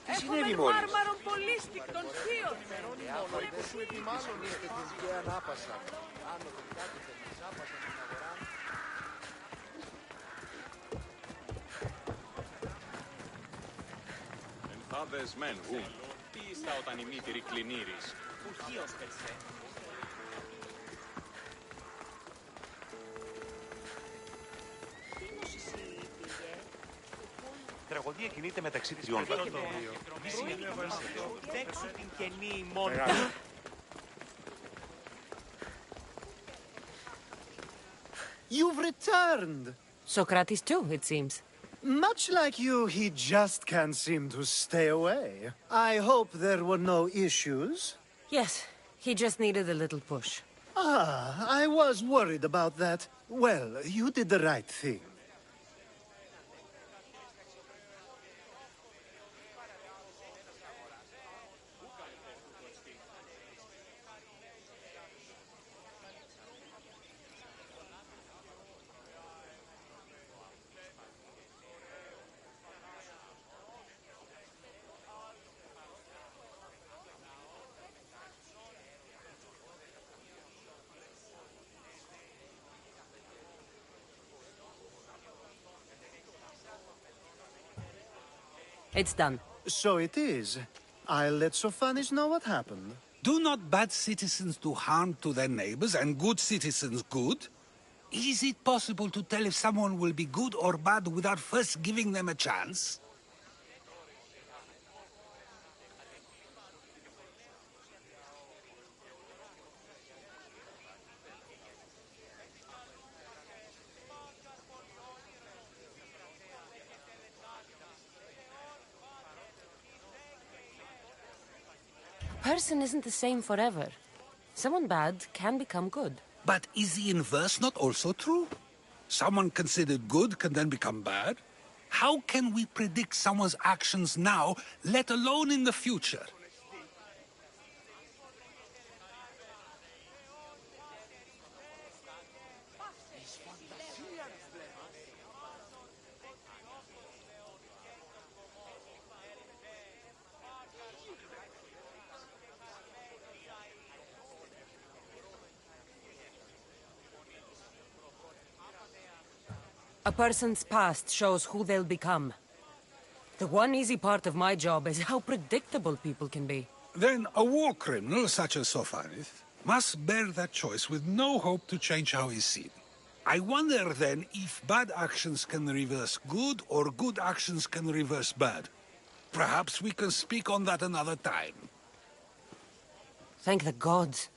Τι συνέβη μόλις?
Μάρμαρον πολύ στικτών θείων.
Δεν σου επιμάλλονεστε την σκαία ανάπασα. Άνω το κάτι θεμείς άπασα στην αγορά.
Ενθάδες μεν γουν. Τι ήστα όταν η μήτηρη κλινήρης.
Ουχίος περσέ.
Η τραγωδία κινείται μεταξύ της Ιόντας.
Δέξου την καινή μόνη.
You've returned!
Socrates too, it seems.
Much like you, he just can't seem to stay away. I hope there were no issues.
Yes, he just needed a little push.
Ah, I was worried about that. Well, you did the right thing.
It's done.
So it is. I'll let Sophanis know what happened.
Do not bad citizens do harm to their neighbors and good citizens good? Is it possible to tell if someone will be good or bad without first giving them a chance?
person isn't the same forever. Someone bad can become good.
But is the inverse not also true? Someone considered good can then become bad? How can we predict someone's actions now, let alone in the future?
A person's past shows who they'll become. The one easy part of my job is how predictable people can be.
Then a war criminal such as Sophanis must bear that choice with no hope to change how he's seen. I wonder then if bad actions can reverse good or good actions can reverse bad. Perhaps we can speak on that another time.
Thank the gods.